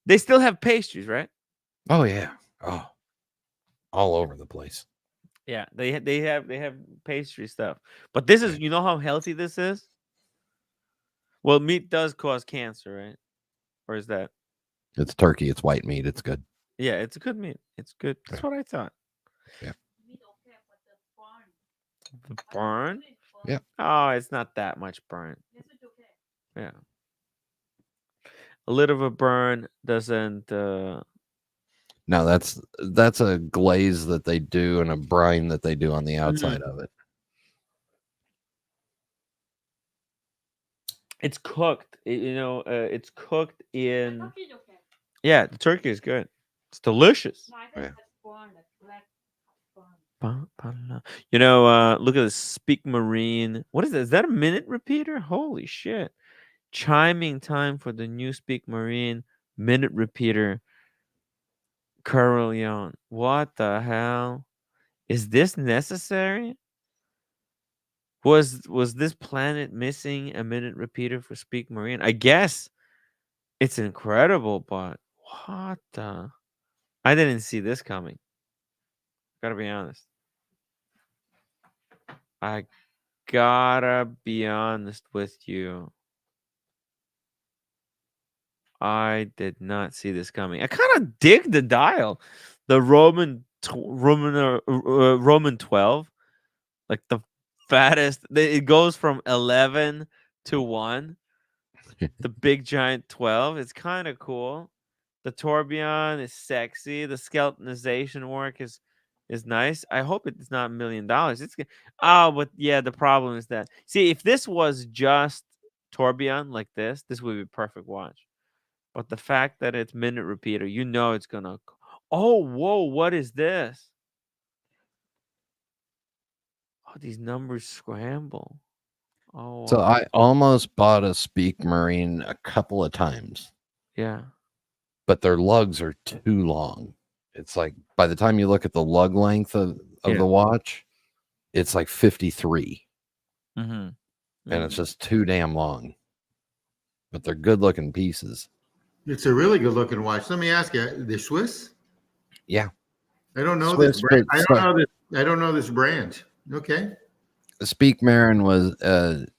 They still have pastries, right? Oh yeah. Oh, all over the place. Yeah, they have pastry stuff. But this is, you know how healthy this is? Well, meat does cause cancer, right? Or is that? It's turkey. It's white meat. It's good. Yeah, it's good meat. It's good. That's what I thought. Yeah. The burn? Yeah. Oh, it's not that much burn. Yeah. A little of a burn doesn't. No, that's a glaze that they do and a brine that they do on the outside of it. It's cooked. It's cooked in. Yeah, the turkey is good. It's delicious. Yeah. You know, look at the Speak Marine. What is that? Is that a minute repeater? Holy shit. Chiming time for the new Speak Marine minute repeater. Carillon. What the hell? Is this necessary? Was this planet missing a minute repeater for Speak Marine? I guess it's incredible, but what the? I didn't see this coming. Gotta be honest. I gotta be honest with you. I did not see this coming. I kind of dig the dial, the Roman 12, like the fattest. It goes from 11 to 1. The big giant 12. It's kind of cool. The tourbillon is sexy. The skeletonization work is nice. I hope it's not $1 million. But yeah, the problem is that, see, if this was just tourbillon like this would be a perfect watch. But the fact that it's minute repeater, you know it's gonna. Oh, whoa! What is this? Oh, these numbers scramble. Oh, so I almost bought a Speak Marine a couple of times. Yeah. But their lugs are too long. It's like by the time you look at the lug length of the watch, it's like 53. And it's just too damn long. But they're good looking pieces. It's a really good looking watch. Let me ask you, they're Swiss? Yeah. I don't know Swiss, this brand. I don't know this brand. Okay. Speak Marin was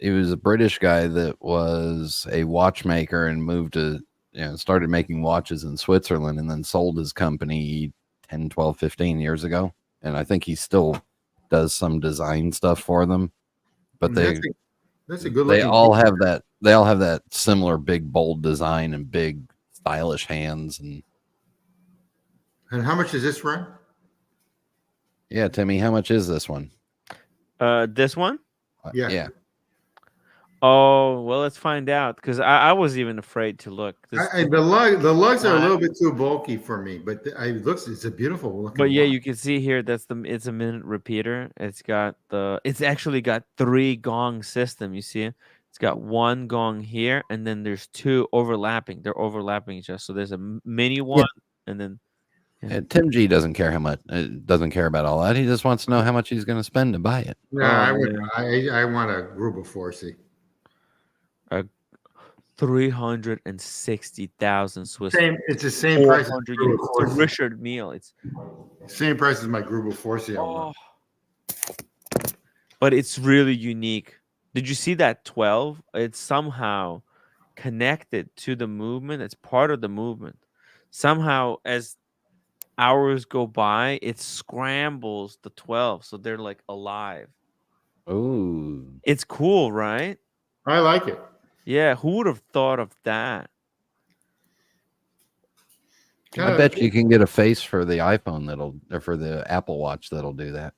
he was a British guy that was a watchmaker and moved to started making watches in Switzerland and then sold his company 10, 12, 15 years ago. And I think he still does some design stuff for them. But that's a good they all have that similar big bold design and big stylish hands. And how much is this run? Yeah, Timmy, how much is this one? This one? Yeah. Oh, well, let's find out, because I was even afraid to look. The lugs are a little bit too bulky for me, but it's a beautiful looking. But yeah, you can see here it's a minute repeater. It's actually got 3 gong system. You see it? It's got 1 gong here, and then there's 2 overlapping. They're overlapping each other. So there's a mini one, and then. Yeah, Tim G doesn't care doesn't care about all that. He just wants to know how much he's going to spend to buy it. Yeah, I want a Gruber Forsey. 360,000 Swiss. It's the same price. It's Richard Mille. It's same price as my Gruber Forsey. But it's really unique. Did you see that 12? It's somehow connected to the movement. It's part of the movement. Somehow, as hours go by, it scrambles the 12, so they're like alive. Oh, it's cool, right? I like it. Yeah, who would have thought of that? I bet you can get a face for the iPhone or for the Apple Watch that'll do that.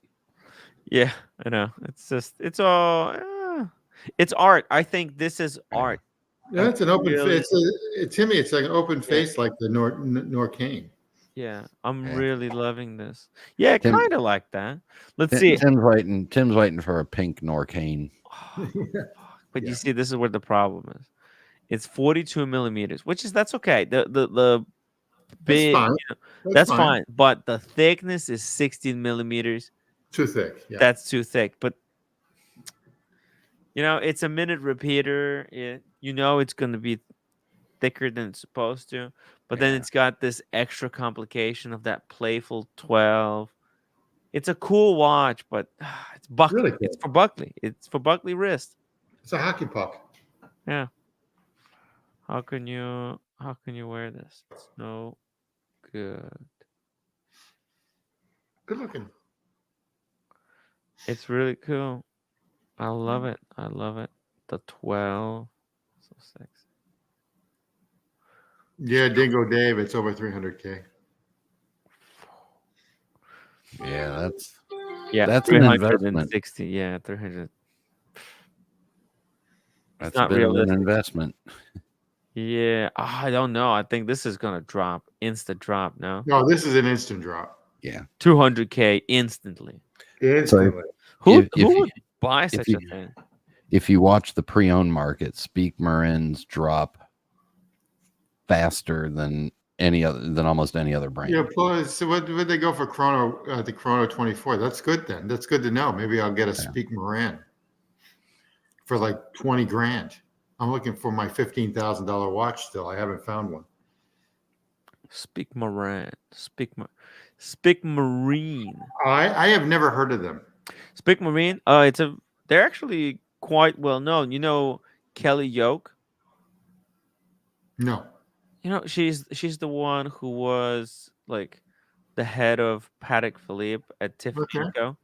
Yeah, I know. It's all it's art. I think this is art. Yeah, it's an open face. Timmy, it's like an open face, like the Norqain. Yeah, I'm really loving this. Yeah, kind of like that. Let's see. Tim's waiting for a pink Norqain. But you see, this is where the problem is. It's 42 millimeters, that's okay. The big, that's fine. But the thickness is 16 millimeters. Too thick. Yeah. That's too thick. But it's a minute repeater. It's going to be thicker than it's supposed to. But then it's got this extra complication of that playful 12. It's a cool watch, but it's Buckley. Really cool. It's for Buckley. It's for Buckley wrist. It's a hockey puck. Yeah. How can you wear this? It's no good. Good looking. It's really cool. I love it. I love it. The 12. So sexy. Yeah, Dingo Dave, it's over 300K. Yeah, that's an investment. 60. Yeah, 300. That's a bit of an investment. Yeah, I don't know. I think this is gonna drop. Instant drop. No, this is an instant drop. Yeah, 200K instantly. Instantly. Who would buy such a thing? If you watch the pre-owned market, Speak Marins drop faster than almost any other brand. Yeah, plus, so what would they go for the Chrono 24? That's good then. That's good to know. Maybe I'll get a Speak Marin for like 20 grand. I'm looking for my $15,000 watch still. I haven't found one. Speak Marine. Speak Marine. I have never heard of them. Speak Marine. They're actually quite well known. You know Kelly Yoke? No. You know, she's the one who was like the head of Patek Philippe at Tiffany & Co.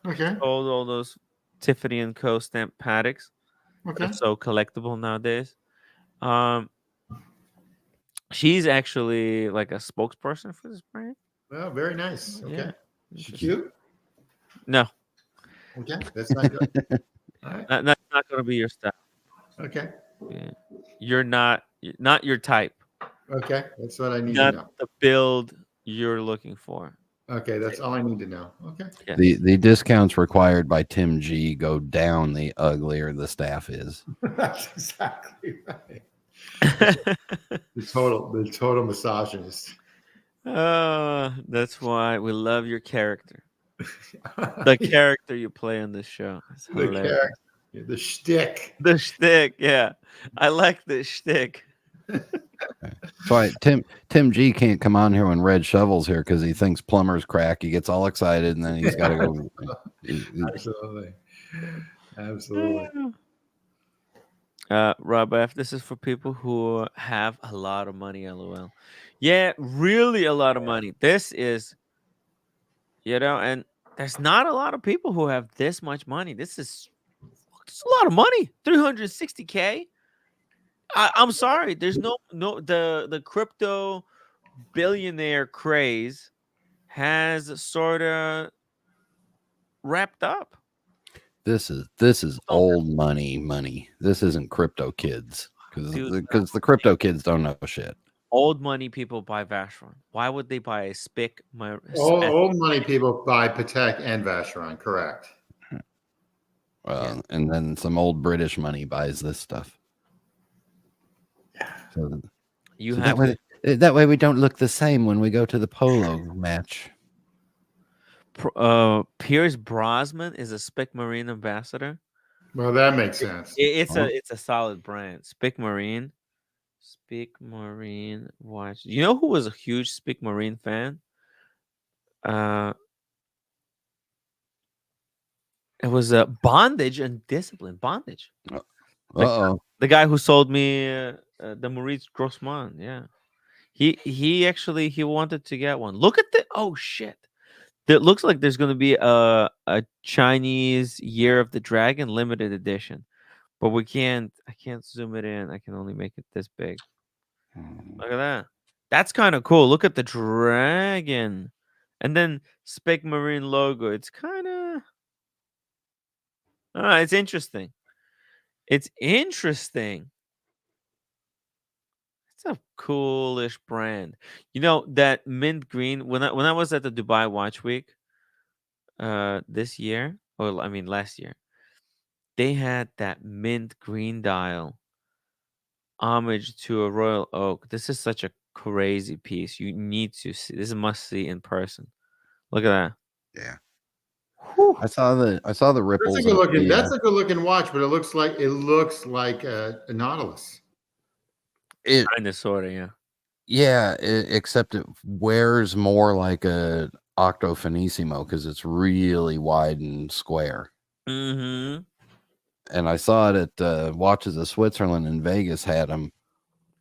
Okay. She sold all those Tiffany & Co. stamped Pateks. Okay. They're so collectible nowadays. She's actually like a spokesperson for this brand. Well, very nice. Okay. Yeah. She cute? No. Okay. That's not good. All right. That's not going to be your style. Okay. Yeah. You're not your type. Okay. That's what I need Not to know. the build you're looking for. Okay. That's all I need to know. Okay. Yes. The discounts required by Tim G go down the uglier the staff is. That's exactly right. The total misogynist. That's why we love your character. The character you play on this show. It's The hilarious. character, the shtick. The shtick, yeah. I like the shtick. That's why Tim G can't come on here when Red Shovel's here because he thinks plumbers crack. He gets all excited and then he's got to go. Absolutely. Absolutely. Rob F, this is for people who have a lot of money, LOL. Yeah, really a lot of money. This is, and there's not a lot of people who have this much money. This is a lot of money. 360K. I'm sorry. There's no the crypto billionaire craze has sort of wrapped up. This is old money. This isn't crypto kids because the crypto kids don't know shit. Old money people buy Vacheron. Why would they buy a Spic? Old money people buy Patek and Vacheron, correct. Well, and then some old British money buys this stuff. So, that way we don't look the same when we go to the polo match. Pierce Brosnan is a Spic Marine ambassador. Well, that makes sense. It's a solid brand. Spic Marine watch. You know who was a huge Spic Marine fan? It was Bondage and Discipline. Bondage. Uh-oh. The guy who sold me the Maurice Grossman. Yeah. He actually wanted to get one. Look at the shit. It looks like there's going to be a Chinese Year of the Dragon limited edition, but I can't zoom it in. I can only make it this big. Look at that. That's kind of cool. Look at the dragon, and then Spic Marine logo. It's kind of it's interesting. It's interesting. It's a coolish brand. You know that mint green. When I was at the Dubai Watch Week, this year, or I mean last year, they had that mint green dial. Homage to a royal oak. This is such a crazy piece. You need to see. This is a must see in person. Look at that. Yeah. Whew. I saw the ripples. That's a good looking watch, but it looks like a Nautilus. Kind of, sort of, yeah. Yeah, except it wears more like a Octo Finissimo because it's really wide and square. Mm-hmm. And I saw it at Watches of Switzerland in Vegas had them,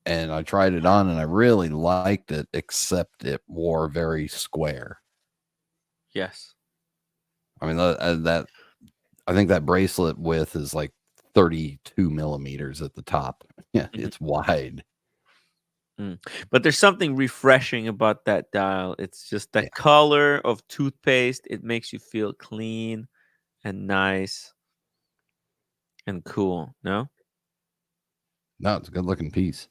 and I tried it on, and I really liked it, except it wore very square. Yes. I mean, I think that bracelet width is like 32 millimeters at the top. Yeah, it's wide. But there's something refreshing about that dial. It's just that color of toothpaste. It makes you feel clean and nice and cool. No, it's a good looking piece.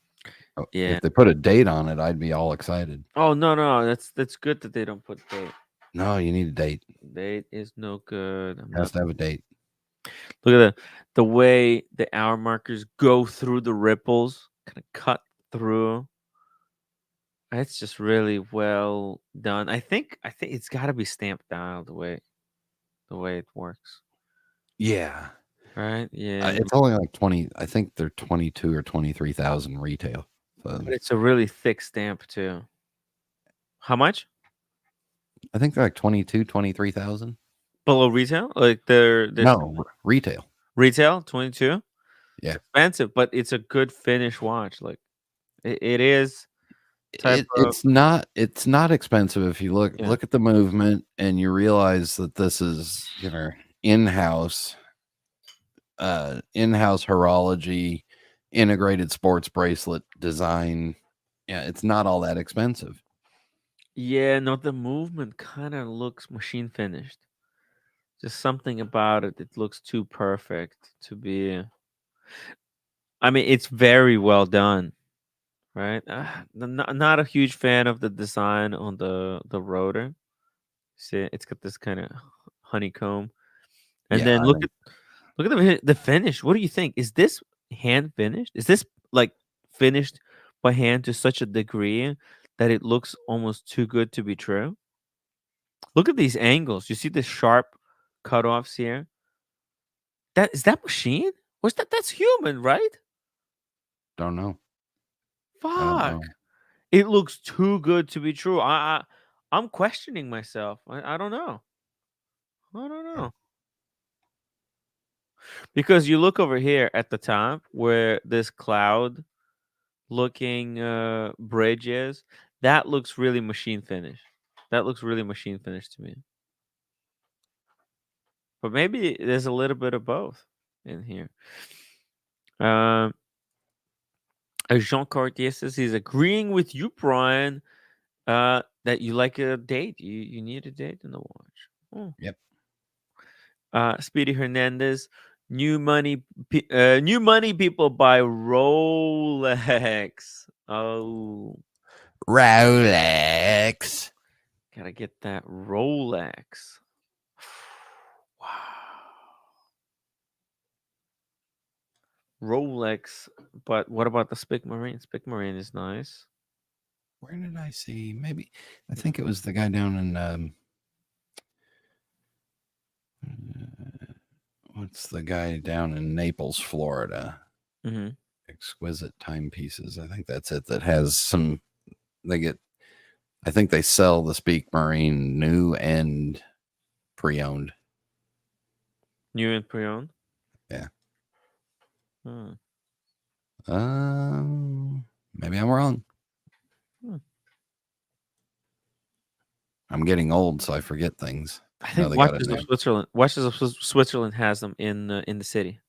Oh, yeah. If they put a date on it, I'd be all excited. Oh no, that's good that they don't put date. No, you need a date. Date is no good. Has to have a date. Look at the way the hour markers go through the ripples, kind of cut through. It's just really well done. I think it's got to be stamped dial the way it works. Yeah. Right? Yeah. It's only like 20. I think they're 22 or 23,000 retail. So. But it's a really thick stamp too. How much? I think they're like 22, 23,000. Below retail? Like they're no retail. Retail 22. Yeah, expensive, but it's a good finish watch. Like it is. It's not expensive if you look at the movement and you realize that this is in-house horology, integrated sports bracelet design. Yeah, it's not all that expensive. Yeah, no, the movement kind of looks machine finished. Just something about it. It looks too perfect to be. I mean, it's very well done, right? Not a huge fan of the design on the rotor. See, it's got this kind of honeycomb, and then look at the finish. What do you think? Is this hand finished? Is this like finished by hand to such a degree that it looks almost too good to be true? Look at these angles. You see the sharp cutoffs here? Is that machine? What's that? That's human, right? Don't know. Fuck. Don't know. It looks too good to be true. I'm questioning myself. I don't know. I don't know. Because you look over here at the top where this cloud looking bridge is, that looks really machine finished. That looks really machine finished to me. But maybe there's a little bit of both in here. Jean Cartier says he's agreeing with you, Brian, that you like a date. You need a date in the watch. Oh. Yep. Speedy Hernandez, new money people buy Rolex. Oh, Rolex. Gotta get that Rolex. Wow. Rolex, but what about the Spic Marine? Spic Marine is nice. Where did I see? Maybe I think it was the guy down in what's the guy down in Naples, Florida? Mm-hmm. Exquisite Timepieces. I think that's it. That has some. I think they sell the Spic Marine new and pre-owned. New and pre-owned. Yeah. Hmm. Maybe I'm wrong. I'm getting old, so I forget things. I think Watches of Switzerland has them in the city.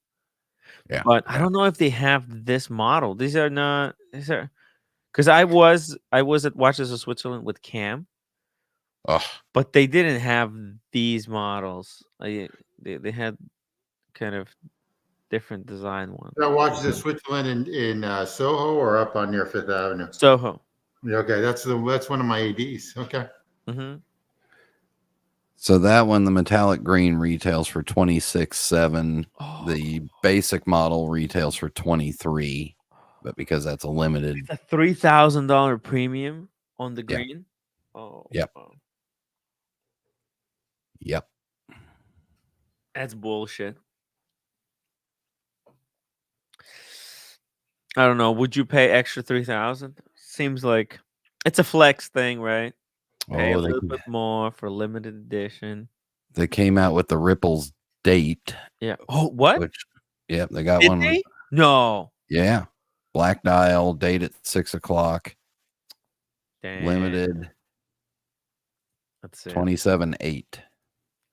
Yeah, but I don't know if they have this model. These are because I was at Watches of Switzerland with Cam. But they didn't have these models. They had kind of different design ones. That Watches of Switzerland in Soho or up on near Fifth Avenue? Soho. Okay, that's one of my ADs. Okay. Mm-hmm. So that one, the metallic green retails for $26,700. The basic model retails for $23,000, but because that's a limited, it's a $3,000 premium on the green. Oh, yep. Wow. Yep. That's bullshit. I don't know. Would you pay extra $3,000? Seems like it's a flex thing, right? Pay a little bit more for limited edition. They came out with the Ripples date. Yeah. Oh, what? Yep, they got Did one. They? No. Yeah. Black dial, date at 6:00. Damn. Limited. Let's see. 27.8.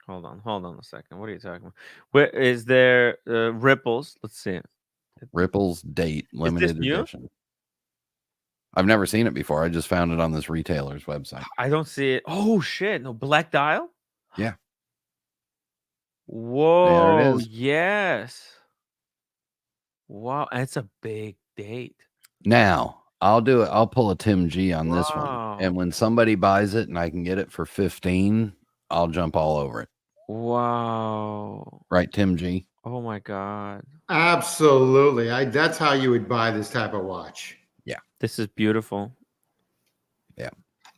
Hold on a second. What are you talking about? Where is there Ripples? Let's see it. Ripples date, limited edition. I've never seen it before. I just found it on this retailer's website. I don't see it. Oh shit! No, black dial. Yeah. Whoa! There it is. Yes. Wow, that's a big date. Now I'll do it. I'll pull a Tim G on this one. And when somebody buys it and I can get it for 15, I'll jump all over it. Wow. Right, Tim G? Oh my God. Absolutely. That's how you would buy this type of watch. Yeah. This is beautiful. Yeah.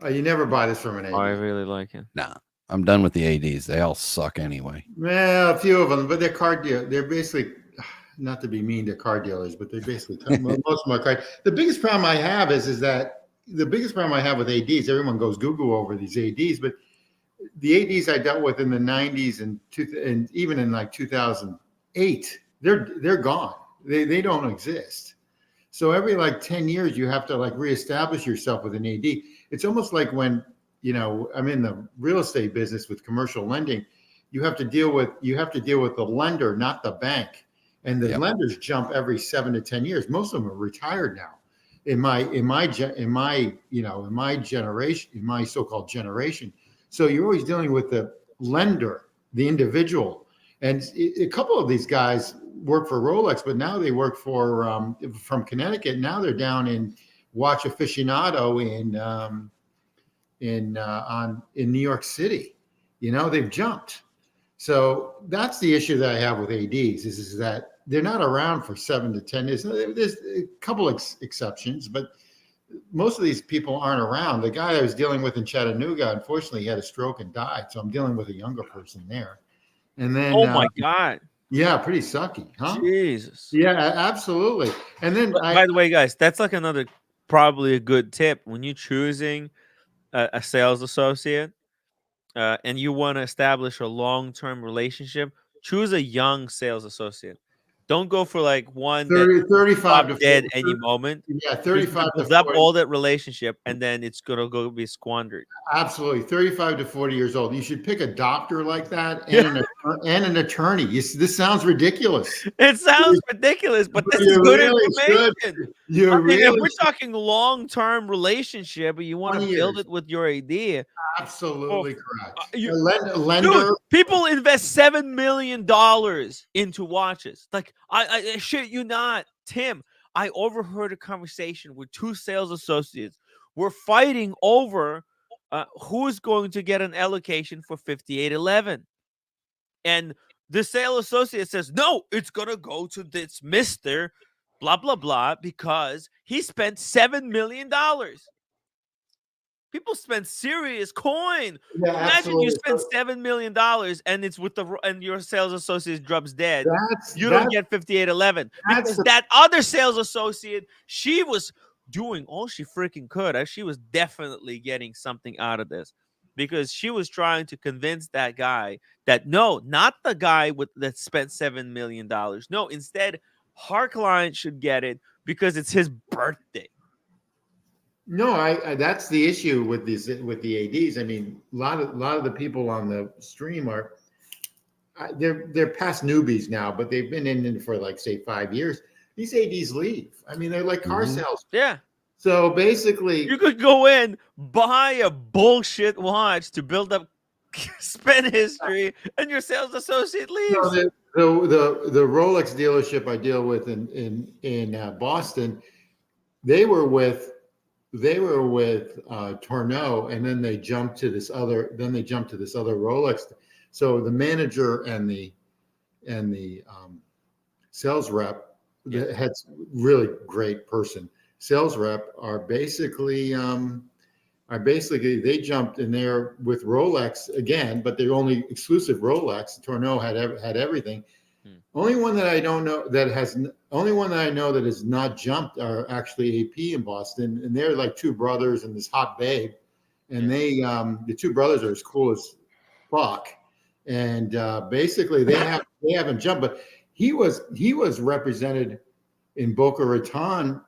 You never buy this from an AD. I really like it. Nah, I'm done with the ADs. They all suck anyway. Well, a few of them, but they're car dealers. They're basically, not to be mean to car dealers, but they're basically most of my car. The biggest problem I have is that the biggest problem I have with ADs, everyone goes Google over these ADs, but the ADs I dealt with in the 90s and even in like 2008, they're gone. They don't exist. So every like 10 years, you have to like reestablish yourself with an AD. It's almost like when, I'm in the real estate business with commercial lending. You have to deal with the lender, not the bank. And the lenders jump every 7 to 10 years. Most of them are retired now. In my generation, in my so-called generation. So you're always dealing with the lender, the individual. And a couple of these guys work for Rolex, but now they work for from Connecticut. Now they're down in Watch Aficionado in New York City. They've jumped. So that's the issue that I have with ADs is that they're not around for 7 to 10 years. There's a couple exceptions, but most of these people aren't around. The guy I was dealing with in Chattanooga, unfortunately, he had a stroke and died. So I'm dealing with a younger person there. And then, oh my God. Yeah, pretty sucky, huh? Jesus. Yeah, absolutely. And then, by the way, guys, that's like another probably a good tip when you're choosing a sales associate and you want to establish a long-term relationship. Choose a young sales associate. Don't go for like one 35 to dead any moment. Yeah, 35 build to up 40. all that relationship, and then it's gonna go be squandered. Absolutely, 35 to 40 years old. You should pick a doctor like that and an attorney. This sounds ridiculous. It sounds ridiculous, but this is good information. If we're talking long-term relationship, and you want to build it with your idea. Absolutely correct. Lender. Dude, people invest $7 million into watches. Like I shit you not, Tim. I overheard a conversation where two sales associates were fighting over who's going to get an allocation for 5811, and the sales associate says, "No, it's gonna go to this Mister blah blah blah because he spent $7 million." People spend serious coin. Yeah, Imagine absolutely. you spend $7 million and it's and your sales associate drops dead. You don't get 5811 because that other sales associate, she was doing all she freaking could. She was definitely getting something out of this because she was trying to convince that guy that no, not the guy that spent $7 million. No, instead, her client should get it because it's his birthday. No, that's the issue with the ADs. I mean, a lot of the people on the stream they're past newbies now, but they've been in it for like say 5 years. These ADs leave. I mean, they're like car sales. Yeah. So basically, you could go in, buy a bullshit watch to build up spin history, and your sales associate leaves. The Rolex dealership I deal with in Boston, they were with Tourneau, and then they jumped to this other Rolex. So the manager and the sales rep, the head's really great person. Sales rep are basically they jumped in there with Rolex again, but they're only exclusive Rolex. Tourneau had everything. Only one that I don't know that has not jumped are actually AP in Boston, and they're like two brothers and this hot babe, and they the two brothers are as cool as fuck, and basically they haven't jumped, but he was represented in Boca Raton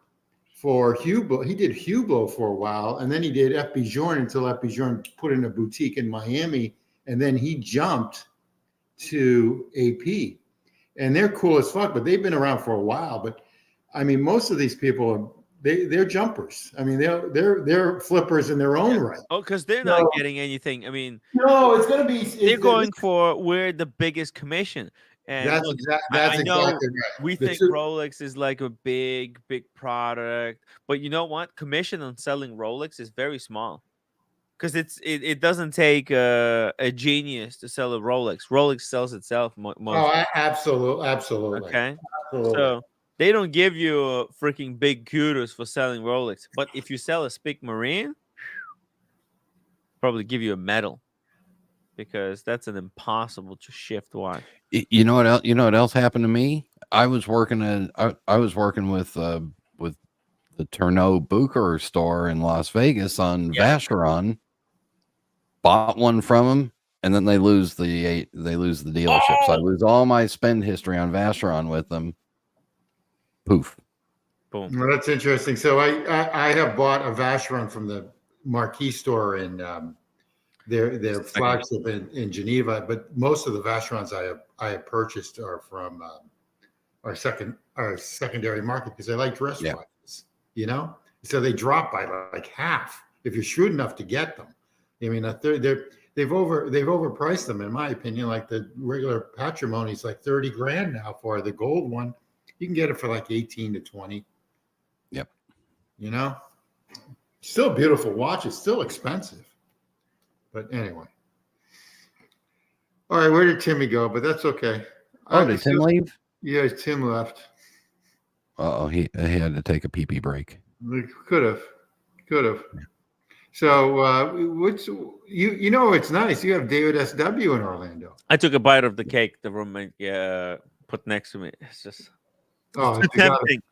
for Hublot. He did Hublot for a while, and then he did F. Bjorn until F. Bjorn put in a boutique in Miami, and then he jumped to AP. And they're cool as fuck, but they've been around for a while. But I mean, most of these people they're jumpers. I mean, they're flippers in their own right. Oh, because they're not getting anything. I mean, no, it's going to be. They're going for where the biggest commission. And that's exactly right. We think Rolex is like a big product, but you know what? Commission on selling Rolex is very small. because it doesn't take a genius to sell a Rolex. Rolex sells itself most. Oh, absolutely. Okay, Absolutely. so they don't give you a freaking big kudos for selling Rolex, but if you sell a Spic Marine, probably give you a medal because that's an impossible to shift watch. You know what else? You know what else happened to me? I was working with the Tourneau Bucher store in Las Vegas on Vacheron. Bought one from them, and then they lose the dealership. Oh! So I lose all my spend history on Vacheron with them. Poof. Boom. Well, that's interesting. So I have bought a Vacheron from the Marquis store in their flagship in Geneva, but most of the Vacherons I have purchased are from our secondary market because I like dress watches, you know. So they drop by like half if you're shrewd enough to get them. I mean, they've overpriced them in my opinion. Like the regular Patrimony is like 30 grand now for the gold one. You can get it for like 18 to 20. Yep. You know, still beautiful watch. It's still expensive. But anyway. All right, where did Timmy go? But that's okay. Oh, did Tim leave? Yeah, Tim left. Uh-oh, he had to take a pee-pee break. Could have. Yeah. So what's you know it's nice. You have David SW in Orlando. I took a bite of the cake the roommate put next to me. It's just it's too tempting.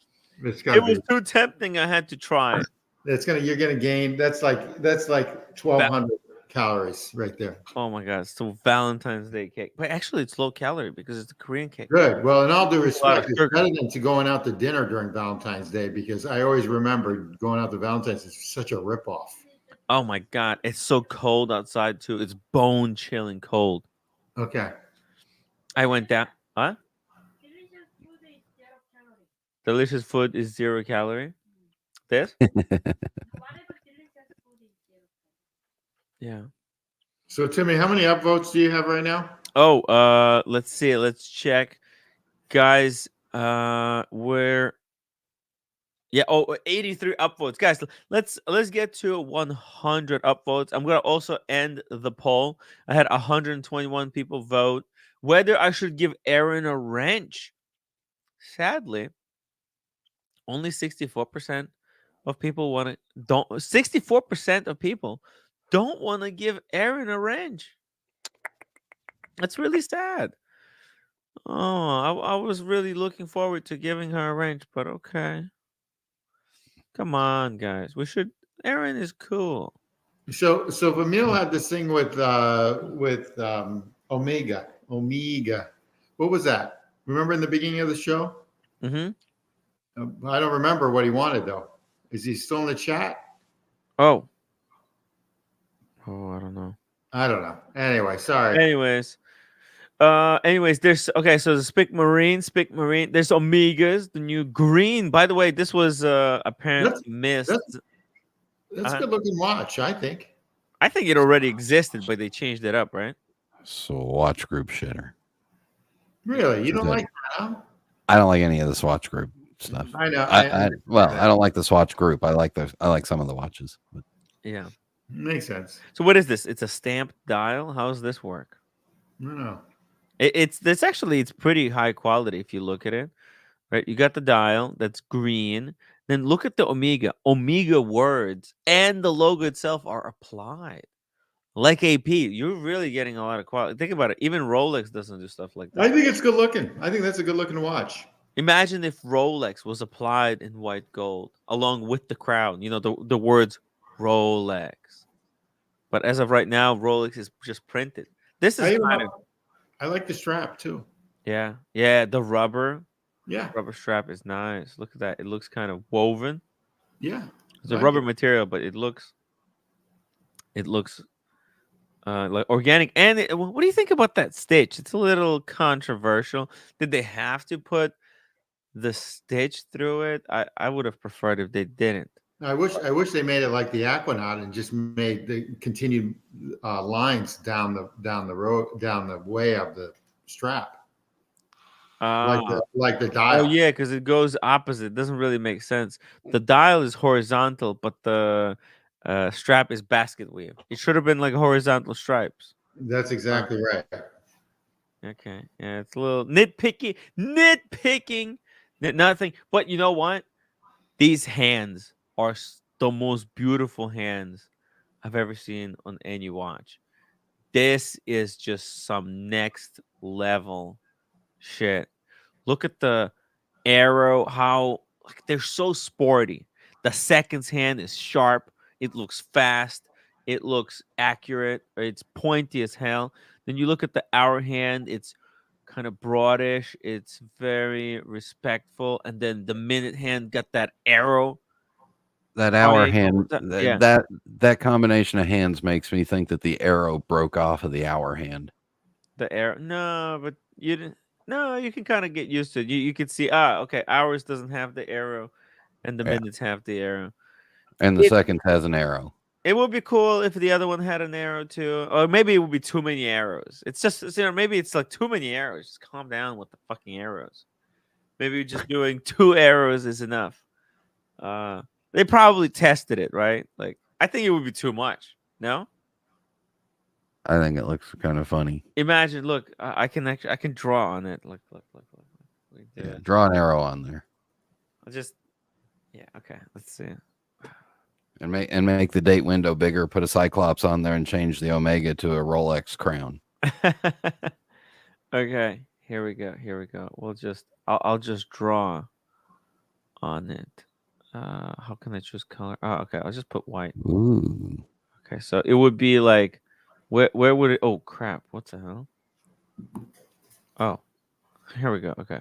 It was too tempting. I had to try it. You're gonna gain. That's like 1,200 calories right there. Oh my god! It's the Valentine's Day cake, but actually it's low calorie because it's a Korean cake. Good. Well, in all due respect, it's better than to going out to dinner during Valentine's Day because I always remember going out to Valentine's is such a ripoff. Oh my god! It's so cold outside too. It's bone chilling cold. Okay. I went down. Huh? Delicious food is 0 calorie. This? Yeah. So Timmy, how many upvotes do you have right now? Oh, let's see. Let's check. Guys, we're 83 upvotes. Guys, let's get to 100 upvotes. I'm going to also end the poll. I had 121 people vote whether I should give Aaron a wrench. Sadly, only 64% of people 64% of people don't want to give Aaron a wrench. That's really sad. Oh, I was really looking forward to giving her a wrench, but okay. Come on, guys. Aaron is cool. So Vamil had this thing with Omega. What was that? Remember in the beginning of the show? Mm-hmm. I don't remember what he wanted though. Is he still in the chat? Oh, I don't know. Anyway, sorry. Anyways, there's so the Spic Marine. There's Omegas, the new green. By the way, this was apparently missed. That's a good looking watch, I think. I think it already existed, but they changed it up, right? So watch group shitter. Really? You don't like that, huh? I don't like any of the Swatch Group stuff. I know. I don't like the Swatch Group. I like some of the watches. But. Yeah, makes sense. So what is this? It's a stamped dial. How does this work? I don't know. It's pretty high quality if you look at it. Right, you got the dial that's green. Then look at the Omega. Omega words and the logo itself are applied. Like AP, you're really getting a lot of quality. Think about it. Even Rolex doesn't do stuff like that. I think it's good looking. I think that's a good looking watch. Imagine if Rolex was applied in white gold along with the crown. You know, the words Rolex. But as of right now, Rolex is just printed. This is I like the strap too. Yeah. Yeah. The rubber. Yeah. Rubber strap is nice. Look at that. It looks kind of woven. Yeah. It's a rubber material, but it looks like organic. And what do you think about that stitch? It's a little controversial. Did they have to put the stitch through it? I would have preferred if they didn't. I wish they made it like the Aquanaut and just made the continued lines down the road, down the way of the strap. Like the dial. Oh yeah, because it goes opposite. It doesn't really make sense. The dial is horizontal, but the strap is basket weave. It should have been like horizontal stripes. That's exactly right. Okay, yeah, it's a little nitpicky, nothing. But you know what? These hands are the most beautiful hands I've ever seen on any watch. This is just some next level shit. Look at the arrow, how they're so sporty. The seconds hand is sharp. It looks fast. It looks accurate. It's pointy as hell. Then you look at the hour hand. It's kind of broadish. It's very respectful. And then the minute hand got that arrow. That hour hand, Yeah. that combination of hands makes me think that the arrow broke off of the hour hand. The arrow, no, but you didn't. No, you can kind of get used to it. You can see, okay, hours doesn't have the arrow, and the minutes have the arrow, and the seconds has an arrow. It would be cool if the other one had an arrow too, or maybe it would be too many arrows. It's just, maybe it's like too many arrows. Just calm down with the fucking arrows. Maybe just doing 2 arrows is enough. They probably tested it, right? Like, I think it would be too much. No. I think it looks kind of funny. Imagine, look, I can draw on it. Look. Yeah, draw an arrow on there. I'll just, okay. Let's see. And make the date window bigger. Put a Cyclops on there and change the Omega to a Rolex crown. Okay, here we go. I'll just draw on it. How can I choose color? Oh, okay. I'll just put white. Ooh. Okay, so it would be like, where would it? Oh crap! What the hell? Oh, here we go. Okay,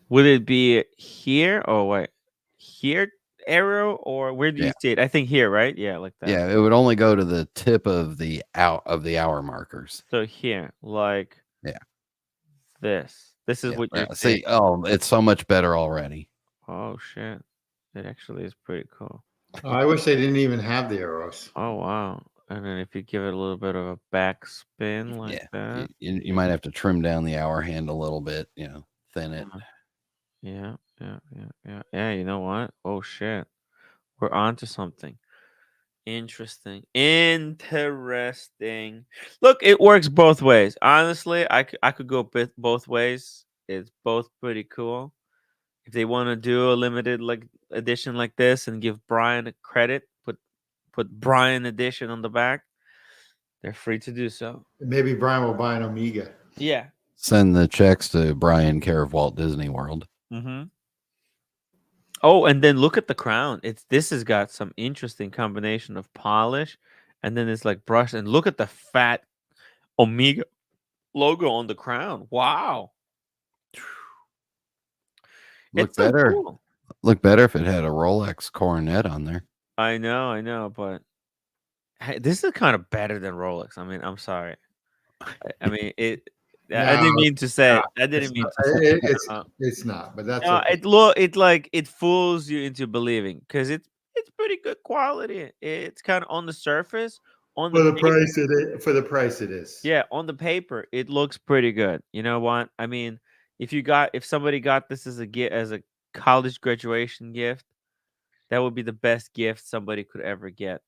would it be here? Oh wait, here arrow, or where do you see it? I think here, right? Yeah, like that. Yeah, it would only go to the tip of the hour markers. So here, like this. This is what you're see. saying. Oh, it's so much better already. Oh shit! It actually is pretty cool. Oh, I wish they didn't even have the arrows. Oh wow! And then if you give it a little bit of a back spin like that, you might have to trim down the hour hand a little bit. Thin it. Yeah. You know what? Oh shit, we're on to something interesting. Look, it works both ways. Honestly, I could go both ways. It's both pretty cool. If they want to do a limited edition like this and give Brian a credit, put Brian edition on the back, they're free to do so. Maybe Brian will buy an Omega. Yeah. Send the checks to Brian, care of Walt Disney World. Mm-hmm. Oh, and then look at the crown. This has got some interesting combination of polish, and then it's like brushed. And look at the fat Omega logo on the crown. Wow. Look better. So cool. Look better if it had a Rolex coronet on there. I know, but hey, this is kind of better than Rolex. I mean, I'm sorry. I mean, it. I didn't mean to say it. I didn't mean to say it. It's not, but that's okay. It fools you into believing because it's pretty good quality. It's kind of on the surface. For the price it is. Yeah, on the paper, it looks pretty good. You know what? I mean, if somebody got this as a college graduation gift, that would be the best gift somebody could ever get.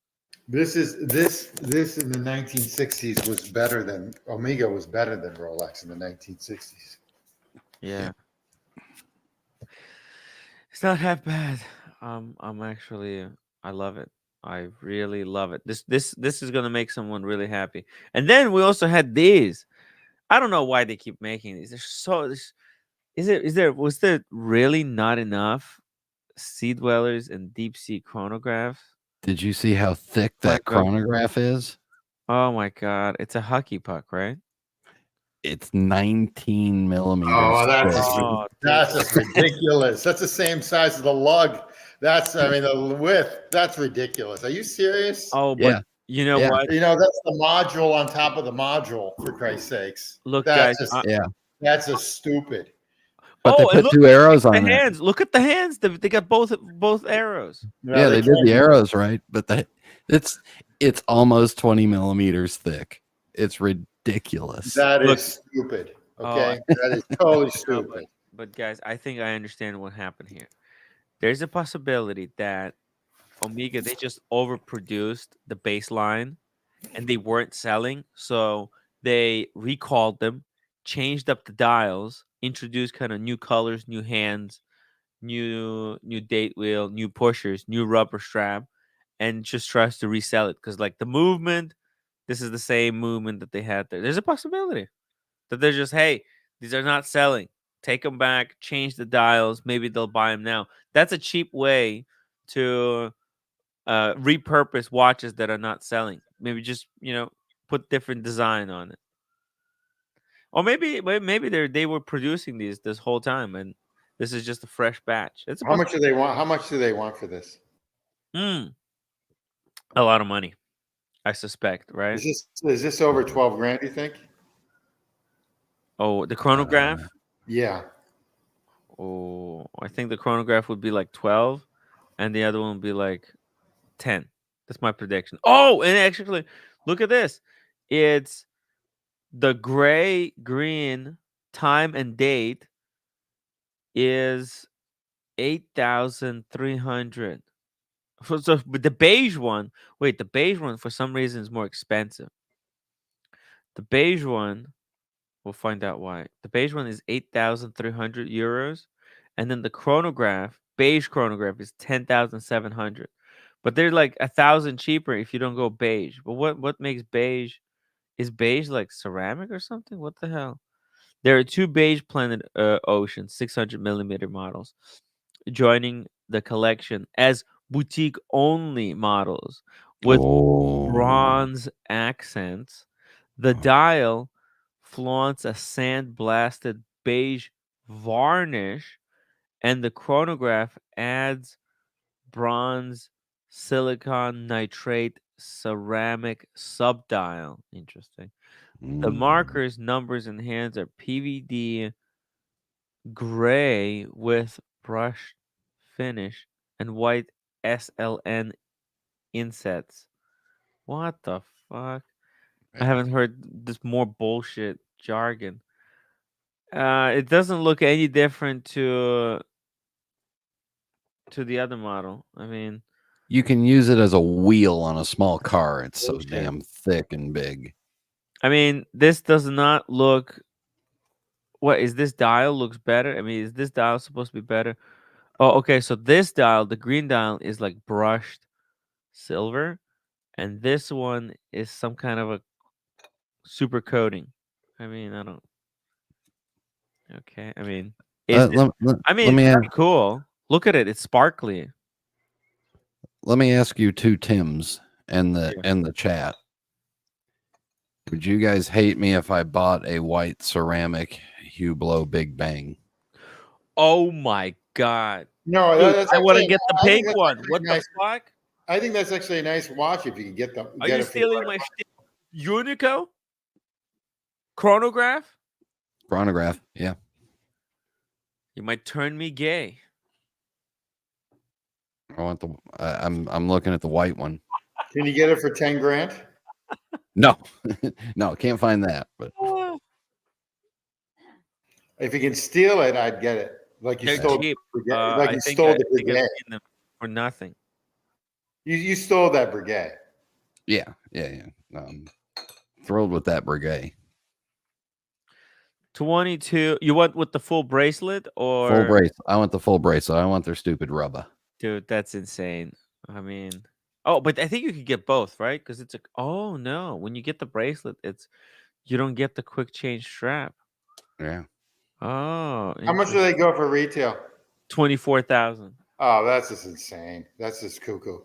This in the 1960s was better than Omega was better than Rolex in the 1960s. Yeah. It's not half bad. I'm actually, I love it. I really love it. This is gonna make someone really happy. And then we also had these. I don't know why they keep making these. They're so. Was there really not enough sea dwellers and deep sea chronographs? Did you see how thick that chronograph is? Oh my god, it's a hockey puck, right? It's 19 millimeters. Oh, that's just ridiculous. That's the same size as the lug. The width. That's ridiculous. Are you serious? Oh, but you know what? That's the module on top of the module. For Christ's sakes, look, that's guys. That's just stupid. But they put 2 arrows on the hands. Look at the hands. They got both arrows. Yeah, they did the arrows right, but it's almost 20 millimeters thick. It's ridiculous. That is stupid. Okay, that is totally stupid. But guys, I think I understand what happened here. There's a possibility that Omega, they just overproduced the baseline and they weren't selling. So they recalled them, changed up the dials, introduced kind of new colors, new hands, new date wheel, new pushers, new rubber strap, and just tries to resell it because like the movement, this is the same movement that they had there. There's a possibility that they're just, hey, these are not selling. Take them back, change the dials. Maybe they'll buy them now. That's a cheap way to repurpose watches that are not selling. Maybe just put different design on it. Or maybe they were producing these this whole time and this is just a fresh batch. It's How much do they want? How much do they want for this? A lot of money, I suspect, right? Is this over 12 grand, you think? Oh, the chronograph? Yeah. Oh, I think the chronograph would be like 12 and the other one would be like 10. That's my prediction. Oh, and actually, look at this. It's the gray green time and date is 8,300. So but the beige one, wait, the beige one for some reason is more expensive. The beige one, we'll find out why. The beige one is 8,300 euros, and then the chronograph, beige chronograph, is 10,700. But they're like 1,000 cheaper if you don't go beige. But what makes beige? Is beige like ceramic or something? What the hell? There are two beige Planet Ocean 600 millimeter models joining the collection as boutique only models with bronze accents. The dial flaunts a sand-blasted beige varnish, and the chronograph adds bronze silicon nitrate ceramic subdial. Interesting. The markers, numbers, and hands are PVD gray with brushed finish and white SLN insets. What the fuck? I haven't heard this more bullshit jargon. It doesn't look any different to the other model. I mean, you can use it as a wheel on a small car. It's so damn thick and big. I mean, this does not look. What is this dial looks better? I mean, is this dial supposed to be better? Oh, okay. So this dial, the green dial, is like brushed silver, and this one is some kind of a super coating. I mean, I don't. Okay, I mean, it's pretty cool. Look at it; it's sparkly. Let me ask you two Tims and the chat. Would you guys hate me if I bought a white ceramic Hublot Big Bang? Oh my god! No, dude, I want to get the pink one. What the fuck? I think that's actually a nice watch if you can get them. Are you stealing my Unico chronograph? Chronograph, yeah. You might turn me gay. I want the. I'm looking at the white one. Can you get it for 10 grand? No, no, can't find that. But if you can steal it, I'd get it. Like you stole, cheap. Like you stole the Breguet for nothing. You stole that Breguet. Yeah. Thrilled with that Breguet. 22. You want with the full bracelet or full brace? I want the full bracelet. I want their stupid rubber. Dude, that's insane. I mean, oh, but I think you could get both, right? Because it's oh no, when you get the bracelet, you don't get the quick change strap. Yeah. Oh, how much do they go for retail? 24,000. Oh, that's just insane. That's just cuckoo.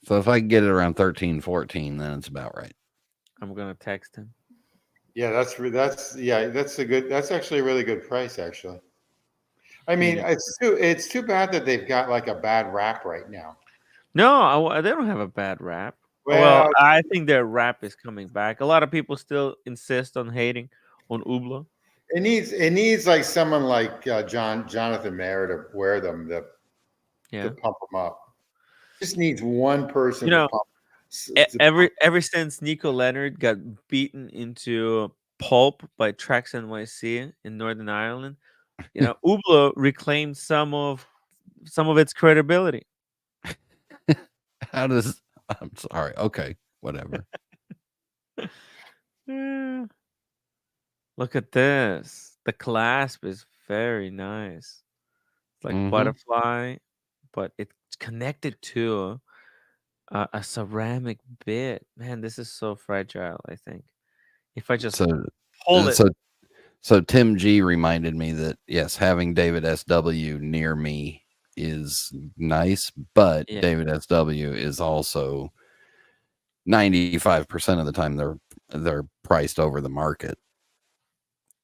So if I can get it around 13, 14, then it's about right. I'm gonna text him. Yeah, that's actually a really good price, actually. I mean, it's too bad that they've got like a bad rap right now. No, they don't have a bad rap. Well, I think their rap is coming back. A lot of people still insist on hating on Hublot. It needs like someone like Jonathan Mayer to wear them to pump them up. It just needs one person. You know, ever since Nico Leonard got beaten into pulp by Trax NYC in Northern Ireland, Hublot reclaimed some of its credibility. How does? I'm sorry. Okay, whatever. Look at this. The clasp is very nice. It's like butterfly, but it's connected to a ceramic bit. Man, this is so fragile. I think if I just pull it. So Tim G reminded me that yes, having David SW near me is nice, but David SW is also 95% of the time they're priced over the market.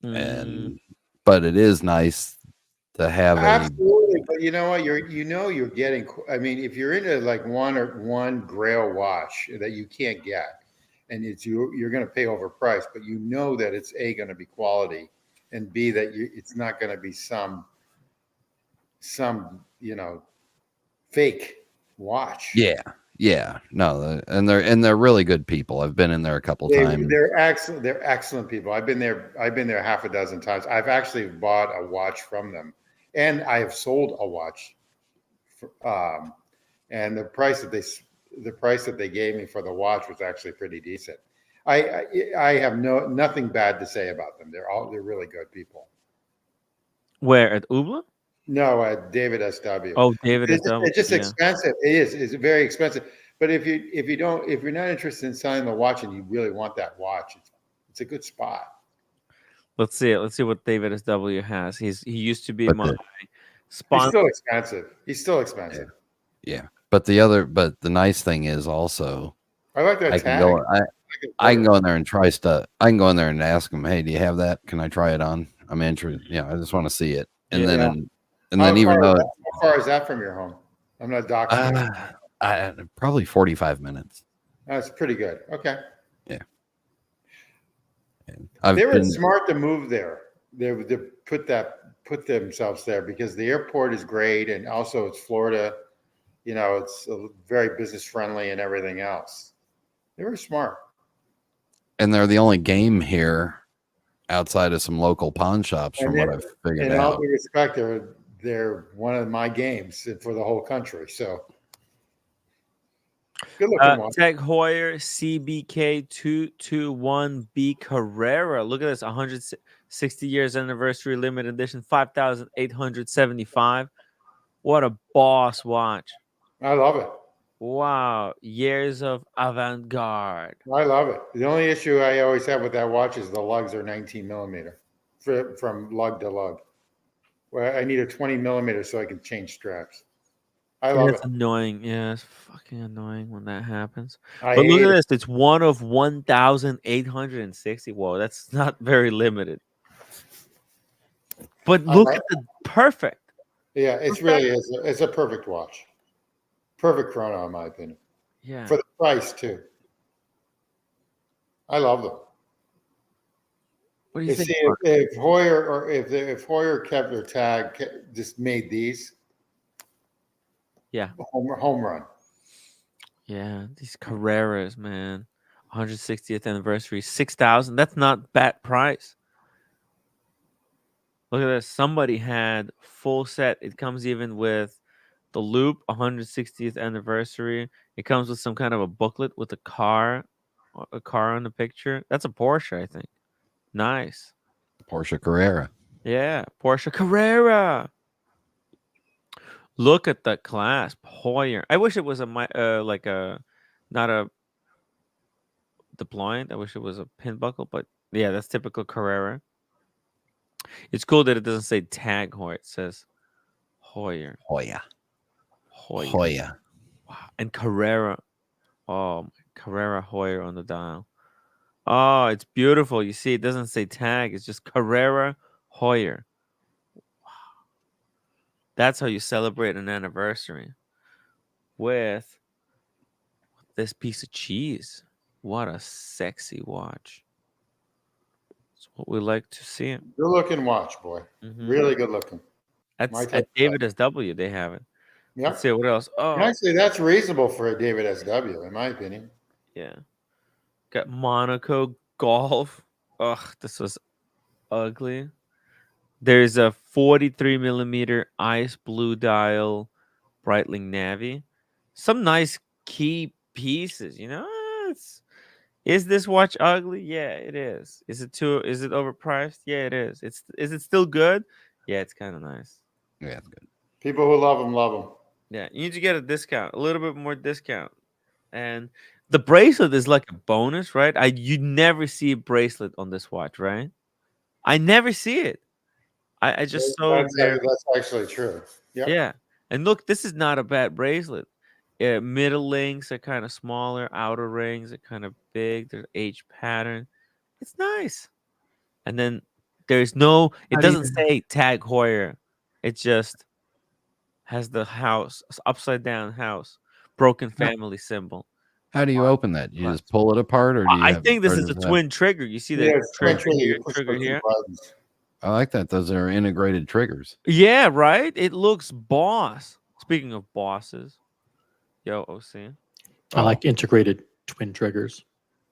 And but it is nice to have absolutely. But you know what? You're getting. I mean, if you're into like one Grail watch that you can't get, and you're going to pay overpriced, but you know that it's A, going to be quality, and B, that it's not going to be some fake watch. Yeah, no, and they're really good people. I've been in there a couple times. They're excellent. They're excellent people. I've been there half a dozen times. I've actually bought a watch from them, and I have sold a watch. And the price that they gave me for the watch was actually pretty decent. I have nothing bad to say about them. They're really good people. Where at Ubla? No, at David SW. Oh, David SW. It's just expensive. It is. It's very expensive. But if you're not interested in selling the watch and you really want that watch, it's a good spot. Let's see it. Let's see what David SW has. He used to be my sponsor. He's still expensive. Yeah. But the nice thing is also I like that tag. I can go in there and try stuff. I can go in there and ask them, "Hey, do you have that? Can I try it on? I'm interested. I just want to see it." And then how far is that from your home? I'm not doxing. Probably 45 minutes. That's pretty good. Okay. Yeah. They were smart to move there. They put themselves there because the airport is great, and also it's Florida. It's very business friendly and everything else. They were smart. And they're the only game here outside of some local pawn shops, from what I've figured out. In all due respect, they're one of my games for the whole country. So good looking one. Tech Heuer CBK 221B Carrera. Look at this, 160 years anniversary limited edition, 5,875. What a boss watch! I love it. Wow, years of avant-garde. I love it. The only issue I always have with that watch is the lugs are 19 millimeter from lug to lug. Well, I need a 20 millimeter so I can change straps. I love it. It's annoying. Yeah, it's fucking annoying when that happens. But look at this. It's one of 1,860. Whoa, that's not very limited. But look at the perfect. Yeah, it's really is. It's a perfect watch. Perfect chrono, in my opinion. Yeah. For the price too. I love them. What do you think? If Heuer kept their tag, just made these. Yeah. Home run. Yeah, these Carreras, man. 160th anniversary, 6,000. That's not bad price. Look at this. Somebody had full set. It comes even with the loop, 160th anniversary. It comes with some kind of a booklet with a car on the picture. That's a Porsche, I think. Nice. Porsche Carrera. Yeah, Porsche Carrera. Look at the clasp, Heuer. I wish it was not a deployant. I wish it was a pin buckle, but yeah, that's typical Carrera. It's cool that it doesn't say tag Heuer. It says Heuer. Wow. And Carrera. Oh, Carrera Heuer on the dial. Oh, it's beautiful. You see, it doesn't say tag. It's just Carrera Heuer. Wow. That's how you celebrate an anniversary. With this piece of cheese. What a sexy watch. It's what we like to see. Good looking watch, boy. Mm-hmm. Really good looking. That's at David SW. They have it. Yep. Let's see what else. Oh, actually, that's reasonable for a David SW, in my opinion. Yeah. Got Monaco Golf. Ugh, this was ugly. There's a 43 millimeter ice blue dial Breitling Navy. Some nice key pieces. Is this watch ugly? Yeah, it is. Is it overpriced? Yeah, it is. Is it still good? Yeah, it's kind of nice. Yeah, it's good. People who love them. Yeah, you need to get a discount, a little bit more discount. And the bracelet is like a bonus, right? You never see a bracelet on this watch, right? I never see it. I just saw it there. That's actually true. Yep. Yeah. And look, this is not a bad bracelet. Middle links are kind of smaller, outer rings are kind of big. There's H pattern. It's nice. And then it doesn't say Tag Heuer. It just has the house, upside down house, broken family symbol. How do you open that? You just pull it apart, or do you? I think this is a twin trigger. You see that trigger here? I like that. Those are integrated triggers. Yeah, right? It looks boss. Speaking of bosses, yo, OC. I like integrated twin triggers.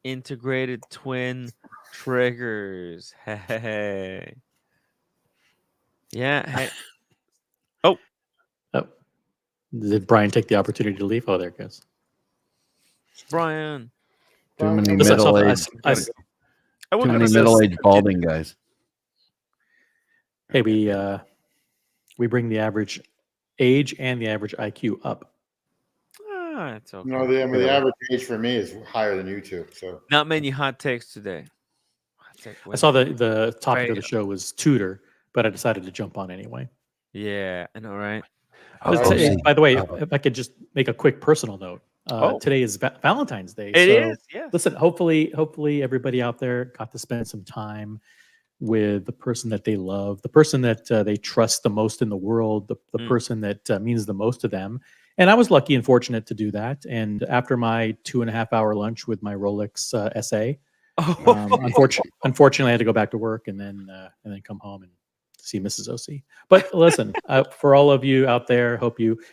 Integrated twin triggers. Hey. Yeah. Hey. Oh. Did Brian take the opportunity to leave? Oh, there it goes. Brian. Too many middle-aged balding guys. Hey, we bring the average age and the average IQ up. It's okay. No, the average age for me is higher than you two. So not many hot takes today. I saw the topic of the show was Tudor, but I decided to jump on anyway. Yeah, I know, right? By the way, if I could just make a quick personal note. Today is Valentine's Day. It is, yeah. Listen, hopefully everybody out there got to spend some time with the person that they love, the person that they trust the most in the world, the person that means the most to them. And I was lucky and fortunate to do that. And after my 2.5-hour lunch with my Rolex SA, unfortunately, I had to go back to work and then come home and see Mrs. OC. But listen, for all of you out there,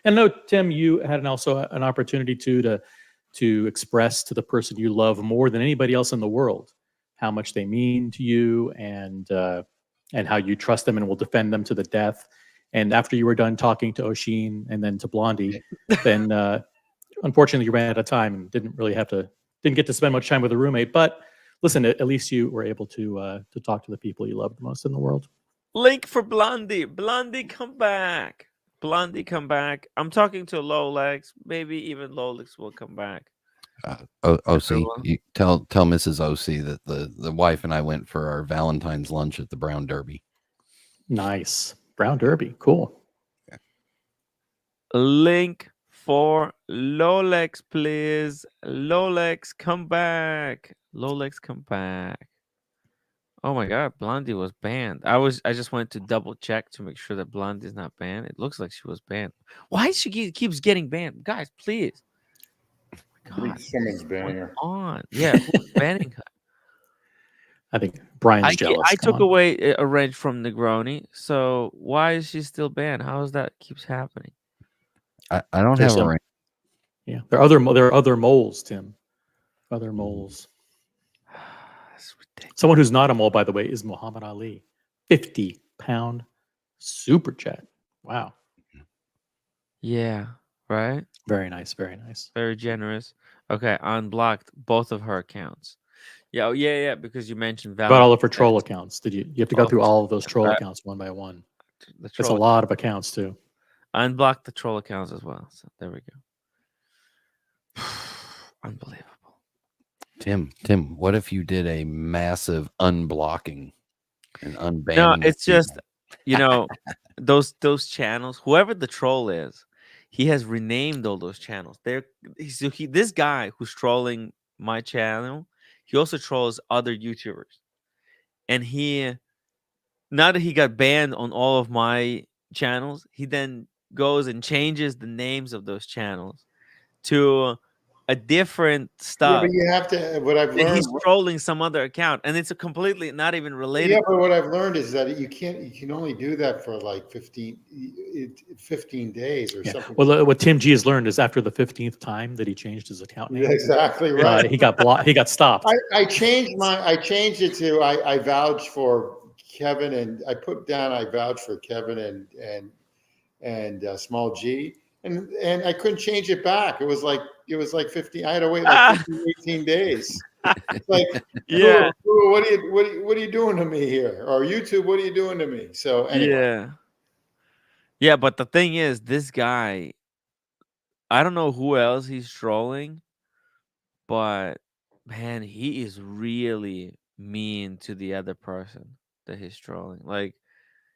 and no, Tim, you had also an opportunity to express to the person you love more than anybody else in the world how much they mean to you and how you trust them and will defend them to the death. And after you were done talking to Oshin and then to Blondie, then unfortunately you ran out of time and didn't get to spend much time with a roommate. But listen, at least you were able to talk to the people you love the most in the world. Link for Blondie. Blondie, come back. Blondie, come back. I'm talking to Rolex. Maybe even Rolex will come back. OC, you tell Mrs. OC that the wife and I went for our Valentine's lunch at the Brown Derby. Nice. Brown Derby. Cool. Yeah. Link for Rolex, please. Rolex, come back. Rolex, come back. Oh my God, Blondie was banned. I just wanted to double check to make sure that Blondie's not banned. It looks like she was banned. Why keeps getting banned? Guys, please. Oh God, someone's banning her. On. Yeah, who's banning her? I think Brian's jealous. I took away a wrench from Negroni, so why is she still banned? How is that keeps happening? I don't have a wrench. Yeah, there are other moles, Tim. Other moles. Someone who's not a mole, by the way, is Muhammad Ali. 50-pound super jet. Wow. Yeah, right? Very nice, very nice. Very generous. Okay, unblocked both of her accounts. Yeah, yeah, because you mentioned Valentine. About all of her troll accounts. You have to go through all of those troll accounts one by one. That's a lot of accounts too. Unblocked the troll accounts as well. So there we go. Unbelievable. Tim, what if you did a massive unblocking and unbanning? No, it's just, those channels, whoever the troll is, he has renamed all those channels. This guy who's trolling my channel, he also trolls other YouTubers. And now that he got banned on all of my channels, he then goes and changes the names of those channels to a different stuff. Yeah, but you have to. What I've learned, he's trolling some other account, and it's a completely not even related. Yeah, but what I've learned is that you can only do that for like 15 days or something. Well, what Tim G has learned is after the 15th time that he changed his account name, exactly right. He got blocked. He got stopped. I changed it to I vouch for Kevin, and I put down I vouch for Kevin and Small G. and I couldn't change it back. It was like 50. I had to wait like 15, 18 days. It's like, Yeah. Google, what are you doing to me here? Or YouTube, what are you doing to me? So anyway. Yeah, but the thing is, this guy, I don't know who else he's trolling, but man, he is really mean to the other person that he's trolling. Like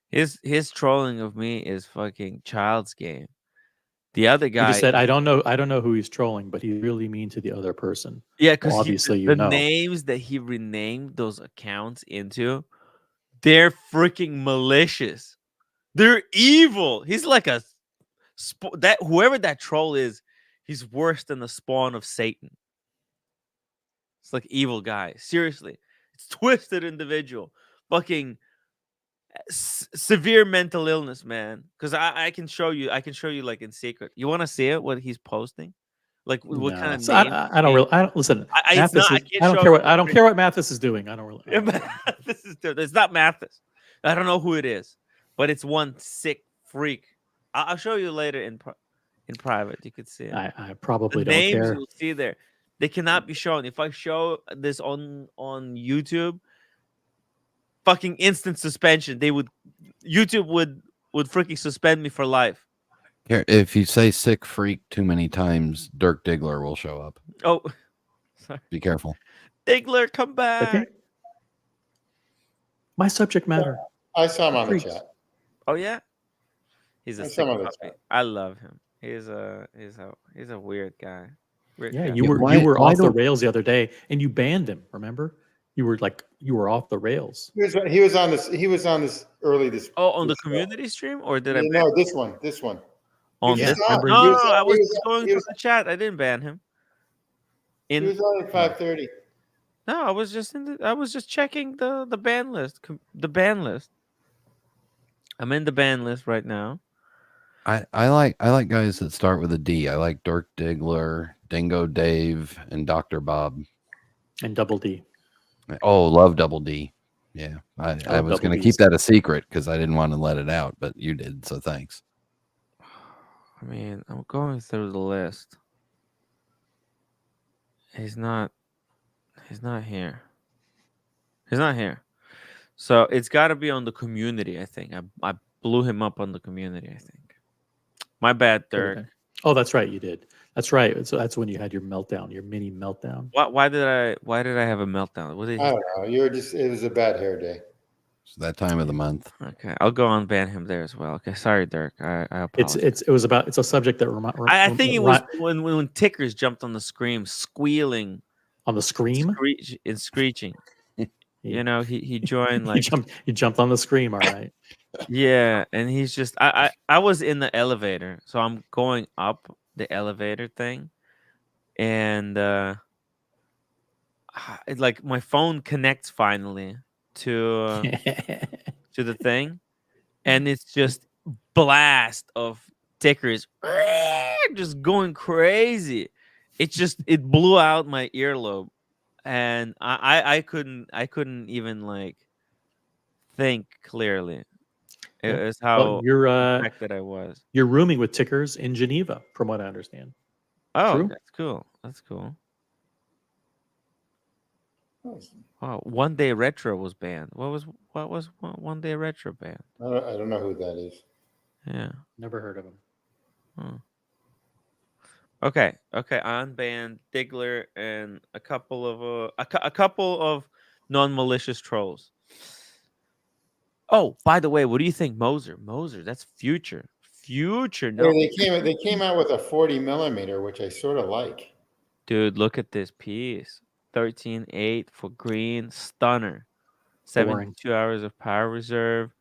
his trolling of me is fucking child's game. The other You guy, just said, I don't know who he's trolling, but he's really mean to the other person. yeah, Well, because obviously the names that he renamed those accounts into, they're freaking malicious. They're evil. He's like a that whoever that troll is, he's worse than the spawn of Satan. It's like evil guy. Seriously, it's twisted individual. Fucking severe mental illness, man. Because I can show you. I can show you like in secret. You want to see it? What he's posting? Like what kind of So name? I don't really. I don't listen. It's not. I can't don't show care you. what. I don't care what Mathis is doing. I don't really. This is it's not Mathis. I don't know who it is, but it's one sick freak. I'll show you later in private. You could see it. I probably The don't names care. you'll see there. They cannot be shown. If I show this on YouTube, fucking instant suspension. YouTube would freaking suspend me for life. If you say sick freak too many times, Dirk Diggler will show up. Oh, sorry. Be careful. Diggler, come back. Okay. My subject matter. I saw him on the chat. Oh yeah, he's a sick puppy. I love him. He's a weird guy. Yeah, you were off the rails the other day, and you banned him. Remember? You were off the rails. He was on this early this. Oh, on the community stream, or did I? No, this one. On this? No, I was going through the chat. I didn't ban him. He was on at 5:30. No, I was just checking the ban list. The ban list. I'm in the ban list right now. I like guys that start with a D. I like Dirk Diggler, Dingo Dave, and Dr. Bob. And Double D. Oh, love Double D. Yeah. I was going to keep that a secret because I didn't want to let it out, but you did, so thanks. I mean, I'm going through the list. He's not here. He's not here. So it's got to be on the community, I think. I blew him up on the community, I think. My bad, Dirk. Okay. Oh, that's right, you did. That's right. So that's when you had your meltdown, your mini meltdown. Why did I have a meltdown? I don't know. It was a bad hair day. It's that time of the month. Okay, I'll go on ban him there as well. Okay, sorry, Dirk. I apologize. It's a subject that I think it was when Tickers jumped on the screen, squealing on the scream and screeching. You know, he joined like he jumped on the scream. All right. Yeah, and he's just I was in the elevator, so I'm going up the elevator thing, and like my phone connects finally to the thing, and it's just blast of Tickers just going crazy. It blew out my earlobe, and I couldn't even like think clearly. It was how affected I was. You're rooming with Tickers in Geneva, from what I understand. Oh, true? That's cool. That's cool. Wow, One Day Retro was banned. What was One Day Retro banned? I don't know who that is. Yeah, never heard of him. Hmm. Okay. Unbanned Diggler and a couple of non-malicious trolls. Oh, by the way, what do you think, Moser? That's future. No, they came out with a 40 millimeter, which I sort of like. Dude, look at this piece. 13.8 for green, stunner. 72 hours of power reserve,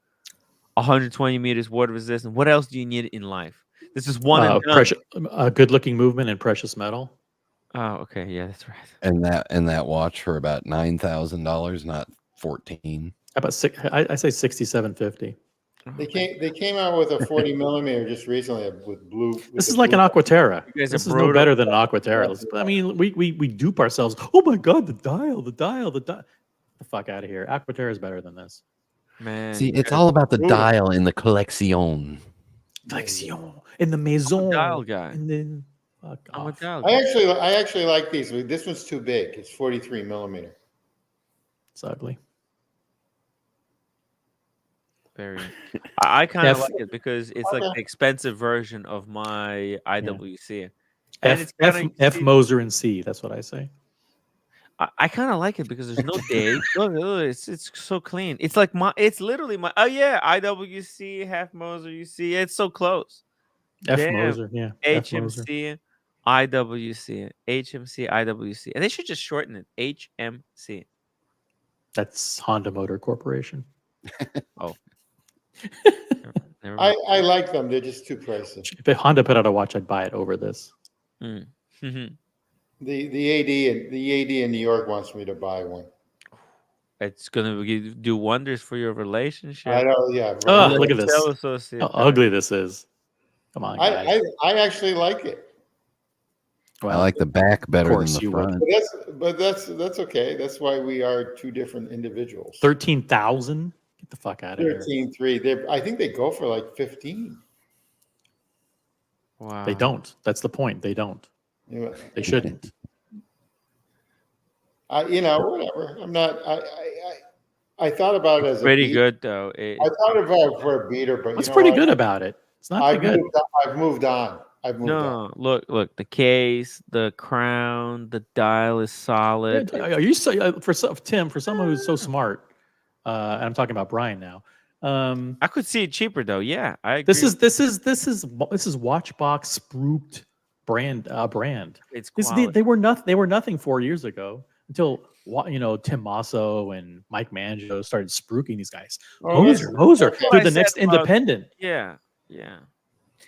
120 meters water resistant. What else do you need in life? This is one and done. Good-looking movement and precious metal. Oh, okay, yeah, that's right. And that watch for about $9,000, not 14. About I say 6750. They came out with a 40 millimeter just recently with blue. This is like an Aquaterra. This is no better than an Aquaterra. I mean, we dupe ourselves. Oh my god, the dial. Get the fuck out of here. Aquaterra is better than this. Man. See, it's all about the dial in the collection. Flexion in the maison. dial guy. And then fuck I'm a off. dial guy. I actually like these. This one's too big. It's 43 millimeter. It's ugly. Very. I kind of F- like it because it's like the expensive version of my IWC. And it's F Moser and C. That's what I say. I kind of like it because there's no date. Look, it's so clean. It's like it's literally my IWC half Moser. You see, it's so close. F Damn. Moser, yeah. F Moser. HMC, IWC, HMC, IWC, and they should just shorten it. HMC. That's Honda Motor Corporation. Oh, never mind. I like them. They're just too pricey. If Honda put out a watch, I'd buy it over this. Mm. The AD in New York wants me to buy one. It's gonna do wonders for your relationship. I know, yeah. Oh, look at this. Tell associate. How ugly this is. Come on, guys. I actually like it. I like the back better than the you would. front. But that's okay. That's why we are two different individuals. 13,000. Get the fuck out of here. 13.3. I think they go for like 15. Wow. They don't. That's the point. They don't. Yeah. They shouldn't. Whatever. I'm not. I thought about it as Pretty a beat. good though. I thought about it for a beater, but What's pretty good about it? It's not that good. I've moved on. No, look, the case, the crown, the dial is solid. Are you Tim? For someone who's so smart, and I'm talking about Brian now. I could see it cheaper though. Yeah, I agree. This is Watchbox spruiked brand. It's quality. They were nothing 4 years ago until Tim Masso and Mike Manjo started spruiking these guys. Moser, they're the next independent. Yeah.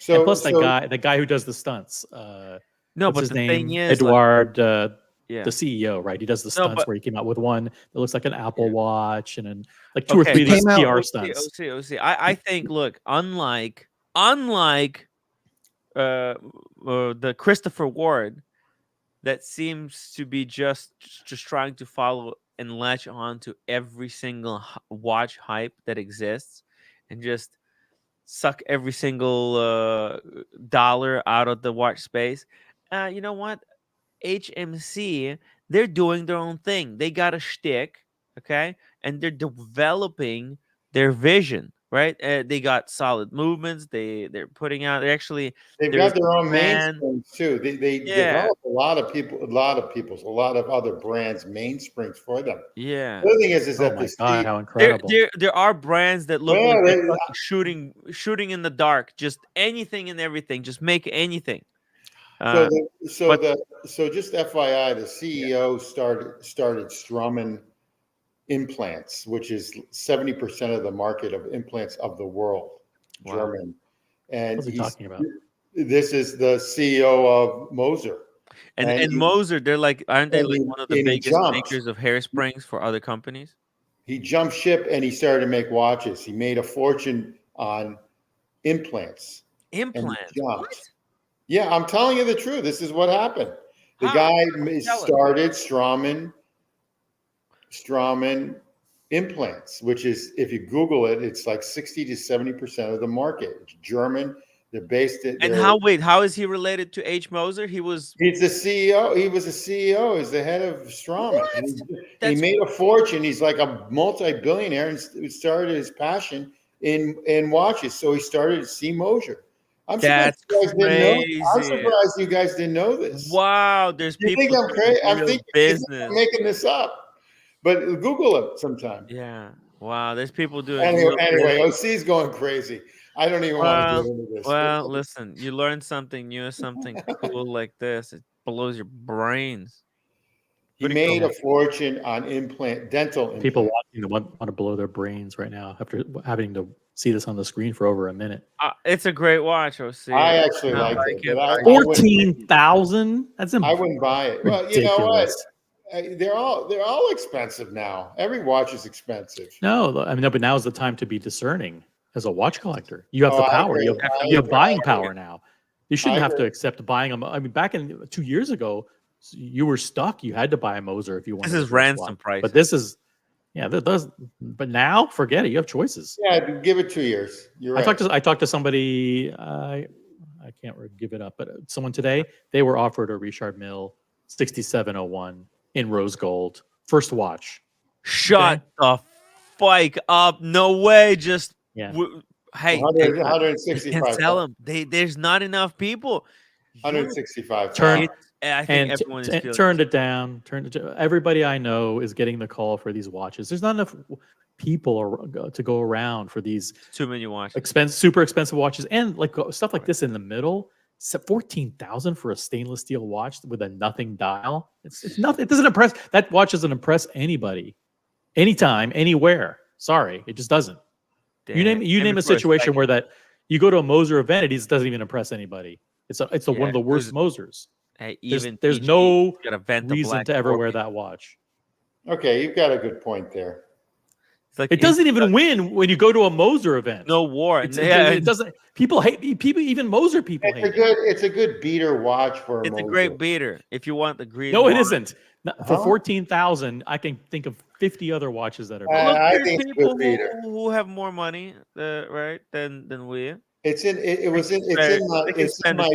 And plus the guy who does the stunts. No, what's but his the name? thing is, Eduard, the CEO, right? He does the stunts where he came out with one that looks like an Apple Watch and then like two or three of these PR stunts. I think, look, unlike the Christopher Ward, that seems to be just trying to follow and latch on to every single watch hype that exists and just suck every single dollar out of the watch space. You know what? HMC, they're doing their own thing. They got a shtick, okay? And they're developing their vision, right? They got solid movements. They're putting out. They've got their own mainsprings too. They develop a lot of other brands mainsprings for them. Yeah. The other thing is that how incredible. There are brands that look like they're shooting in the dark, just anything and everything, just make anything. So just FYI, the CEO started Straumann Implants, which is 70% of the market of implants of the world. Wow. German. And what's he talking about? This is the CEO of Moser. And Moser, they're like, aren't they like one of the biggest makers of hairsprings for other companies? He jumped ship and he started to make watches. He made a fortune on implants. Implants? What? Yeah, I'm telling you the truth. This is what happened. The guy started Straumann Implants, which is, if you Google it, it's like 60 to 70% of the market. It's German. They're based in. And how is he related to H. Moser? He's the CEO. He was a CEO. He's the head of Straumann. He made a fortune. He's like a multi-billionaire and started his passion in watches. So he started C. Moser. I'm surprised you guys didn't know this. Wow, there's people. You think I'm crazy? I'm thinking I'm making this up, but Google it sometime. Yeah. Wow, there's people doing. Anyway, OC's going crazy. I don't even want to get into this. Well, listen, you learn something new, something cool like this. It blows your brains. He made a fortune on dental implants. People watching want to blow their brains right now after having to see this on the screen for over a minute. It's a great watch, OC. I actually like it. 14,000? That's I wouldn't buy it. Well, you know what? They're all expensive now. Every watch is expensive. No, but now is the time to be discerning as a watch collector. You have the power. You have buying power now. You shouldn't have to accept buying them. I mean, back in 2 years ago, you were stuck. You had to buy a Moser if you wanted. This is ransom price. But this is, Yeah, that does. But now, forget it. You have choices. Yeah, give it 2 years. You're right. I talked to somebody. I can't give it up, but someone today. They were offered a Richard Mille 6701 in rose gold, first watch. Shut the fuck up! No way! Just yeah. Hey, 165. can sell them. There's not enough people. 165. I think everyone is turned it down. Everybody I know is getting the call for these watches. There's not enough people to go around for these too many watches, super expensive watches, and like stuff like this in the middle. 14,000 for a stainless steel watch with a nothing dial. It's nothing. It doesn't impress. That watch doesn't impress anybody, anytime, anywhere. Sorry, it just doesn't. Damn. You name a situation where that you go to a Moser event, it doesn't even impress anybody. It's one of the worst Mosers. Hey, there's no reason to ever wear that watch. Okay, you've got a good point there. Like it doesn't even win when you go to a Moser event. No war. It doesn't. People hate people. Even Moser people hate it. It's a good beater watch for. It's Moser. A great beater if you want the green. No, it isn't. For 14,000, I can think of 50 other watches that are. I think people who have more money, right, than we. It's in my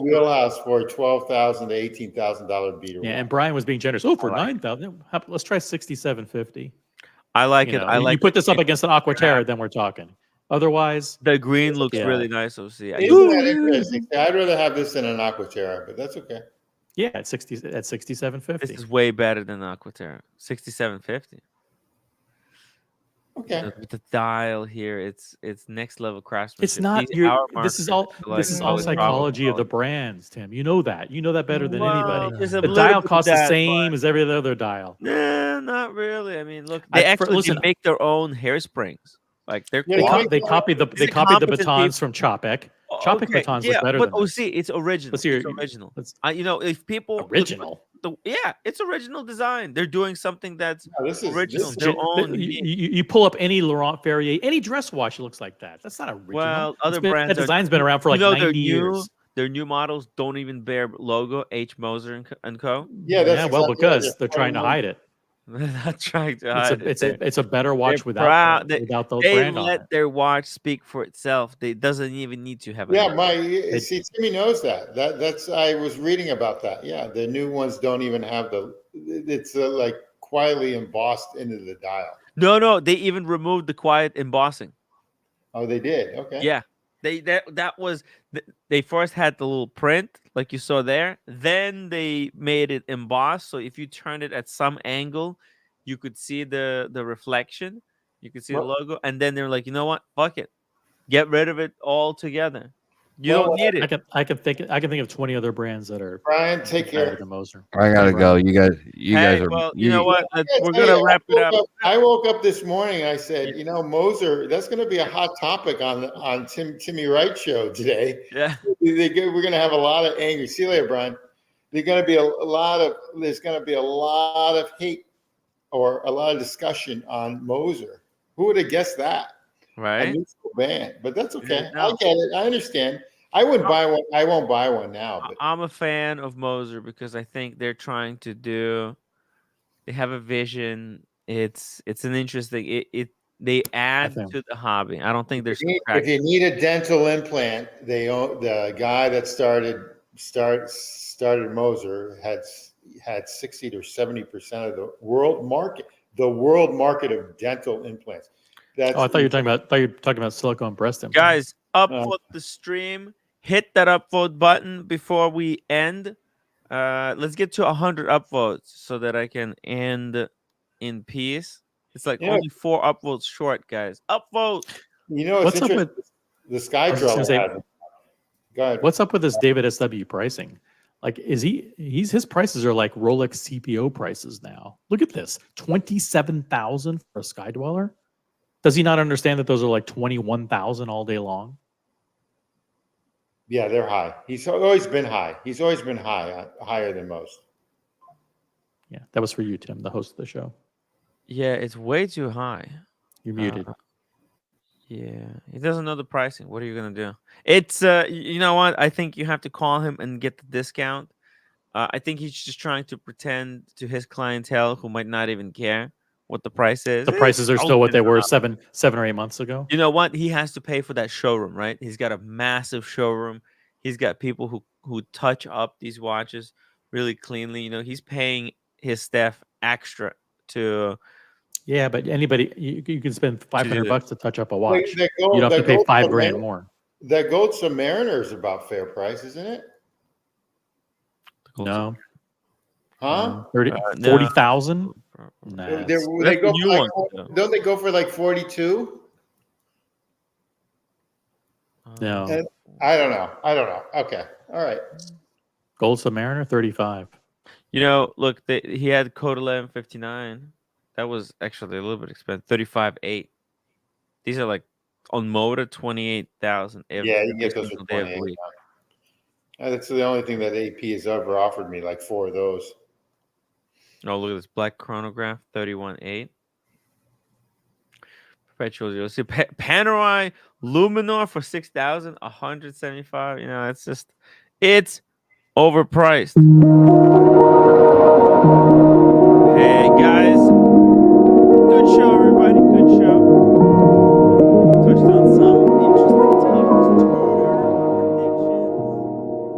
wheelhouse for $12,000 to $18,000 beater. Yeah, and Brian was being generous. Oh, for 9,000, let's try 6,750. I like it. I like. You put this up against an Aquaterra, then we're talking. Otherwise, the green looks really nice. OC. Isn't that interesting? I'd rather have this than an Aquaterra, but that's okay. Yeah, at 6750. This is way better than the Aquaterra. 6750. Okay. With the dial here, it's next level craftsmanship. It's not. This is all psychology of the brands, Tim. You know that. You know that better than anybody. The dial costs the same as every other dial. Nah, not really. I mean, look, they actually make their own hairsprings. Like they copied the batons from Chopek. Chopek batons look better. But it's original. It's original. If people original. It's original design. They're doing something that's original. You pull up any Laurent Ferrier, any dress watch, it looks like that. That's not original. Well, other brands. That design's been around for like 90 years. Their new models don't even bear logo H. Moser and Co. Yeah, because they're trying to hide it. They're not trying to hide it. It's a better watch without those brand on it. They let their watch speak for itself. It doesn't even need to have. Timmy knows that. That's I was reading about that. Yeah, the new ones don't even have it's like quietly embossed into the dial. No, they even removed the quiet embossing. Oh, they did. Okay. Yeah, they first had the little print like you saw there. Then they made it embossed. So if you turn it at some angle, you could see the reflection. You could see the logo. And then they're like, you know what? Fuck it. Get rid of it altogether. You don't need it. I can think of 20 other brands that are. Brian, take care. Moser. I gotta go. You guys are. Well, you know what? We're gonna wrap it up. I woke up this morning. And I said, Moser. That's going to be a hot topic on Timmy Wright show today. Yeah, we're going to have a lot of anger. See you later, Brian. There's going to be a lot of hate or a lot of discussion on Moser. Who would have guessed that? Right. A neutral band, but that's okay. I get it. I understand. I wouldn't buy one. I won't buy one now. But I'm a fan of Moser because I think they're trying to do. They have a vision. It's an interesting. They add to the hobby. I don't think there's. If you need a dental implant, the guy that started Moser had 60 to 70% of the world market. The world market of dental implants. I thought you were talking about silicone breast implants. Guys, upvote the stream. Hit that upvote button before we end. Let's get to 100 upvotes so that I can end in peace. It's like only 4 upvotes short, guys. Upvote. What's up with the Sky Trouble? Go ahead. What's up with this David SW pricing? Like, his prices are like Rolex CPO prices now. Look at this, 27,000 for a Sky Dweller. Does he not understand that those are like 21,000 all day long? Yeah, they're high. He's always been high. He's always been higher than most. Yeah, that was for you, Tim, the host of the show. Yeah, it's way too high. You're muted. Yeah, he doesn't know the pricing. What are you gonna do? It's you know what? I think you have to call him and get the discount. I think he's just trying to pretend to his clientele who might not even care what the price is. The prices are still what they were seven or 8 months ago. You know what? He has to pay for that showroom, right? He's got a massive showroom. He's got people who touch up these watches really cleanly. You know, he's paying his staff extra to. Yeah, but anybody you can spend $500 to touch up a watch. That You don't have to pay $5,000 more. That Gold Submariner is about fair price, isn't it? No. Huh? 40,000? Nah. They go for like, don't they go for like 42? No. And I don't know. Okay. All right. Gold Submariner, 35. You know, look, he had code 1159. That was actually a little bit expensive. 35.8. These are like on Moda 28,000. Yeah, you can get those for 28. That's the only thing that AP has ever offered me, like 4 of those. Oh, look at this black chronograph, 31.8. Perpetual zero. See, Panerai Luminor for 6,000, 175. You know, it's overpriced. Hey guys, good show, everybody. Good show. Touched on some interesting topics.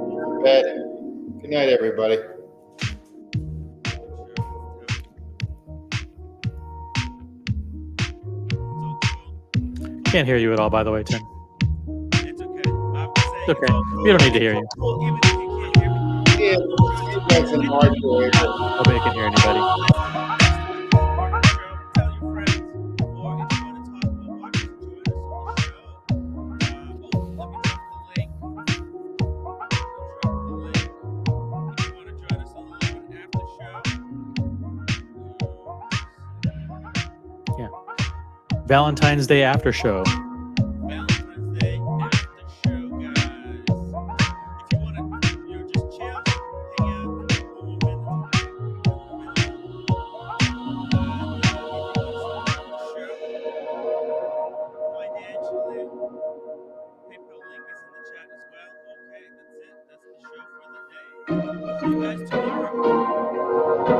Tudor predictions. Good night, everybody. Can't hear you at all, by the way, Tim. It's okay. It's okay. We don't need to hear you. Even if you can't hear me. Nobody can hear anybody. Yeah. Valentine's Day after show. Valentine's Day after show, guys. If you want to, just chill, hang out, financially, PayPal link is in the chat as well. Okay, that's it. That's the show for the day. See you guys tomorrow.